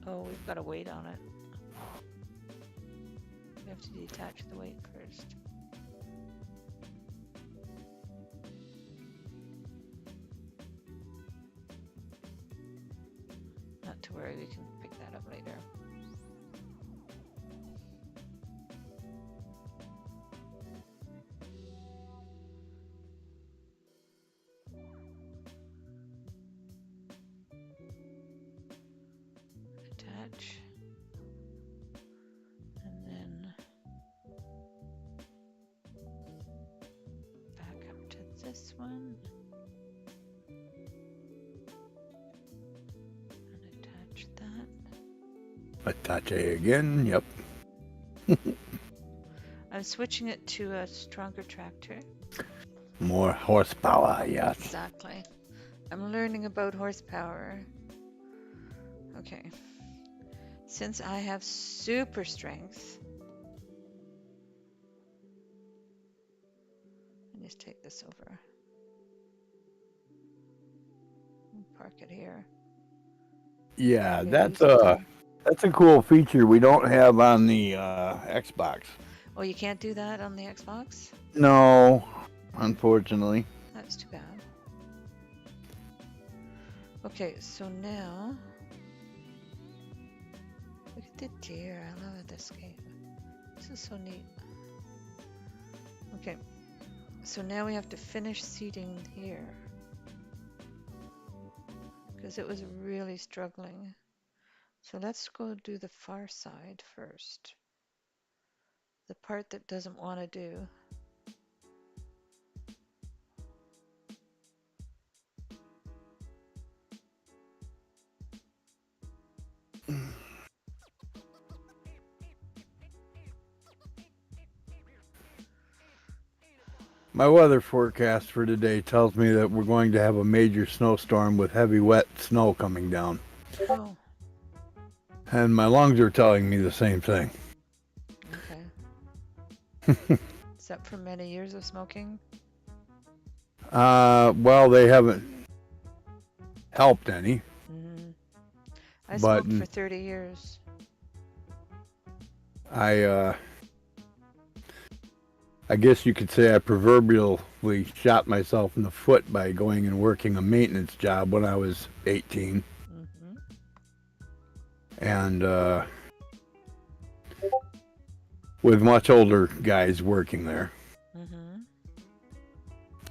Oh, we've got to wait on it. We have to detach the weight first. Not to worry, we can pick that up later. Attach. And then back up to this one. And attach that. Attach it again. Yep. I'm switching it to a stronger tractor. More horsepower, yes. Exactly. I'm learning about horsepower. Okay. Since I have super strength, I just take this over. park it here. Yeah, Okay, that's use it a then. that's a cool feature we don't have on the Xbox. Oh, you can't do that on the Xbox? No, unfortunately. That's too bad. Okay, so now look at the deer. I love this game. This is so neat. Okay, so now we have to finish seeding here because it was really struggling. So let's go do the far side first. The part that doesn't want to do. My weather forecast for today tells me that we're going to have a major snowstorm with heavy wet snow coming down. Oh, And my lungs are telling me the same thing. okay. Is that from many years of smoking? Well, they haven't helped any, Mm-hmm. I but smoked for 30 years. I guess you could say I proverbially shot myself in the foot by going and working a maintenance job when I was 18. Mm-hmm. And with much older guys working there. Mm-hmm.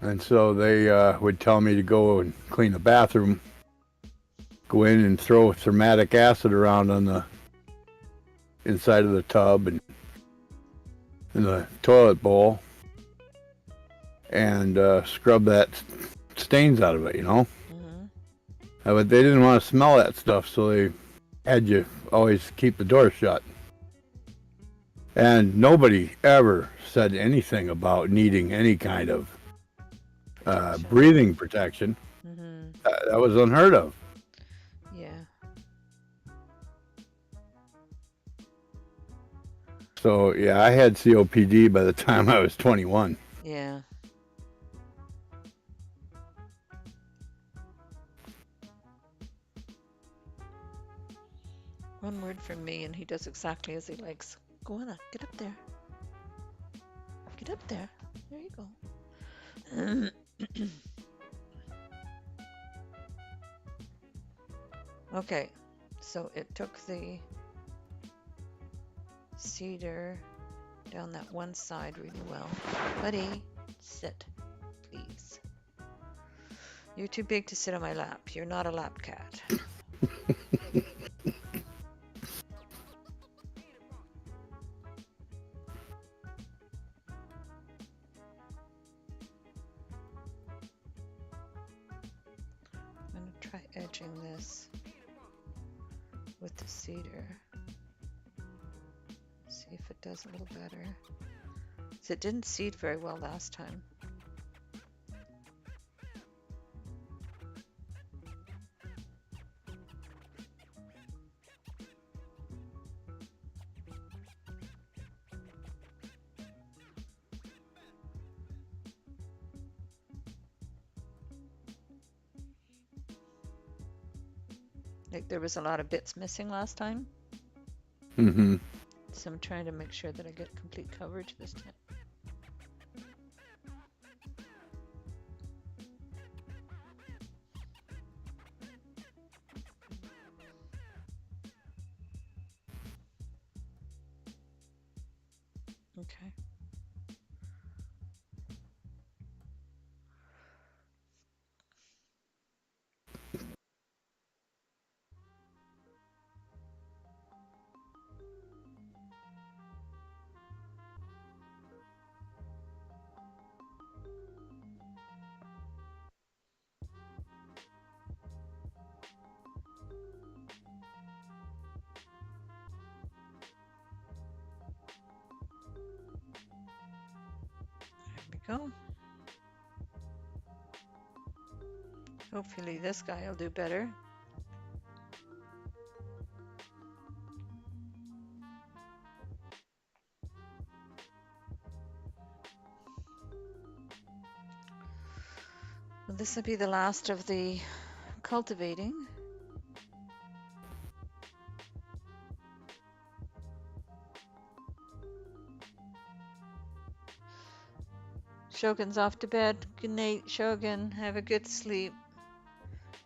And so they would tell me to go and clean the bathroom, go in and throw thermatic acid around on the inside of the tub and in the toilet bowl and scrub that stains out of it, you know. Mm-hmm. But they didn't want to smell that stuff, so they had you always keep the door shut. And nobody ever said anything about needing any kind of Protection. breathing protection. Mm-hmm. That was unheard of. Yeah. So yeah, I had COPD by the time I was 21. Yeah. One word from me and he does exactly as he likes. Go on, get up there. Get up there. There you go. Okay, so it took the cedar down that one side really well. Buddy, sit, please. You're too big to sit on my lap. You're not a lap cat. I'm going to try edging this with the cedar. See if it does a little better. So it didn't seed very well last time. Like there was a lot of bits missing last time. Mm-hmm. So I'm trying to make sure that I get complete coverage this time. Okay. There we go. Hopefully this guy will do better. Well, this will be the last of the cultivating. Shogun's off to bed. Good night, Shogun. Have a good sleep.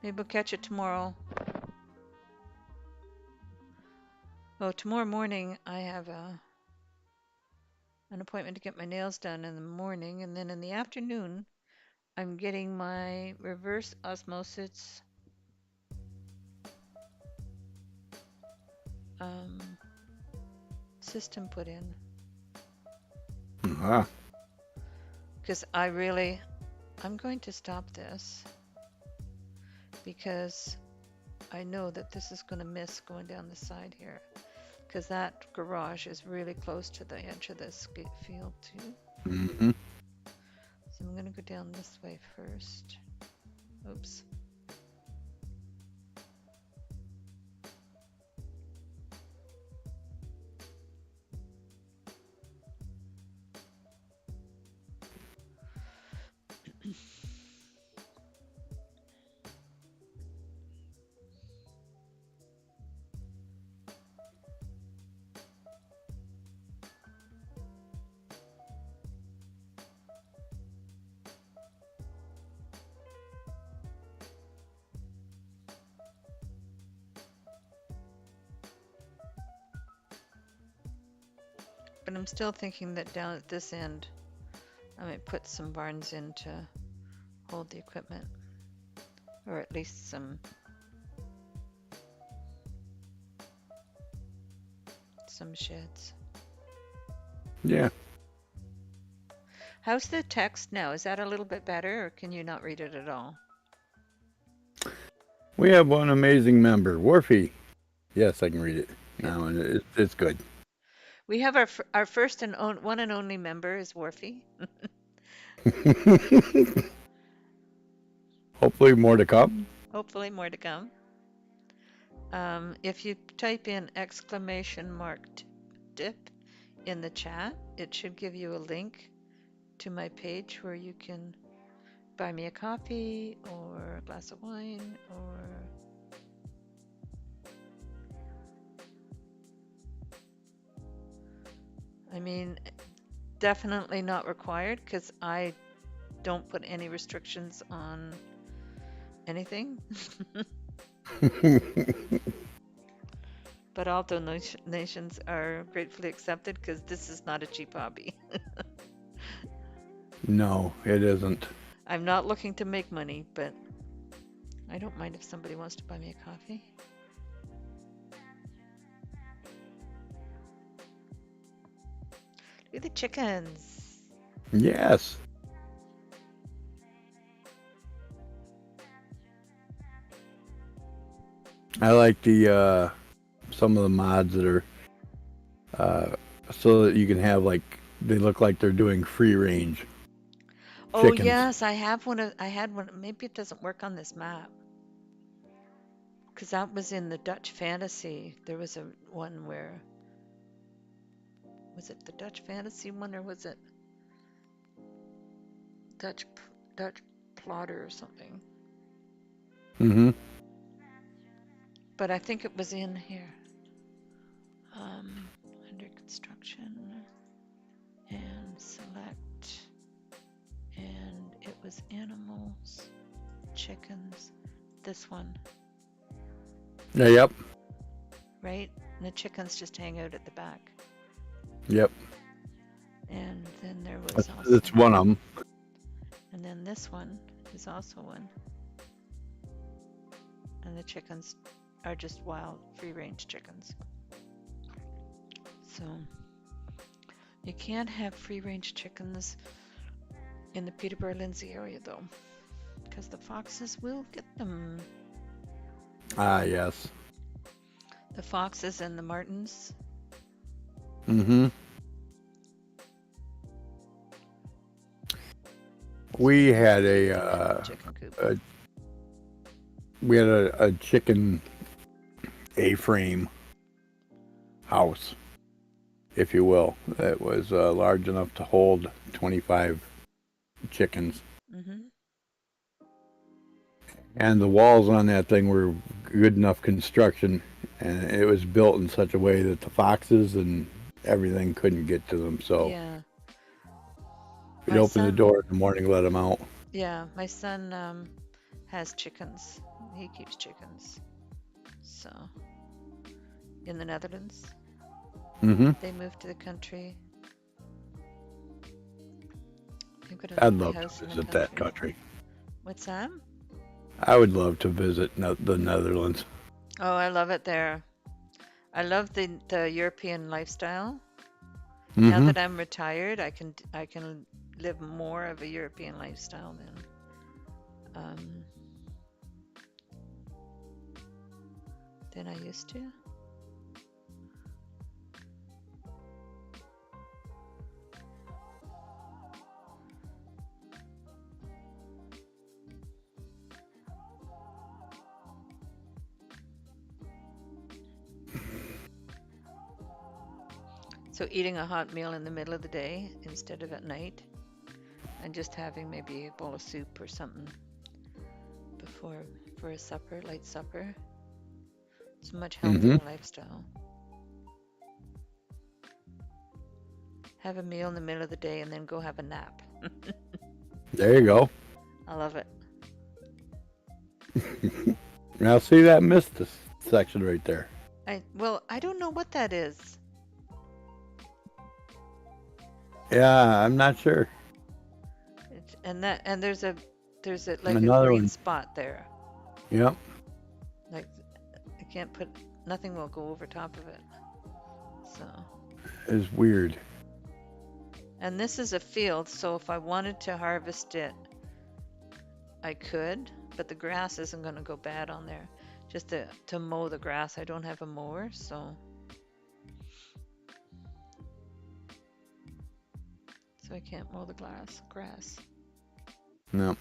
Maybe we'll catch it tomorrow. Oh, tomorrow morning I have an appointment to get my nails done in the morning, and then in the afternoon I'm getting my reverse osmosis system put in. Ah. Because I'm going to stop this because I know that this is going to miss going down the side here. Because that garage is really close to the edge of this field too. Mm-hmm. So I'm going to go down this way first. Oops. But I'm still thinking that down at this end, I might put some barns in to hold the equipment. Or at least some sheds. Yeah. How's the text now? Is that a little bit better, or can you not read it at all? We have one amazing member, Warfy. Yes, I can read it now, and it's good. We have our first and one and only member is Warfy. Hopefully more to come. Hopefully more to come. If you type in !dip in the chat, it should give you a link to my page where you can buy me a coffee or a glass of wine or I mean, definitely not required because I don't put any restrictions on anything. But all donations are gratefully accepted because this is not a cheap hobby. No, it isn't. I'm not looking to make money, but I don't mind if somebody wants to buy me a coffee. Look at the chickens. Yes. I like the some of the mods that are so that you can have like they look like they're doing free range. Oh Chickens. yes, I have one. I had one. Maybe it doesn't work on this map because that was in the Dutch Fantasy. There was a one where was it the Dutch Fantasy one or was it Dutch Plotter or something? Mm-hmm. But I think it was in here. Under construction and select, and it was animals, chickens. This one, Yeah, yep. right? And the chickens just hang out at the back. Yep. And then there was also. It's one of them. And then this one is also one. And the chickens are just wild, free-range chickens. So you can't have free-range chickens in the Peterborough-Lindsay area, though, because the foxes will get them. Ah, yes. The foxes and the martens. Mm-hmm. We had chicken coop. We had a chicken A-frame house, if you will, that was large enough to hold 25 chickens. Mm-hmm. and the walls on that thing were good enough construction, and it was built in such a way that the foxes and everything couldn't get to them. So Yeah. we'd My open the son, door in the morning, let them out. yeah, my son has chickens. He keeps chickens. So, in the Netherlands, Hmm. they moved to the country. They've got a I'd lovely love house to in the visit that country. country. What's that? I would love to visit the Netherlands. Oh, I love it there. I love the European lifestyle. Now Hmm. that I'm retired, I can live more of a European lifestyle um, than I used to. So eating a hot meal in the middle of the day instead of at night, and just having maybe a bowl of soup or something before for a supper, light supper. It's a much Hmm. healthier lifestyle. Have a meal in the middle of the day and then go have a nap. There you go. I love it. Now see that mist section right there. I don't know what that is. Yeah, I'm not sure. And there's a like a Another green one. spot there. Yep, Like I can't put nothing will go over top of it. So, is weird. and this is a field, so if I wanted to harvest it, I could, but the grass isn't going to go bad on there. Just to mow the grass, I don't have a mower, so I can't mow the grass. No.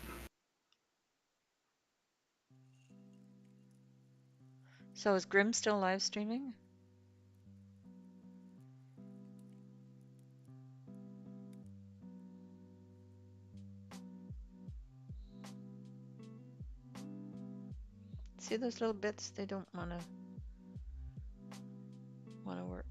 So is Grim still live streaming? See those little bits? They don't wanna work.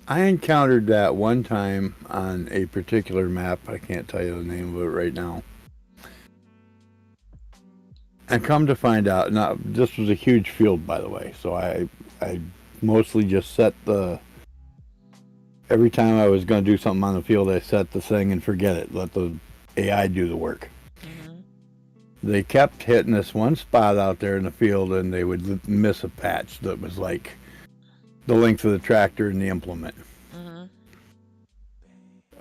I encountered that one time on a particular map. I can't tell you the name of it right now. And come to find out, now this was a huge field, by the way. So I mostly just set the. Every time I was going to do something on the field, I set the thing and forget it. Let the AI do the work. Mm-hmm. They kept hitting this one spot out there in the field, and they would miss a patch that was like the length of the tractor and the implement. Mm-hmm.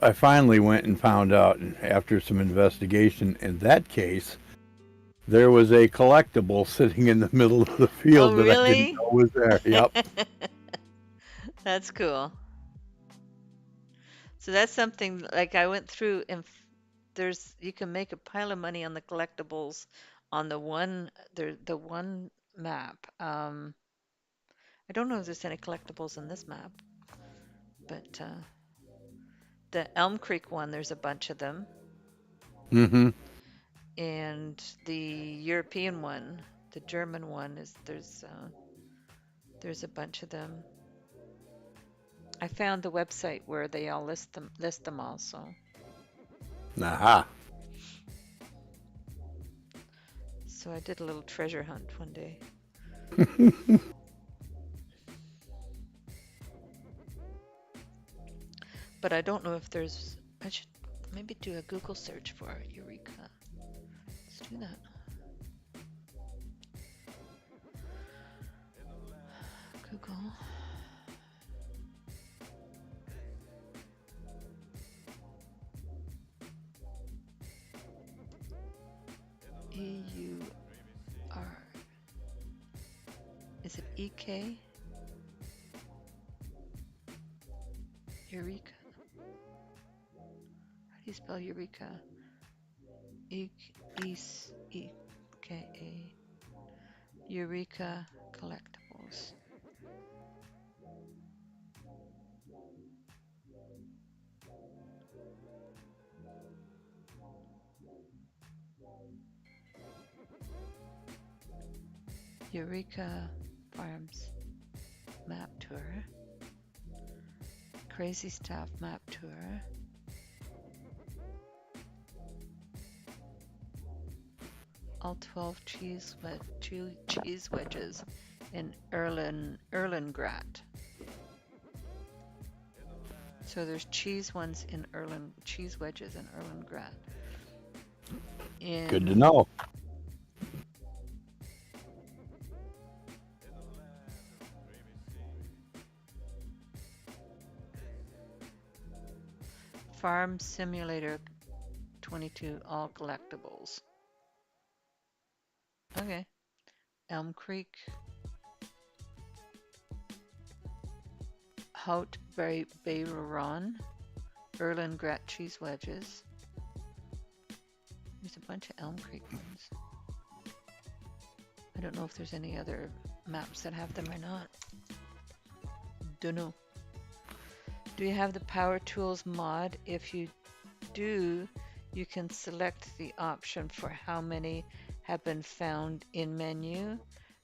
I finally went and found out, after some investigation, in that case, there was a collectible sitting in the middle of the Oh, field that I didn't really? know was there. Yep. That's cool. So that's something like I went through and there's you can make a pile of money on the collectibles on the one map. I don't know if there's any collectibles in this map, but the Elm Creek one, there's a bunch of them, Mm-hmm. and the European one, the German one, is there's a bunch of them. I found the website where they all list them all. Aha. So I did a little treasure hunt one day. But I don't know if I should maybe do a Google search for Eureka. Let's do that. Google. EUR. Is it EK? Eureka. How do you spell Eureka? E-K-A. Eureka Collectibles. Eureka Farms map tour. Crazy Stuff map tour. All 12 cheese wedges in Erlengrat. So there's cheese ones in cheese wedges in Erlengrat. Good to know. Farm Simulator 22, all collectibles. Okay. Elm Creek. Hout Bayron. Erlengrat cheese wedges. There's a bunch of Elm Creek ones. I don't know if there's any other maps that have them or not. Dunno. Do you have the Power Tools mod? If you do, you can select the option for how many have been found in menu.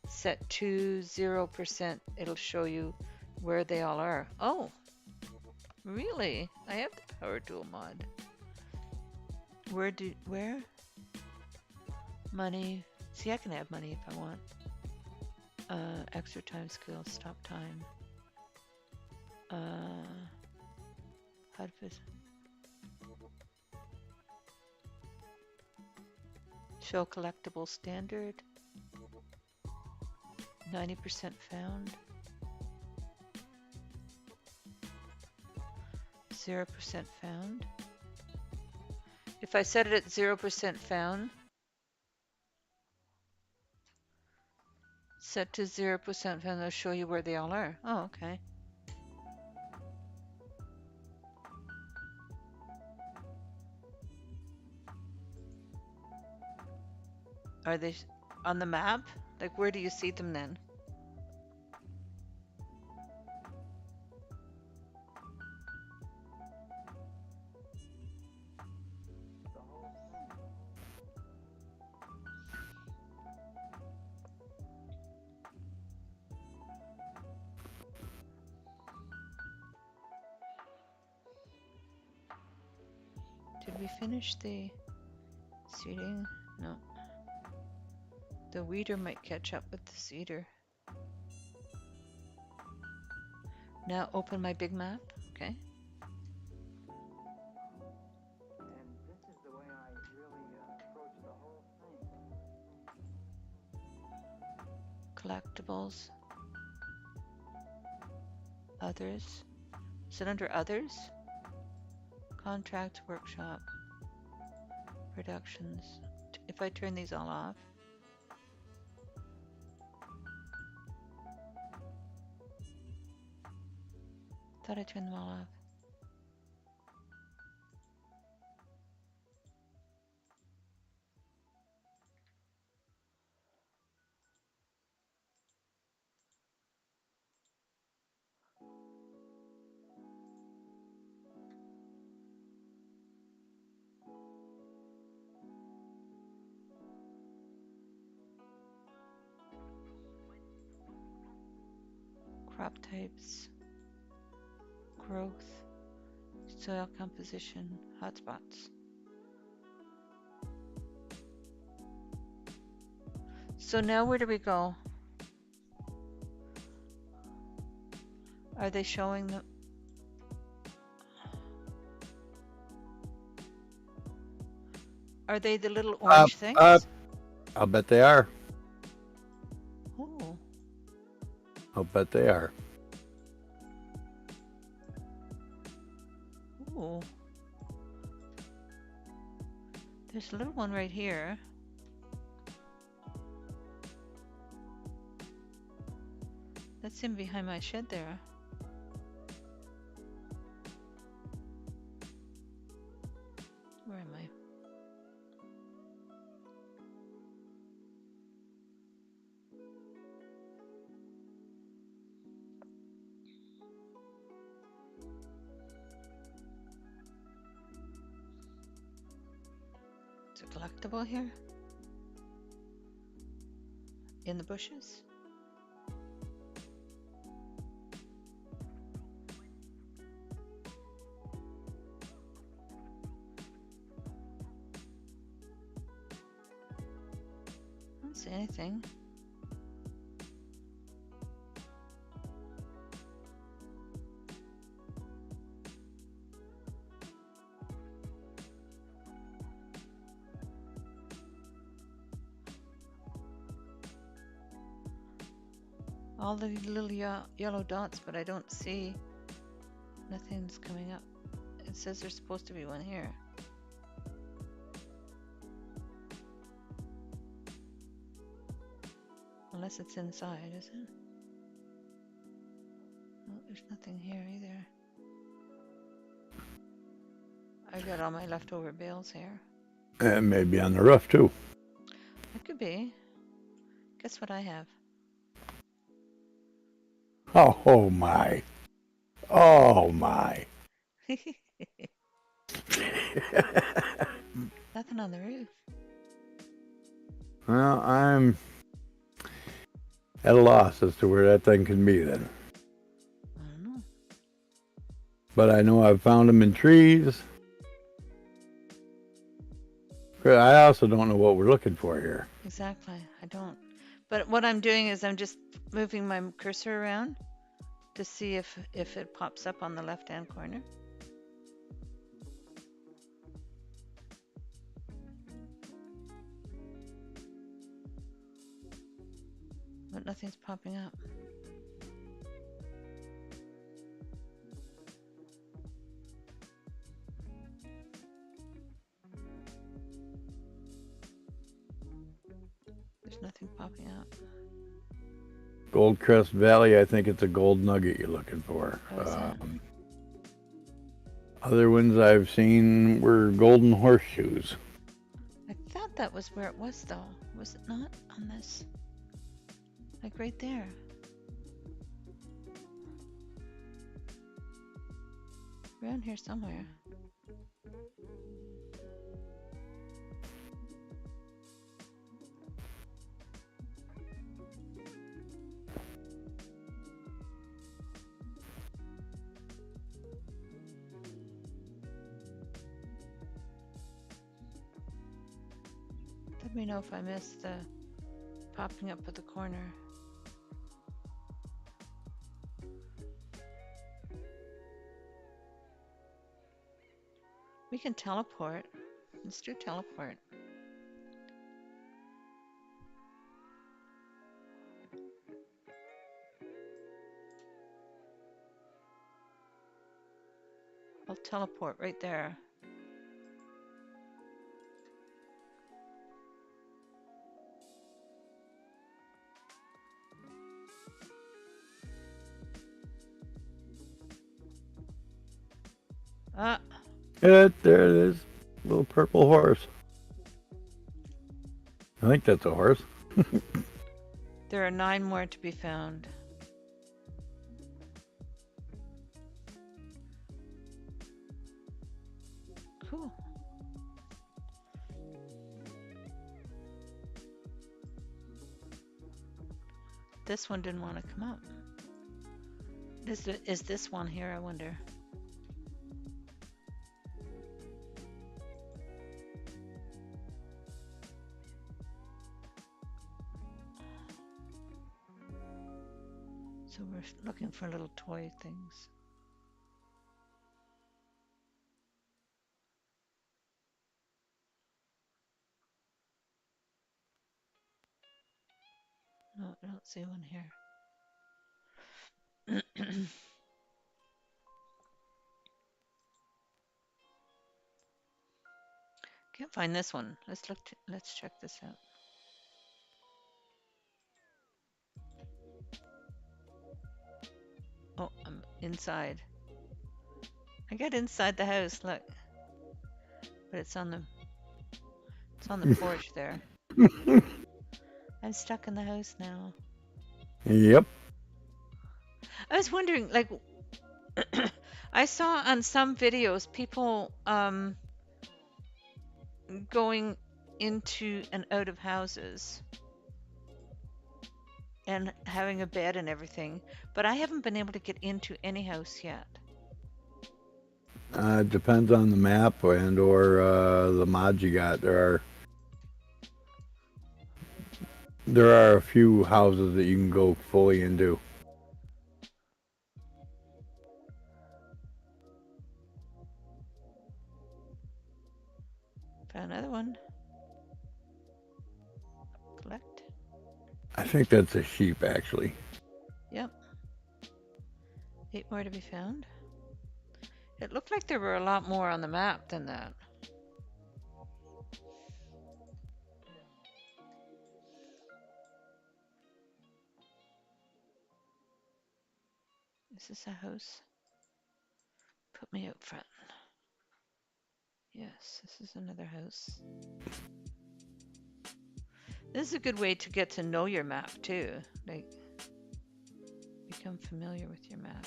Set to 0%, it'll show you where they all are. Oh, really? I have the Power Tool mod. Where? Money. See, I can have money if I want. Extra time skills, stop time. How to show collectible standard. 90% found. 0% found. If I set it at 0% found, set to 0% found, they'll show you where they all are. Oh, okay. Are they on the map? Like, where do you see them then? Did we finish the seeding? No. The weeder might catch up with the seeder. Now open my big map, okay? And this is the way I really approach the whole thing. Collectibles. Others. Is it under others? Contract, workshop, productions. If I turn these all off. Thought I turned them all off. Crop types, growth, soil composition, hotspots. So now where do we go? Are they showing the... Are they the little orange things? I'll bet they are. Oh. I'll bet they are. Ooh. There's a little one right here. That's in behind my shed there. Where am I? Is it collectible here? in the bushes? I don't see anything. All the little yellow dots, but I don't see. Nothing's coming up. It says there's supposed to be one here. Unless it's inside, is it? No, there's nothing here either. I got all my leftover bales here. And maybe on the roof too. It could be. Guess what I have? Oh my. Oh my. Nothing on the roof. Well, I'm at a loss as to where that thing can be then. I don't know. But I know I've found them in trees. But I also don't know what we're looking for here. Exactly. I don't. But what I'm doing is I'm just moving my cursor around to see if it pops up on the left-hand corner. But nothing's popping up. There's nothing popping up. Goldcrest Valley, I think it's a gold nugget you're looking for. Oh, is it? Other ones I've seen were golden horseshoes. I thought that was where it was, though. Was it not on this? Like right there. Around here somewhere. Let me know if I missed the popping up at the corner. We can teleport. Let's do teleport. I'll teleport right there. Ah, Yeah, there it is. Little purple horse. I think that's a horse. there are 9 more to be found. Cool. This one didn't want to come up. Is this one here, I wonder? So we're looking for little toy things. No, I don't see one here. Can't find this one. Let's check this out. Oh, I'm inside. I got inside the house, look. But it's on the porch there. I'm stuck in the house now. Yep. I was wondering, like, I saw on some videos people going into and out of houses. and having a bed and everything, but I haven't been able to get into any house yet. It depends on the map and or the mods you got. There are a few houses that you can go fully into. Found another one. Collect. I think that's a sheep actually. Yep. 8 more to be found. It looked like there were a lot more on the map than that. Is this a house? Put me out front. Yes, this is another house. This is a good way to get to know your map too. Like, become familiar with your map.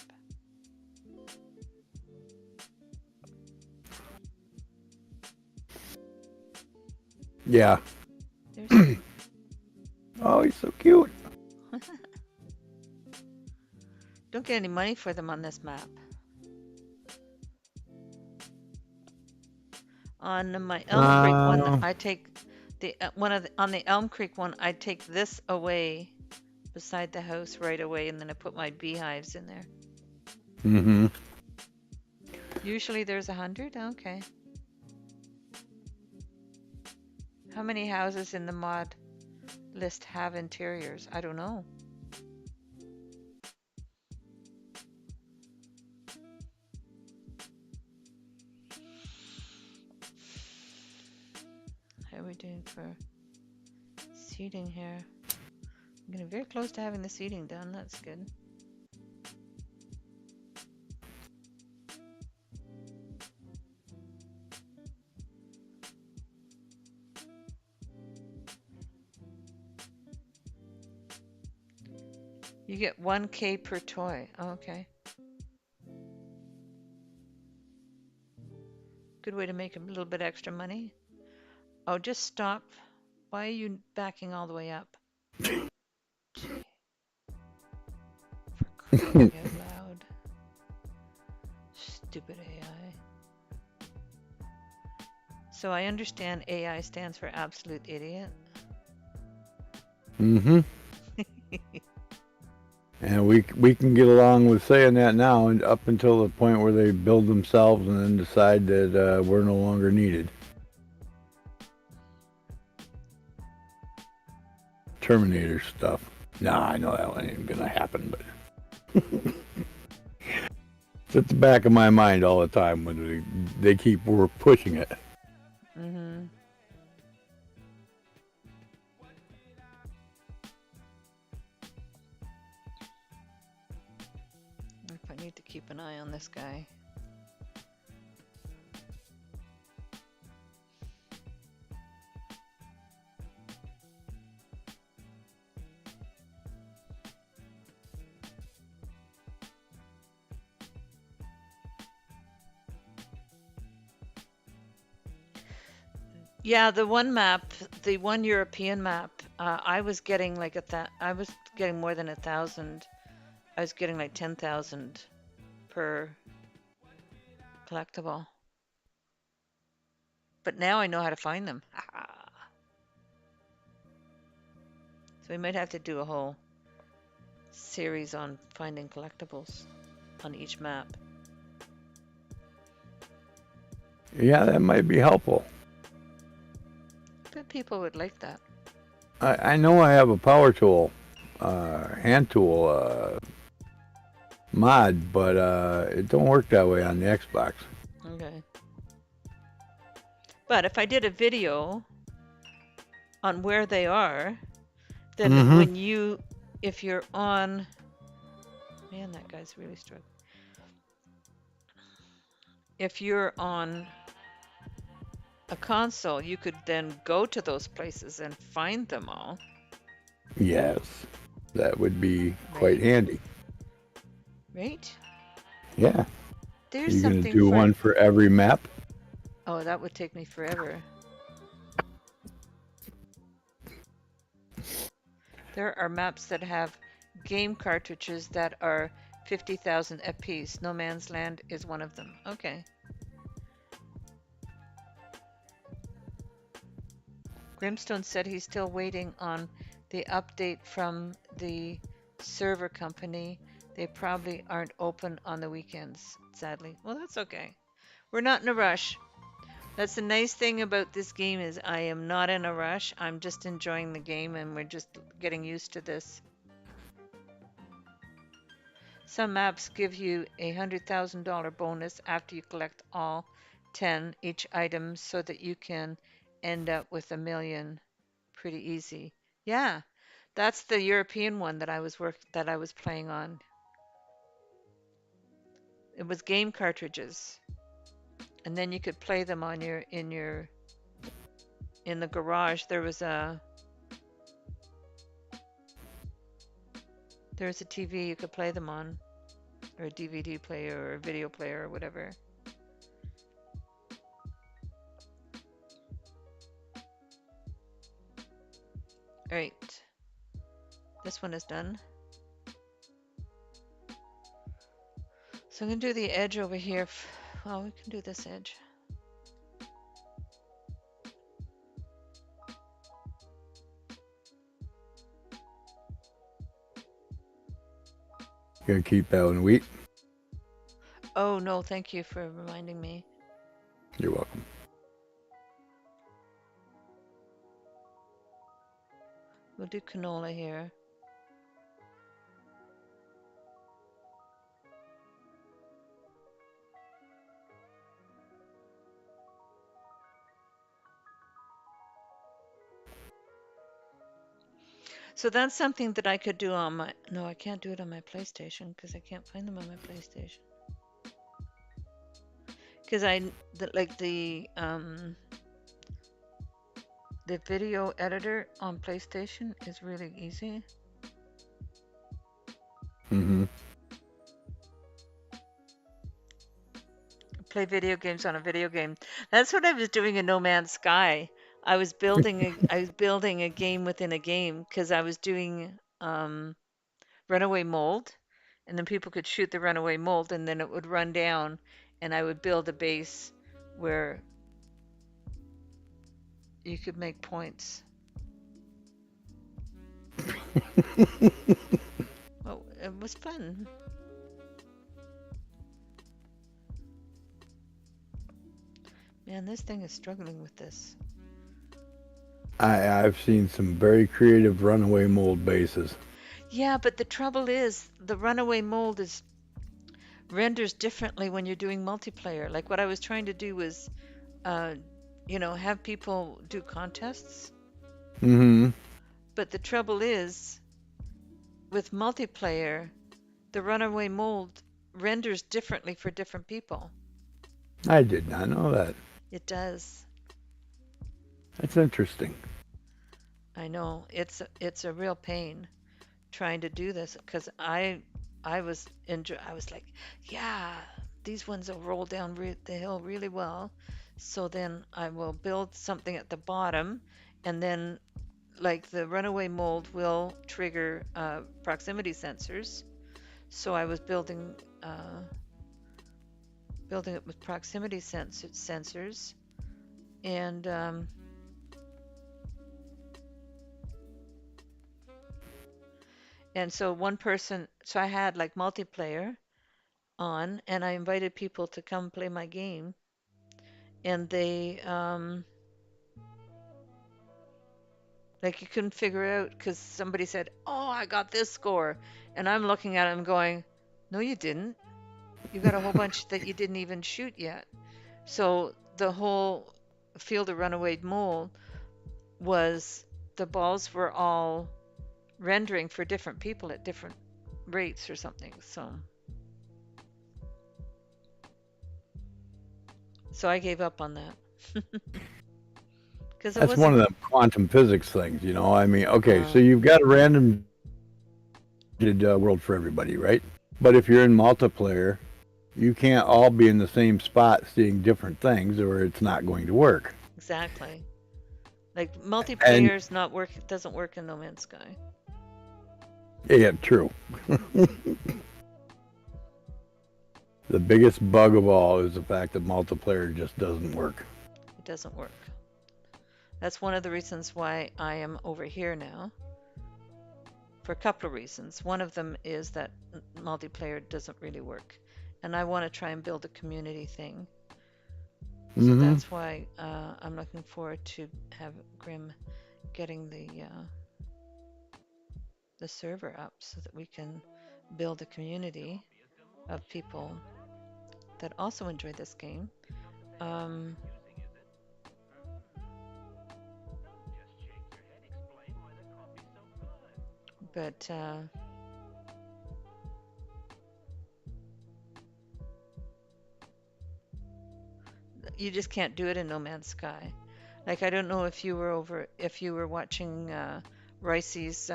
Yeah. There's Oh, he's so cute. Don't get any money for them on this map. On my Elm Creek one, I take the on the Elm Creek one, I take this away beside the house right away, and then I put my beehives in there. Mm-hmm. Usually there's 100. Okay. How many houses in the mod list have interiors? I don't know. How are we doing for seating here? I'm getting very close to having the seating done. That's good. You get 1K per toy. Oh, okay. Good way to make a little bit extra money. Oh, just stop. Why are you backing all the way up? Gee. For crying out loud. Stupid AI. So I understand AI stands for absolute idiot. Mm-hmm. And we can get along with saying that now, and up until the point where they build themselves and then decide that we're no longer needed. Terminator stuff. Nah, I know that one ain't gonna happen, but it's at the back of my mind all the time when they keep pushing it. Mm-hmm. If I need to keep an eye on this guy. Yeah, the one map, the one European map, I was getting like I was getting more than 1,000. I was getting like 10,000 per collectible. But now I know how to find them. So we might have to do a whole series on finding collectibles on each map. Yeah, that might be helpful. But people would like that. I know I have a power tool, hand tool mod, but it don't work that way on the Xbox. Okay. But if I did a video on where they are, then Mm-hmm. if you're on, man, that guy's really struggling. If you're on a console, you could then go to those places and find them all. Yes, that would be quite Right. handy. Right? Yeah. There's You gonna something do one for every map? Oh, that would take me forever. There are maps that have game cartridges that are 50,000 apiece. No Man's Land is one of them. Okay. Grimstone said he's still waiting on the update from the server company. They probably aren't open on the weekends, sadly. Well, that's okay. We're not in a rush. That's the nice thing about this game is I am not in a rush. I'm just enjoying the game and we're just getting used to this. Some maps give you a $100,000 bonus after you collect all 10 each item so that you can end up with $1 million pretty easy. Yeah, that's the European one that I was playing on. It was game cartridges, and then you could play them on in the garage. There was a TV you could play them on, or a DVD player or a video player or whatever. All right, this one is done. So I'm gonna do the edge over here. Well, we can do this edge. You gonna keep Alan wheat? Oh no, thank you for reminding me. You're welcome. We'll do canola here. So that's something that I could do on my, no, I can't do it on my PlayStation because I can't find them on my PlayStation. Because like the video editor on PlayStation is really easy. Mm-hmm. Play video games on a video game. That's what I was doing in No Man's Sky. I was building a game within a game because I was doing runaway mold, and then people could shoot the runaway mold, and then it would run down, and I would build a base where you could make points. Well, it was fun. Man, this thing is struggling with this. I've seen some very creative runaway mold bases. Yeah, but the trouble is the runaway mold is renders differently when you're doing multiplayer. Like what I was trying to do was, have people do contests. Mm-hmm. But the trouble is, with multiplayer, the runaway mold renders differently for different people. I did not know that. It does. That's interesting. I know. It's a real pain trying to do this because I was like, yeah, these ones will roll down the hill really well. So then I will build something at the bottom, and then like the runaway mold will trigger proximity sensors. So I was building it with proximity sensors, and so so I had like multiplayer on, and I invited people to come play my game, and they like you couldn't figure out because somebody said, "Oh, I got this score," and I'm looking at them going, "No, you didn't. You got a whole bunch that you didn't even shoot yet." So the whole field of runaway mole was the balls were all rendering for different people at different rates or something. So I gave up on that. Because it That's wasn't. one of them quantum physics things, you know. I mean, okay, so Uh, you've got a random world for everybody, right? But if you're in multiplayer, you can't all be in the same spot seeing different things, or it's not going to work. exactly. Like And multiplayer is not work. It doesn't work in No Man's Sky. Yeah, true. The biggest bug of all is the fact that multiplayer just doesn't work. It doesn't work. That's one of the reasons why I am over here now, for a couple of reasons. One of them is that multiplayer doesn't really work, and I want to try and build a community thing. So Mm-hmm. that's why I'm looking forward to have Grim getting the server up so that we can build a community of people that also enjoy this game. Um, but you just can't do it in No Man's Sky. Like I don't know if you were watching Ricey's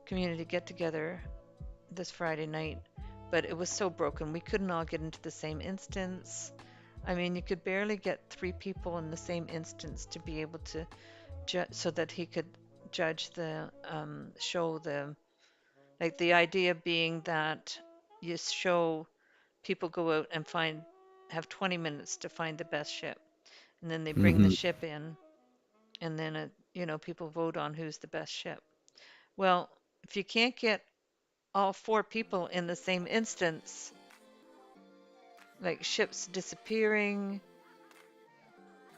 community get together this Friday night, but it was so broken. We couldn't all get into the same instance. I mean, you could barely get three people in the same instance to be able to so that he could judge the show the like the idea being that you show people go out and have 20 minutes to find the best ship, and then they bring the Mm-hmm. ship in, and then people vote on who's the best ship. Well, if you can't get all four people in the same instance, like ships disappearing,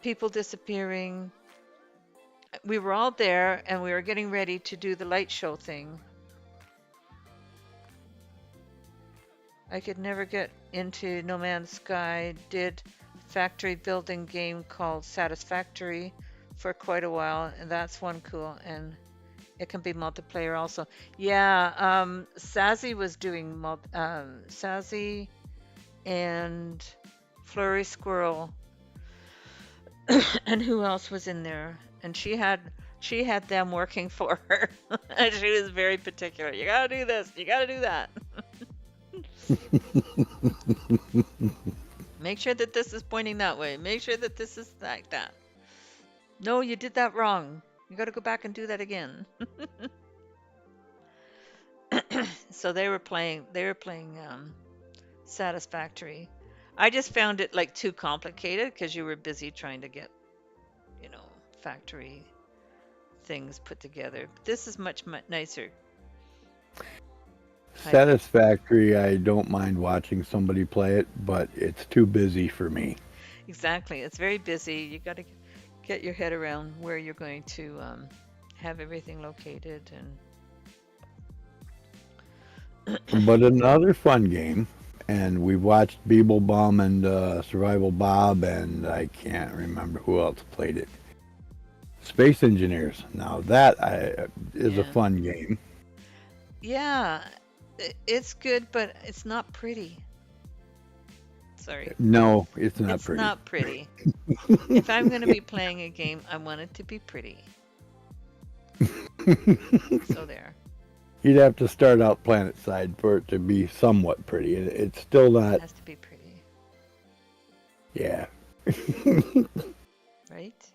people disappearing. We were all there and we were getting ready to do the light show thing. I could never get into No Man's Sky, did factory building game called Satisfactory for quite a while, and that's one cool, and it can be multiplayer also. Yeah, Sassy was doing Sassy and Flurry Squirrel, and who else was in there? And she had them working for her. And she was very particular. You gotta do this. You gotta do that. Make sure that this is pointing that way. Make sure that this is like that. No, you did that wrong. You got to go back and do that again. So they were playing Satisfactory. I just found it like too complicated because you were busy trying to get, you know, factory things put together. But this is much, much nicer. I think. Satisfactory, I don't mind watching somebody play it, but it's too busy for me. Exactly. It's very busy. You got to get your head around where you're going to have everything located But another fun game, and we've watched Beeble Bum and Survival Bob, and I can't remember who else played it. Space Engineers. Now is a yeah. fun game. Yeah, it's good, but it's not pretty. Sorry. No, it's not It's pretty. not pretty. If I'm going to be playing a game, I want it to be pretty. So there. You'd have to start out planet side for it to be somewhat pretty. It's still It not. has to be pretty, Yeah. right?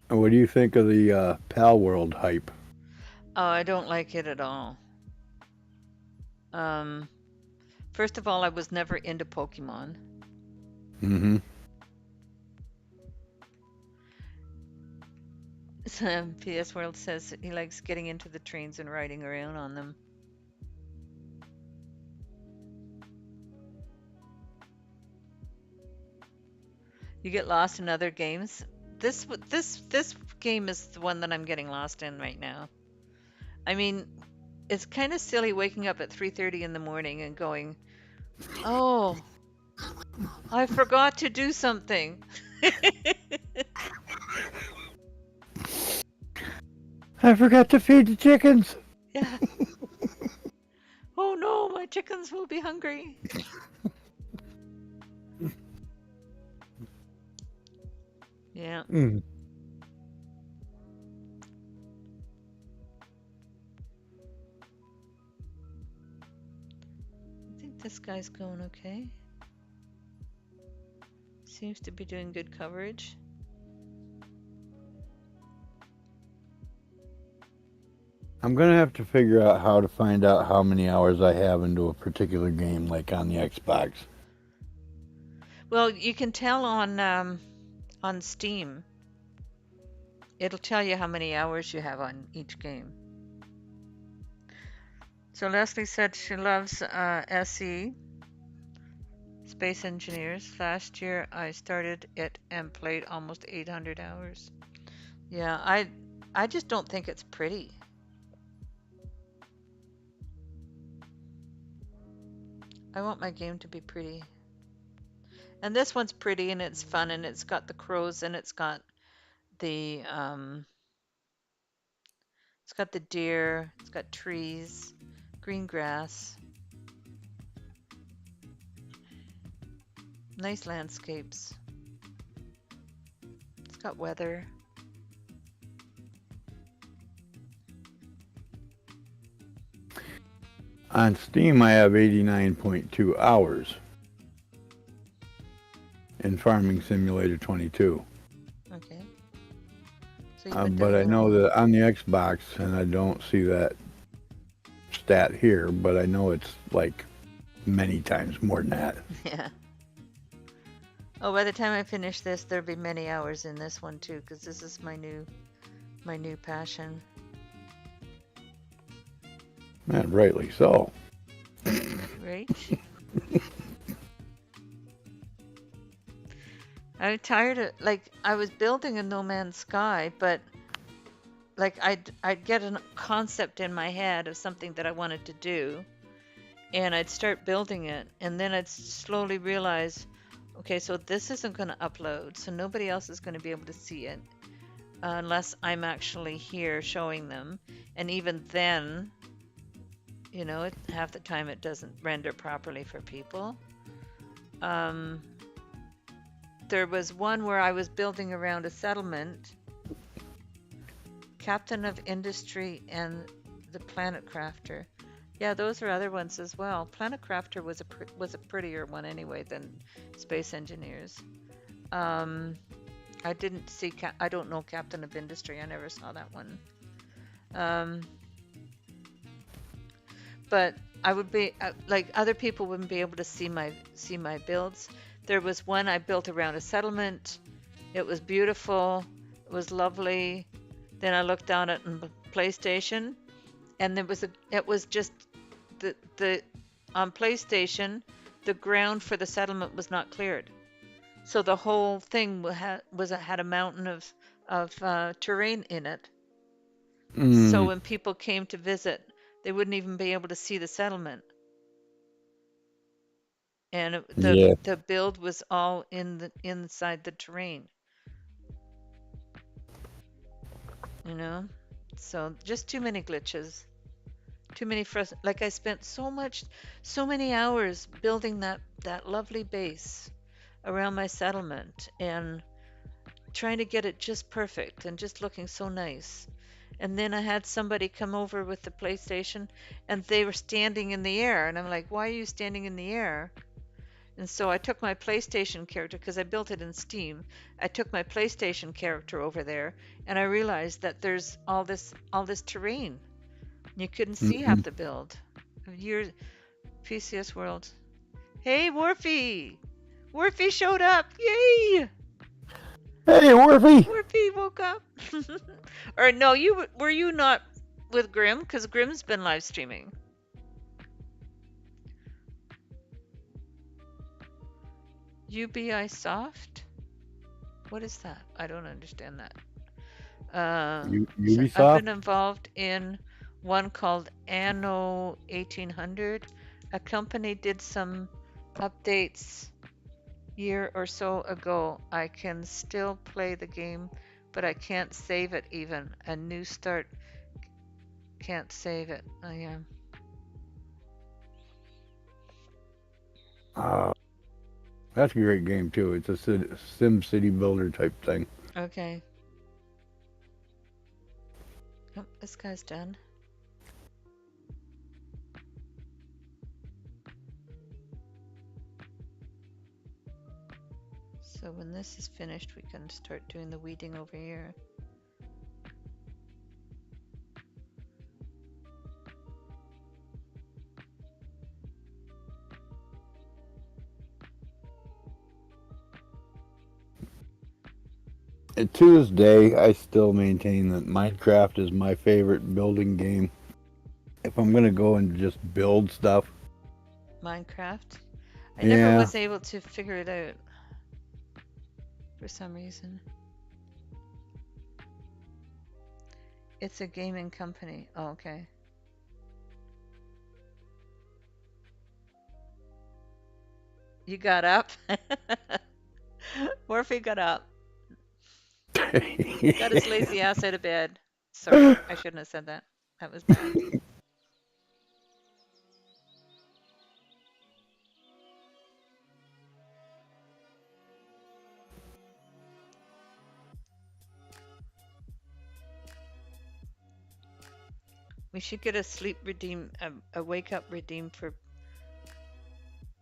What do you think of the Pal World hype? Oh, I don't like it at all. Um, First of all, I was never into Pokemon. Mm-hmm. PS World says he likes getting into the trains and riding around on them. You get lost in other games. This game is the one that I'm getting lost in right now. I mean, it's kind of silly waking up at 3:30 in the morning and going, "Oh, I forgot to do something." I forgot to feed the chickens. Yeah. Oh no, my chickens will be hungry. Yeah. Mm. This guy's going okay. Seems to be doing good coverage. I'm gonna have to figure out how to find out how many hours I have into a particular game, like on the Xbox. Well, you can tell on Steam. It'll tell you how many hours you have on each game. So Leslie said she loves SE, Space Engineers. Last year I started it and played almost 800 hours. Yeah, I just don't think it's pretty. I want my game to be pretty. And this one's pretty and it's fun and it's got the crows and the it's got the deer, it's got trees, green grass, nice landscapes. It's got weather. On Steam, I have 89.2 hours in Farming Simulator 22. Okay. So you've been But doing I it a know while. that on the Xbox, and I don't see that stat here, but I know it's like many times more than that. Yeah. Oh, by the time I finish this, there'll be many hours in this one too, because this is my new passion. And rightly so. Right? I'm tired of, like, I was building a No Man's Sky, but like I'd get a concept in my head of something that I wanted to do, and I'd start building it, and then I'd slowly realize, okay, so this isn't going to upload, so nobody else is going to be able to see it unless I'm actually here showing them, and even then, you know, half the time it doesn't render properly for people. There was one where I was building around a settlement, Captain of Industry and the Planet Crafter. Yeah, those are other ones as well. Planet Crafter was a prettier one anyway than Space Engineers. I didn't see I don't know Captain of Industry. I never saw that one. But I would be like other people wouldn't be able to see my builds. There was one I built around a settlement. It was beautiful. It was lovely. Then I looked down at the PlayStation, and it was just the on PlayStation, the ground for the settlement was not cleared. So the whole thing had a mountain of terrain in it. So Mm, when people came to visit, they wouldn't even be able to see the settlement. And yeah. the build was all inside the terrain, you know? So just too many glitches, too many like I spent so many hours building that lovely base around my settlement and trying to get it just perfect and just looking so nice. And then I had somebody come over with the PlayStation and they were standing in the air. And I'm like, why are you standing in the air? And so I took my PlayStation character, because I built it in Steam. I took my PlayStation character over there and I realized that there's all this terrain. You couldn't see half Mhm. the build. Your PCS World. Hey, Warfy! Warfy showed up! Yay! Hey, Worfy! Warpy woke up. Or no, were you not with Grim? Because Grim's been live streaming. UBI Soft? What is that? I don't understand that. So I've Ubisoft? been involved in one called Anno 1800. A company did some updates year or so ago. I can still play the game, but I can't save it even. A new start can't save it. I am. Uh, that's a great game, too. It's a Sim City builder type thing. Okay. Oh, this guy's done. So when this is finished, we can start doing the weeding over here. To this day, I still maintain that Minecraft is my favorite building game. If I'm gonna go and just build stuff, Minecraft. I never yeah. was able to figure it out for some reason. It's a gaming company. Oh, okay. You got up? Morphe got up. Got his lazy ass out of bed. Sorry, I shouldn't have said that. That was bad. We should get a sleep redeem, a wake up redeem for.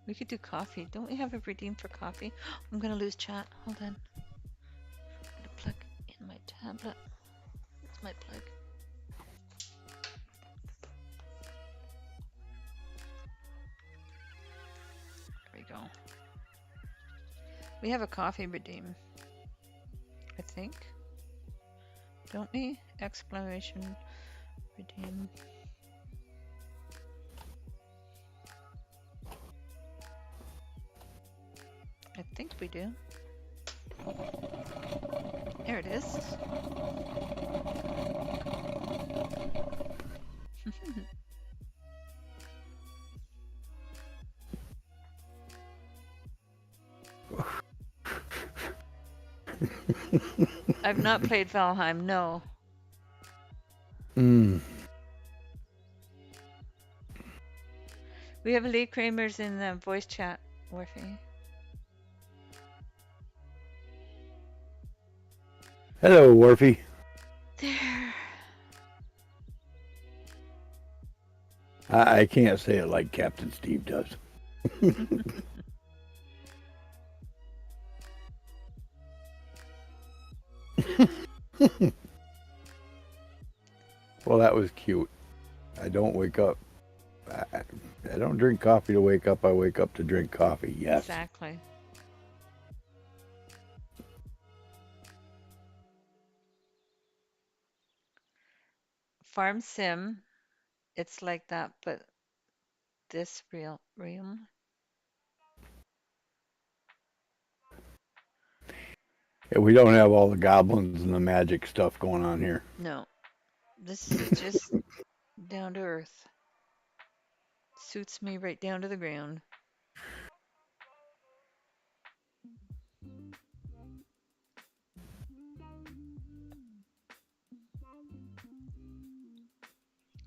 We could do coffee. Don't we have a redeem for coffee? I'm gonna lose chat. Hold on. I'm gonna plug in my tablet. It's my plug. There we go. We have a coffee redeem. I think. Don't we? Exclamation redeem. I think we do. There it is. I've not played Valheim, no. Mm. We have Lee Kramer's in the voice chat, Morphe. Hello, Warfy. There. I can't say it like Captain Steve does. Well, that was cute. I don't wake up. I don't drink coffee to wake up. I wake up to drink coffee. Yes. Exactly. Farm Sim, it's like that, but this realm. Yeah, we don't have all the goblins and the magic stuff going on here. No, this is just down to earth. Suits me right down to the ground.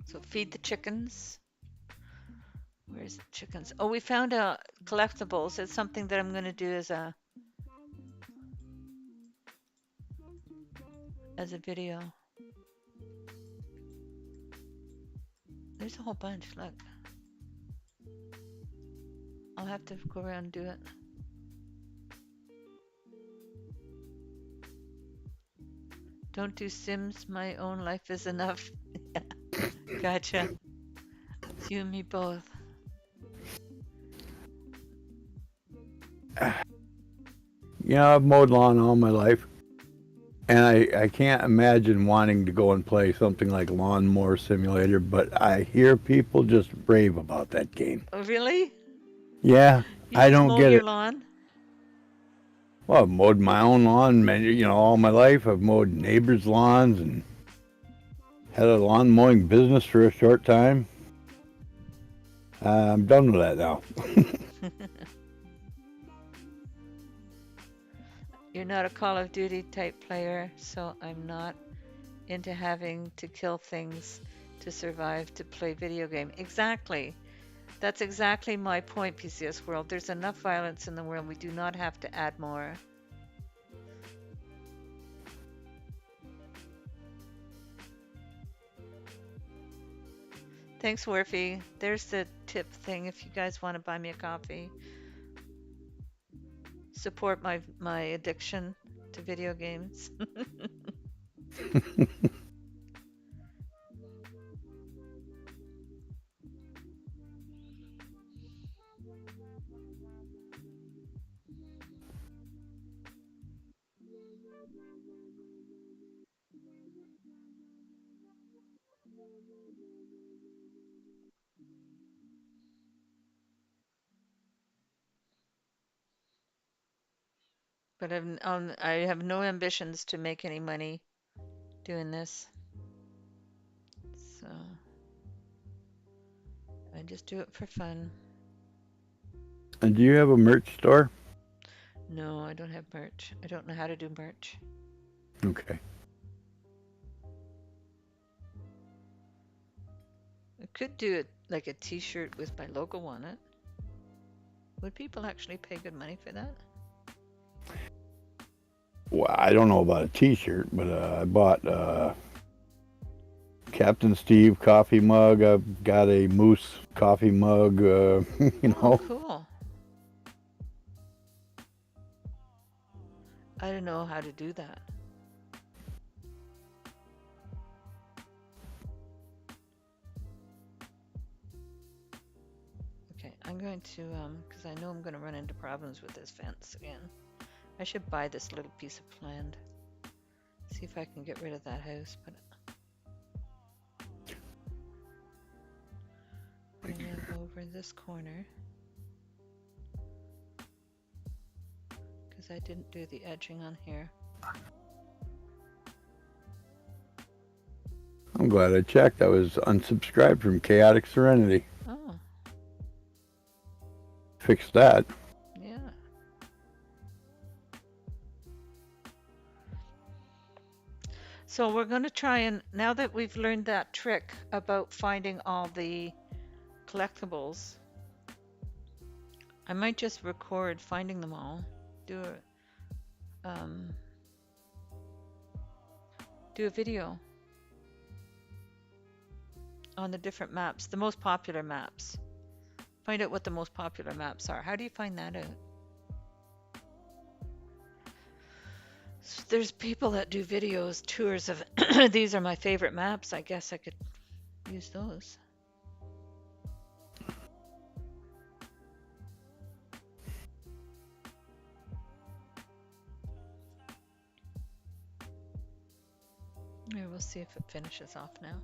So feed the chickens. Where's the chickens? Oh, we found collectibles. It's something that I'm going to do as a video. There's a whole bunch. Look, I'll have to go around and do it. Don't do Sims. My own life is enough. Gotcha. You and me both. You know, I've mowed lawn all my life. And I can't imagine wanting to go and play something like Lawnmower Simulator, but I hear people just rave about that game. Oh, really? Yeah, You I just don't mow get your it. lawn? Well, I've mowed my own lawn, all my life. I've mowed neighbors' lawns and had a lawn mowing business for a short time. I'm done with that now. You're not a Call of Duty type player, so I'm not into having to kill things to survive to play video game. Exactly. That's exactly my point, PCS World. There's enough violence in the world. We do not have to add more. Thanks, Warfy. There's the tip thing if you guys want to buy me a coffee. support my addiction to video games. But I have no ambitions to make any money doing this. So I just do it for fun. And do you have a merch store? No, I don't have merch. I don't know how to do merch. Okay. I could do it like a t-shirt with my logo on it. Would people actually pay good money for that? Well, I don't know about a T-shirt, but I bought Captain Steve coffee mug. I've got a Moose coffee mug. You Oh, know. cool. I don't know how to do that. Okay, I'm going to, because I know I'm going to run into problems with this fence again. I should buy this little piece of land. See if I can get rid of that house, but bring it over this corner. Because I didn't do the edging on here. I'm glad I checked. I was unsubscribed from Chaotic Serenity. Oh, Fixed that. yeah. So we're going to try and, now that we've learned that trick about finding all the collectibles, I might just record finding them all. Do a video on the different maps, the most popular maps. Find out what the most popular maps are. How do you find that out? There's people that do videos, tours of these are my favorite maps. I guess I could use those. Yeah, we'll see if it finishes off now.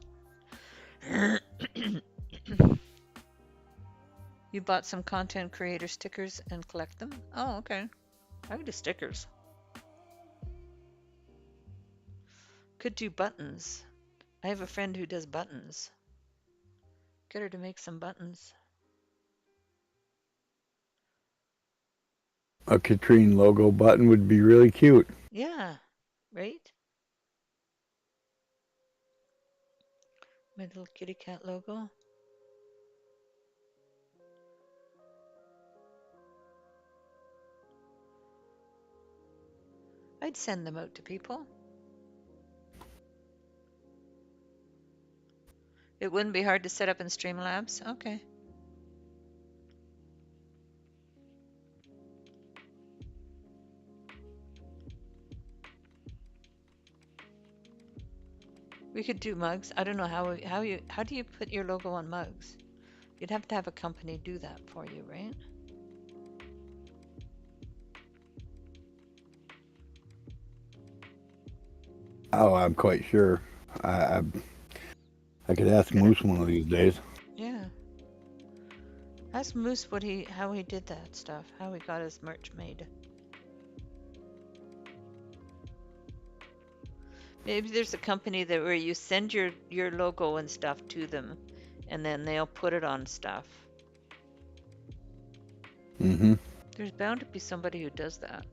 You bought some content creator stickers and collect them? Oh, okay. I would do stickers. Could do buttons. I have a friend who does buttons. Get her to make some buttons. A Catrien logo button would be really cute. Yeah, right? My little kitty cat logo. I'd send them out to people. It wouldn't be hard to set up in Streamlabs. Okay. We could do mugs. I don't know how do you put your logo on mugs? You'd have to have a company do that for you, right? Oh, I'm quite sure. I could ask Moose one of these days. Yeah. Ask Moose how he did that stuff, how he got his merch made. Maybe there's a company that where you send your logo and stuff to them, and then they'll put it on stuff. Mm-hmm. There's bound to be somebody who does that.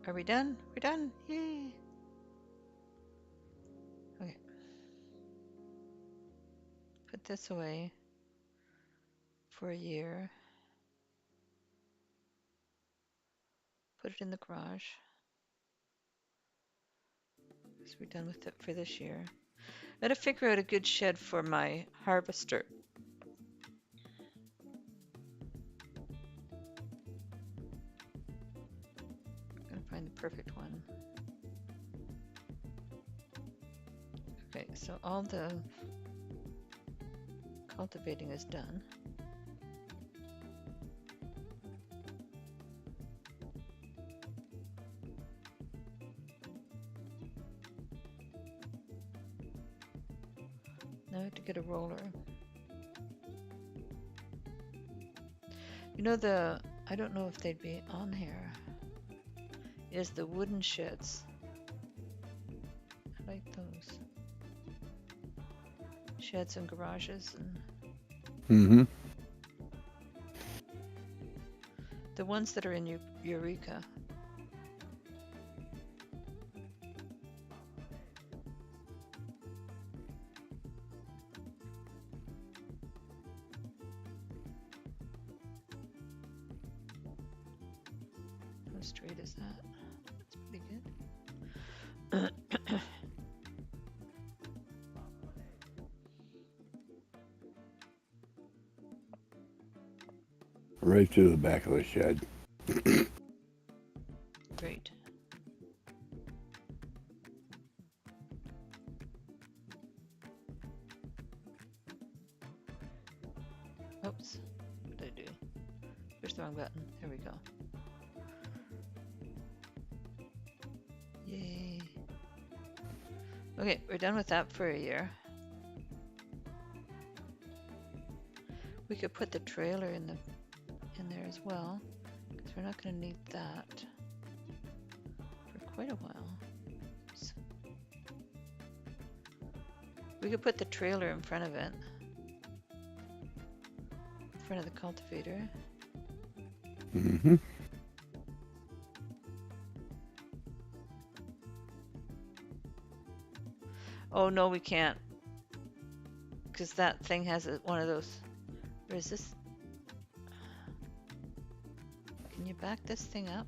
Are we done? We're done. Yay. Okay. Put this away for a year. Put it in the garage. So we're done with it for this year. Gotta figure out a good shed for my harvester. Gotta find the perfect one. Okay, so all the cultivating is done. Now I have to get a roller. You know I don't know if they'd be on here, is the wooden sheds. I like those. Sheds and garages and Mm-hmm. the ones that are in Eureka. How straight is that? That's pretty good. Right to the back of the shed. Great. Oops. What did I do? Push the wrong button. There we go. Yay. Okay, we're done with that for a year. We could put the trailer in there as well, because we're not going to need that for quite a while. Oops. We could put the trailer in front of it, in front of the cultivator. Mm-hmm. Oh no, we can't, because that thing has one of those. Or is this? Can you back this thing up?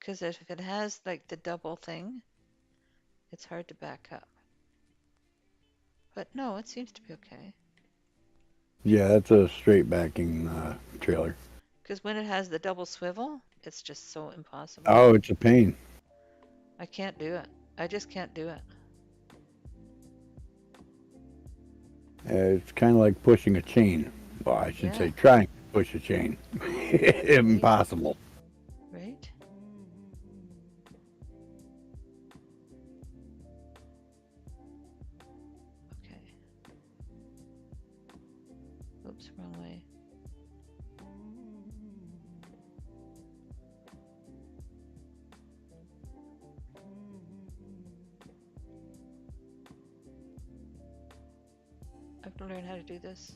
Because if it has like the double thing, it's hard to back up. But no, it seems to be okay. Yeah, that's a straight backing trailer. Because when it has the double swivel, it's just so impossible. Oh, it's a pain. I can't do it. I just can't do it. It's kind of like pushing a chain. Well, I should Yeah. say trying to push a chain. Impossible. Right? Okay. Oops, wrong way. I have to learn how to do this.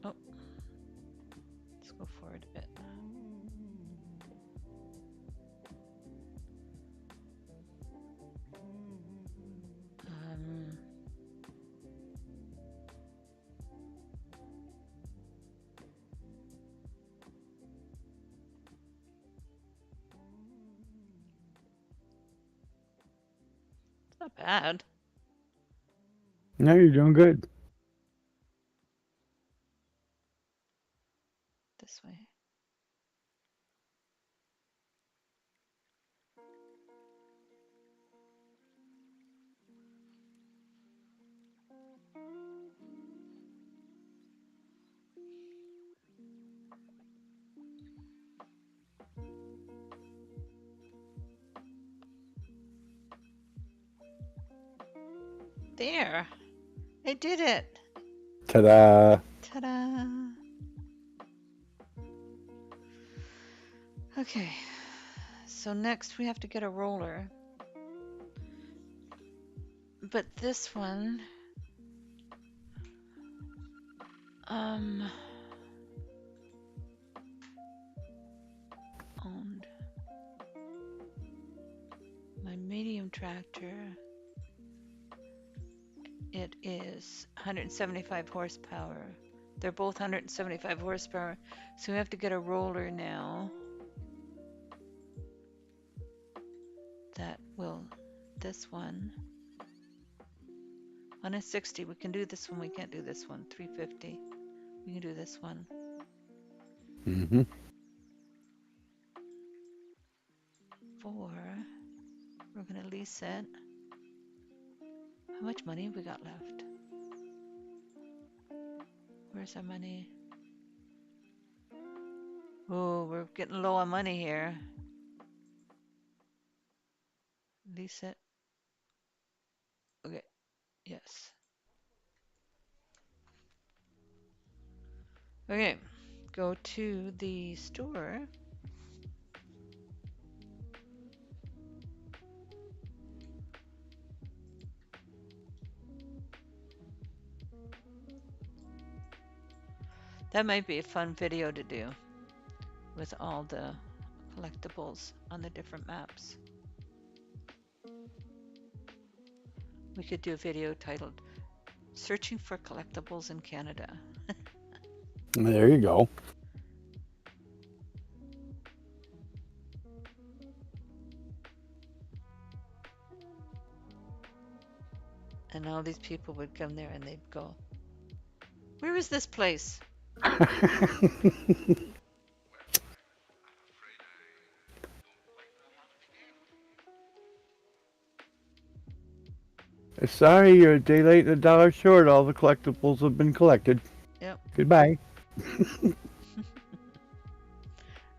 Oh, let's go forward a bit. Um, it's not bad. No, you're doing good. This way. There, I did it. Ta-da! Ta-da. Okay, so next we have to get a roller. But this one, owned my medium tractor. It is 175 horsepower. They're both 175 horsepower. So we have to get a roller now that will, this one. 160, we can do this one, we can't do this one. 350, we can do this one. Mm-hmm. 4, we're gonna lease it. How much money have we got left? Where's our money? Oh, we're getting low on money here. Lease it. Okay, yes. Okay, go to the store. That might be a fun video to do with all the collectibles on the different maps. We could do a video titled Searching for Collectibles in Canada. There you go. And all these people would come there and they'd go, where is this place? Sorry, you're a day late and a dollar short. All the collectibles have been collected. Yep. Goodbye.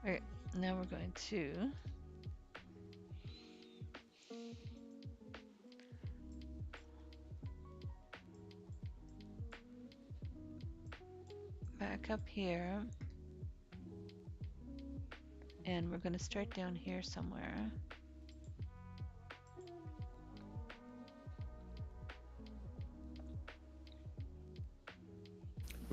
Okay, now we're going to back up here. And we're going to start down here somewhere.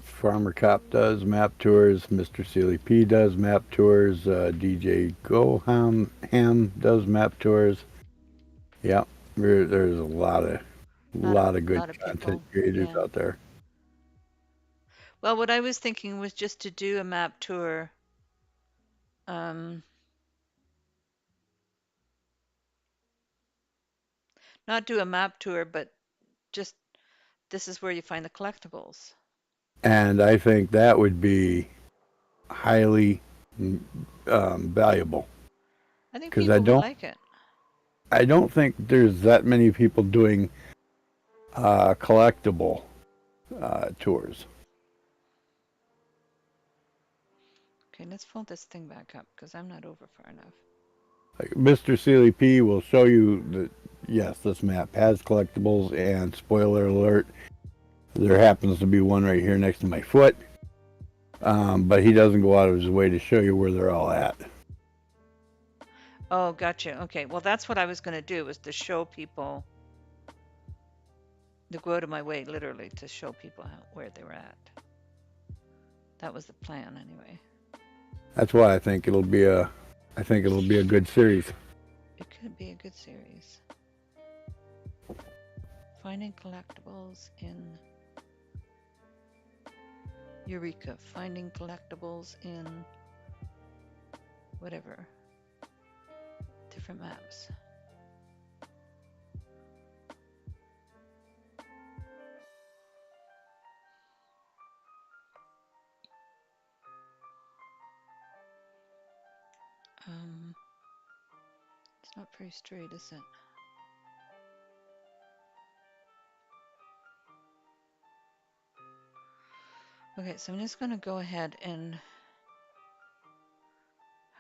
Farmer Cop does map tours. Mr. Sealy P does map tours. DJ Goham Ham does map tours. Yep, there's a lot of good lot of content people. creators Yeah. out there. Well, what I was thinking was just to do a map tour. Not do a map tour, but just this is where you find the collectibles. And I think that would be highly valuable I think because people would like it. I don't think there's that many people doing collectible tours. Okay, let's fold this thing back up because I'm not over far enough. Like Mr. Sealy P will show you that yes, this map has collectibles, and spoiler alert, there happens to be one right here next to my foot. But he doesn't go out of his way to show you where they're all at. Oh, gotcha. Okay, well, that's what I was going to do, was to show people, to go out of my way, literally, to show people where they were at. That was the plan, anyway. That's why I think it'll be a good series. It could be a good series. Finding collectibles in Eureka. Finding collectibles in whatever. Different maps. It's not very straight, is it? Okay, so I'm just going to go ahead and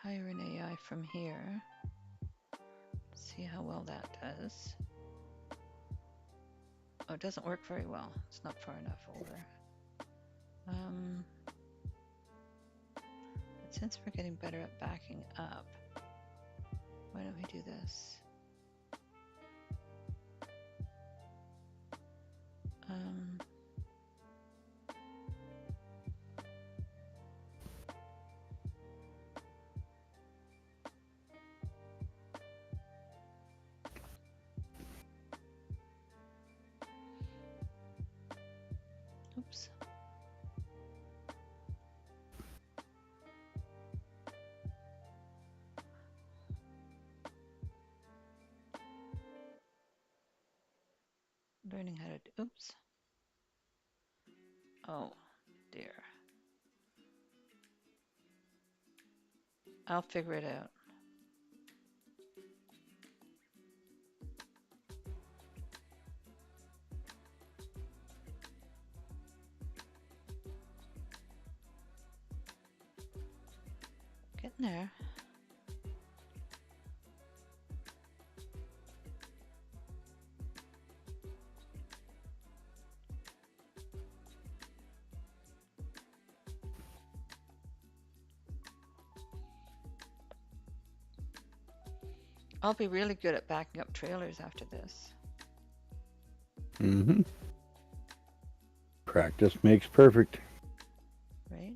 hire an AI from here. See how well that does. Oh, it doesn't work very well. It's not far enough over. But since we're getting better at backing up, why don't we do this? Oops. Learning how to do, oops. Oh dear. I'll figure it out. Getting there. I'll be really good at backing up trailers after this. Mm-hmm. Practice makes perfect. Right?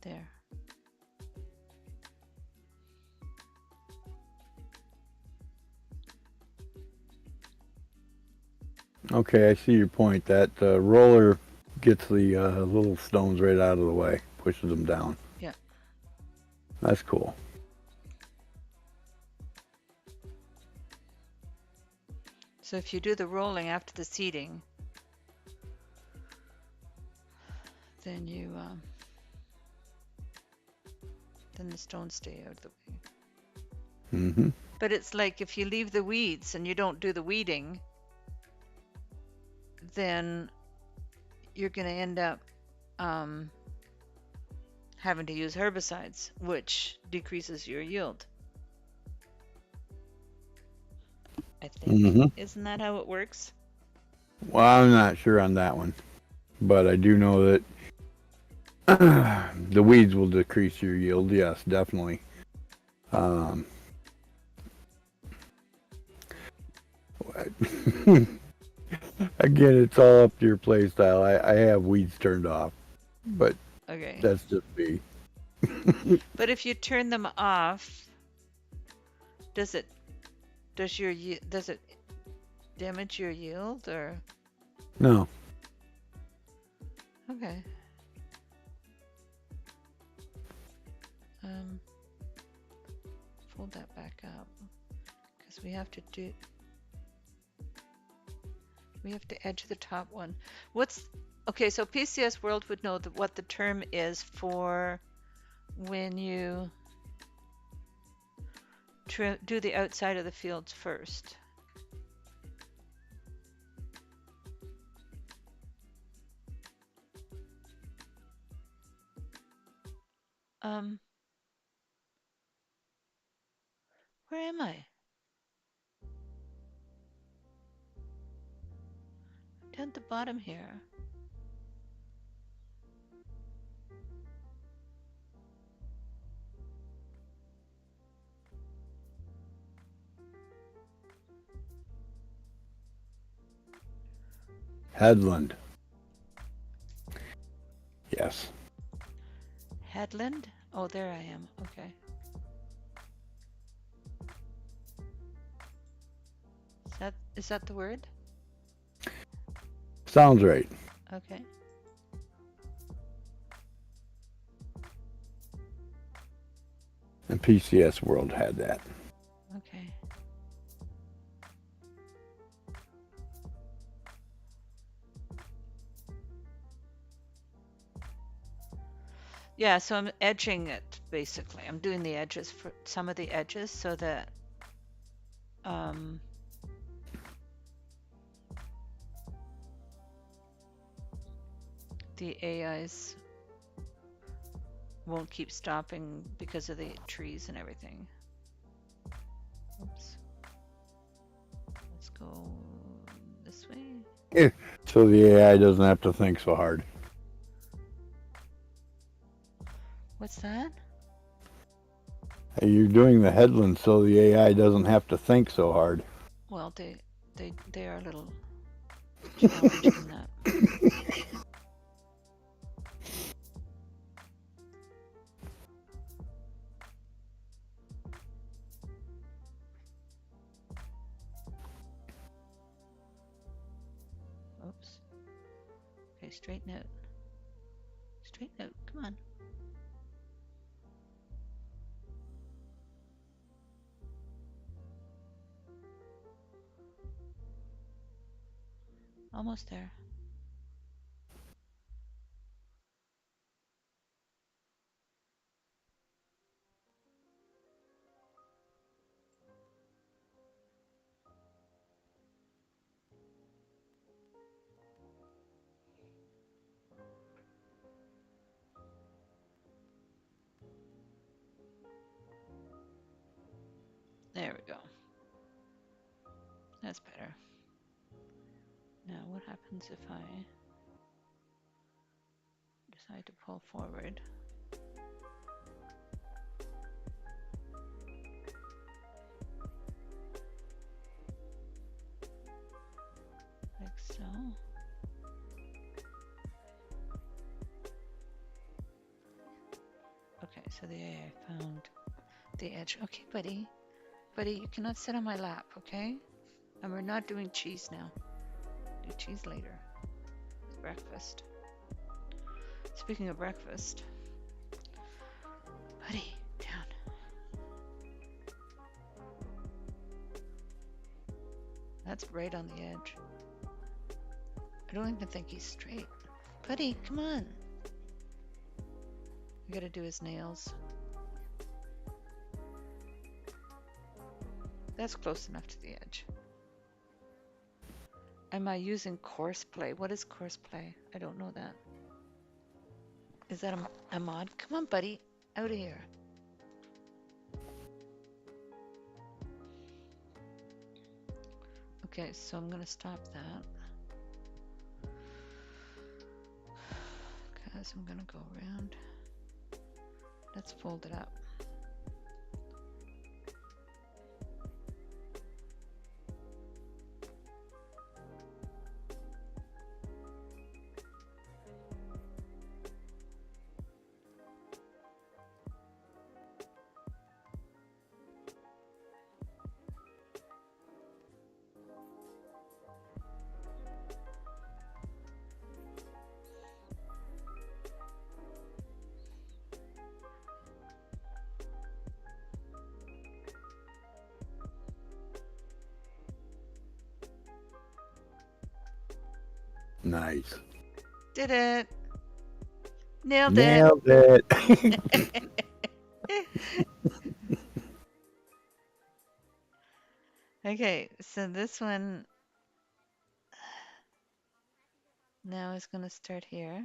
There. Okay, I see your point. That roller gets the little stones right out of the way, pushes them down. Yeah. That's cool. So if you do the rolling after the seeding, then you then the stones stay out of the way. Mm-hmm. But it's like if you leave the weeds and you don't do the weeding, then you're going to end up having to use herbicides, which decreases your yield. I think. Mm-hmm. Isn't that how it works? Well, I'm not sure on that one, but I do know that the weeds will decrease your yield. Yes, definitely. Again, it's all up to your play style. I have weeds turned off, but Okay. that's just me. But if you turn them off, does it damage your yield or? No. Okay. Fold that back up because we have to edge the top one. Okay, so PCS World would know what the term is for when you do the outside of the fields first. Where am I? Down at the bottom here. Headland. Yes. Headland? Oh, there I am. Okay. Is that the word? Sounds right. Okay. And PCS World had that. Okay. Yeah, so I'm edging it basically. I'm doing the edges for some of the edges so that um, the AIs won't keep stopping because of the trees and everything. Oops. Let's go this way. So the AI doesn't have to think so hard. What's that? You're doing the headlands so the AI doesn't have to think so hard. Well, they are a little challenged in that. Oops. Okay, straighten out. Straighten out. Come on. Almost there. There we go. That's better. Now, what happens if I decide to pull forward? Like so. Okay, so the AI found the edge. Okay, buddy. Buddy, you cannot sit on my lap, okay? And we're not doing cheese now. Do cheese later. It's breakfast. Speaking of breakfast. Buddy, down. That's right on the edge. I don't even think he's straight. Buddy, come on. We gotta do his nails. That's close enough to the edge. Am I using coarse play? What is coarse play? I don't know that. Is that a mod? Come on, buddy. Out of here. Okay, so I'm gonna stop that. Because I'm gonna go around. Let's fold it up. Nice. Did it. Nailed it. Nailed it. Okay, so this one now is going to start here,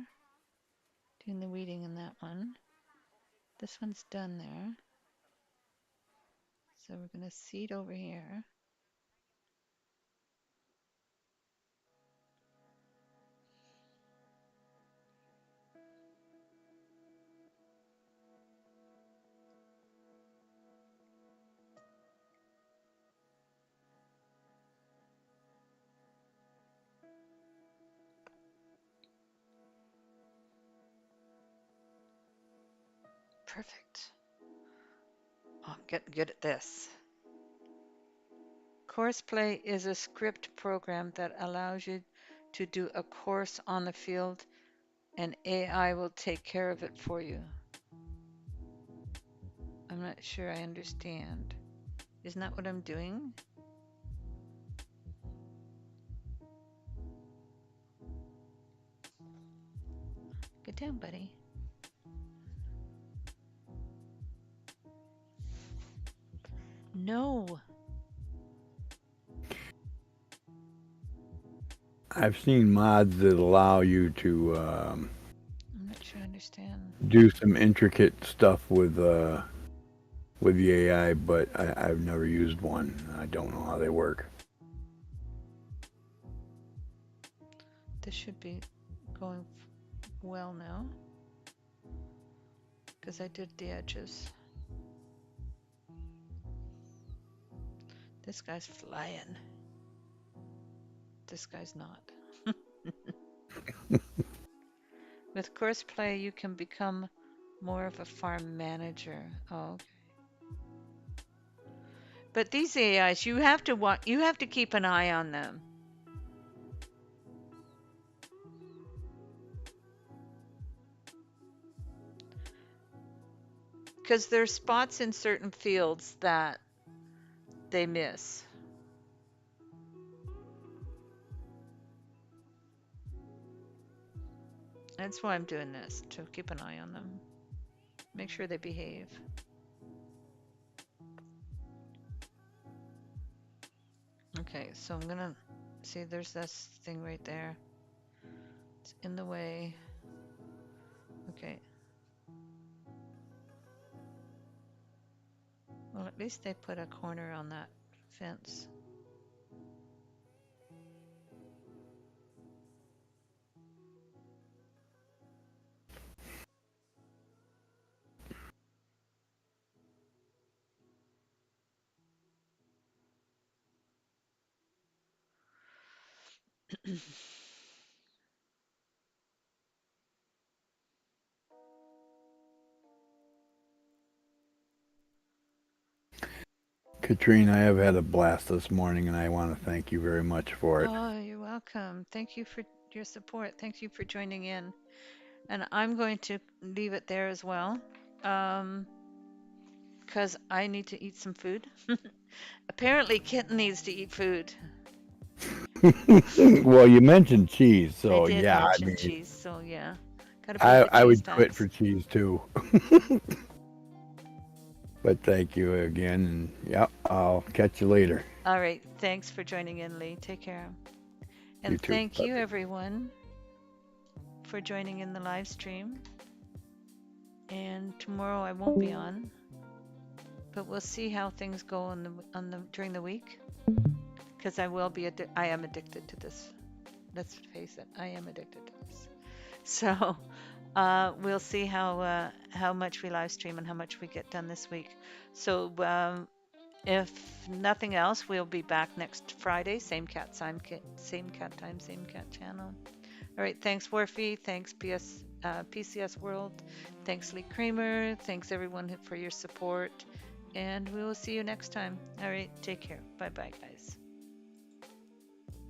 doing the weeding in that one. This one's done there. So we're going to seed over here. Perfect. Oh, I'm getting good at this. Course Play is a script program that allows you to do a course on the field and AI will take care of it for you. I'm not sure I understand. Isn't that what I'm doing? Get down, buddy. No. I've seen mods that allow you to I'm not sure I understand. do some intricate stuff with the AI, but I've never used one. I don't know how they work. This should be going well now. Because I did the edges. This guy's flying. This guy's not. With Courseplay, you can become more of a farm manager. Oh, okay. But these AIs, you have to keep an eye on them. Because there's spots in certain fields that they miss. That's why I'm doing this, to keep an eye on them. Make sure they behave. Okay, so I'm gonna see there's this thing right there. It's in the way. Okay. Well, at least they put a corner on that fence. Catrien, I have had a blast this morning, and I want to thank you very much for it. Oh, you're welcome. Thank you for your support. Thank you for joining in. And I'm going to leave it there as well. Because I need to eat some food. Apparently, Kitten needs to eat food. Well, you mentioned cheese, I so did yeah, I mention mean, cheese, so yeah. Gotta pay the I cheese would quit for tax. cheese too. But thank you again, and yeah, I'll catch you later. All right. Thanks for joining in, Lee. Take care. You And too. thank Bye. you, everyone, for joining in the live stream. And tomorrow I won't be on, but we'll see how things go during the week. Because I am addicted to this. Let's face it, I am addicted to this. So we'll see how much we live stream and how much we get done this week. So if nothing else, we'll be back next Friday. Same cat time, same cat channel. All right. Thanks, Warfy. Thanks, PCS World. Thanks, Lee Kramer. Thanks, everyone, for your support. And we will see you next time. All right. Take care. Bye bye, guys.